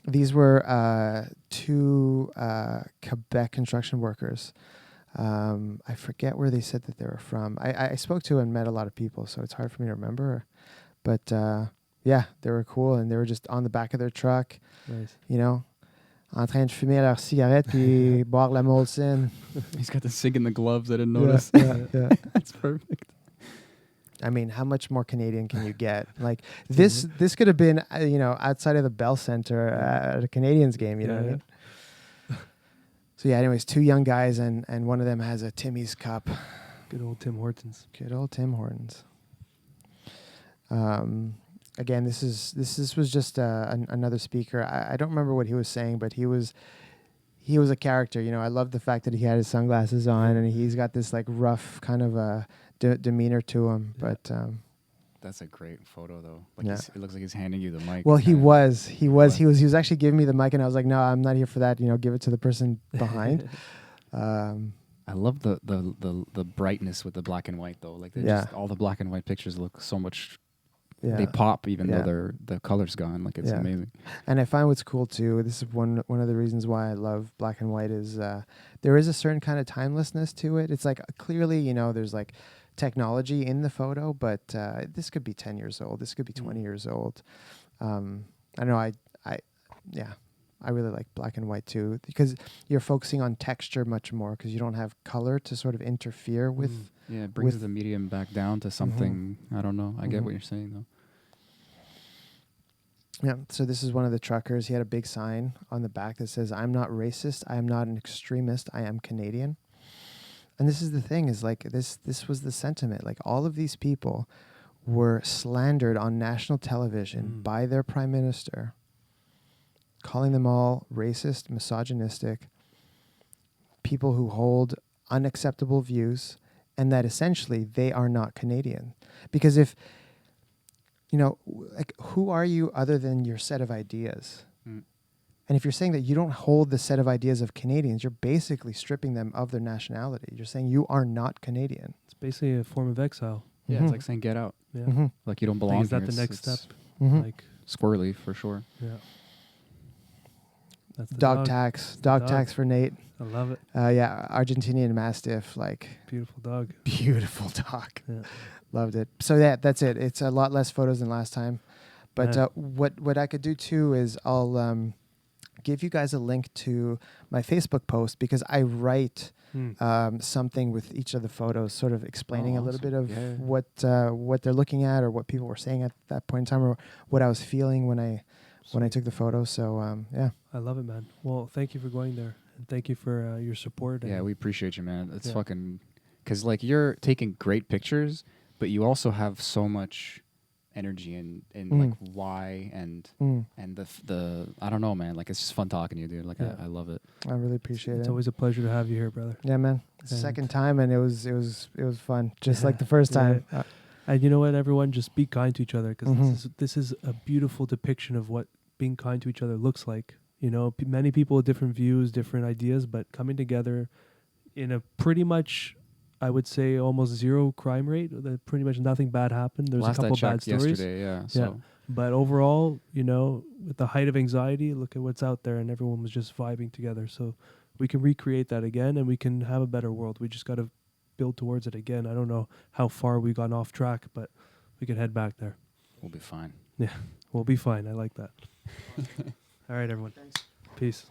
These were two Quebec construction workers. I forget where they said that they were from. I spoke to and met a lot of people, so it's hard for me to remember. But yeah, they were cool, and they were just on the back of their truck, Nice. you know, en train de fumer leur cigarette puis boire la Molson. He's got the cig in the gloves. I didn't notice. Yeah. That's perfect. I mean, how much more Canadian can you get? Like this could have been, you know, outside of the Bell Center at a Canadiens game. You know what I mean? So yeah. Anyways, two young guys, and one of them has a Timmy's cup. Good old Tim Hortons. Good old Tim Hortons. Again, this was just another speaker. I don't remember what he was saying, but he was a character. You know, I love the fact that he had his sunglasses on and he's got this like rough kind of a demeanor to him. Yeah. But That's a great photo, though. Like Yeah. it looks like he's handing you the mic. well, he and- was actually giving me the mic, and I was like, no, I'm not here for that. You know, give it to the person behind. I love the brightness with the black and white, though. Like Yeah. just all the black and white pictures look so much. Yeah. They pop even Yeah. though the color's gone. Like it's Yeah. amazing. And I find what's cool too. This is one of the reasons why I love black and white is there is a certain kind of timelessness to it. It's like clearly, you know, there's like technology in the photo, but this could be 10 years old. This could be 20 years old. I don't know. I really like black and white too, because you're focusing on texture much more because you don't have color to sort of interfere with. Yeah, it brings with- the medium back down to something. I don't know. I get Mhm. what you're saying, though. Yeah. So this is one of the truckers. He had a big sign on the back that says, "I'm not racist. I am not an extremist. I am Canadian." And this is the thing, is like this was the sentiment. Like all of these people were slandered on national television by their prime minister, calling them all racist, misogynistic, people who hold unacceptable views, and that essentially they are not Canadian. Because if, you know, like, who are you other than your set of ideas? Mm. And if you're saying that you don't hold the set of ideas of Canadians, you're basically stripping them of their nationality. You're saying you are not Canadian. It's basically a form of exile. Yeah, Mhm. it's like saying get out. Yeah. Mm-hmm. Like you don't I belong think is that here. the It's- next it's step? Mm-hmm. Like, Squirrely for sure. yeah. That's the Dog tax. Dog dog. tax for Nate. I love it. Yeah, Argentinian Mastiff, like Beautiful dog. beautiful dog. Yeah. Loved it. So yeah, that's it. It's a lot less photos than last time. But Yeah. what I could do too is I'll give you guys a link to my Facebook post because I write something with each of the photos, sort of explaining a little bit of what they're looking at or what people were saying at that point in time or what I was feeling when I took the photo. So yeah, I love it, man. Well, thank you for going there, and thank you for your support. Yeah, and we appreciate you, man. It's fucking because like you're taking great pictures, but you also have so much energy in like why and the I don't know, man. Like it's just fun talking to you, dude. Like I love it. I really appreciate it. It's always a pleasure to have you here, brother. Yeah, man. It's the second time, and it was fun, just like the first time. And you know what, everyone, just be kind to each other because this is a beautiful depiction of what being kind to each other looks like. You know, many people with different views, different ideas, but coming together in a pretty much, I would say, almost zero crime rate. Pretty much nothing bad happened. There's Last a couple I checked bad stories. yesterday, yeah. So. But overall, you know, with the height of anxiety, look at what's out there, and everyone was just vibing together. So we can recreate that again, and we can have a better world. We just got to build towards it again. I don't know how far we gone off track, but we can head back there. We'll be fine. Yeah, we'll be fine. I like that. All right, everyone. Thanks. Peace.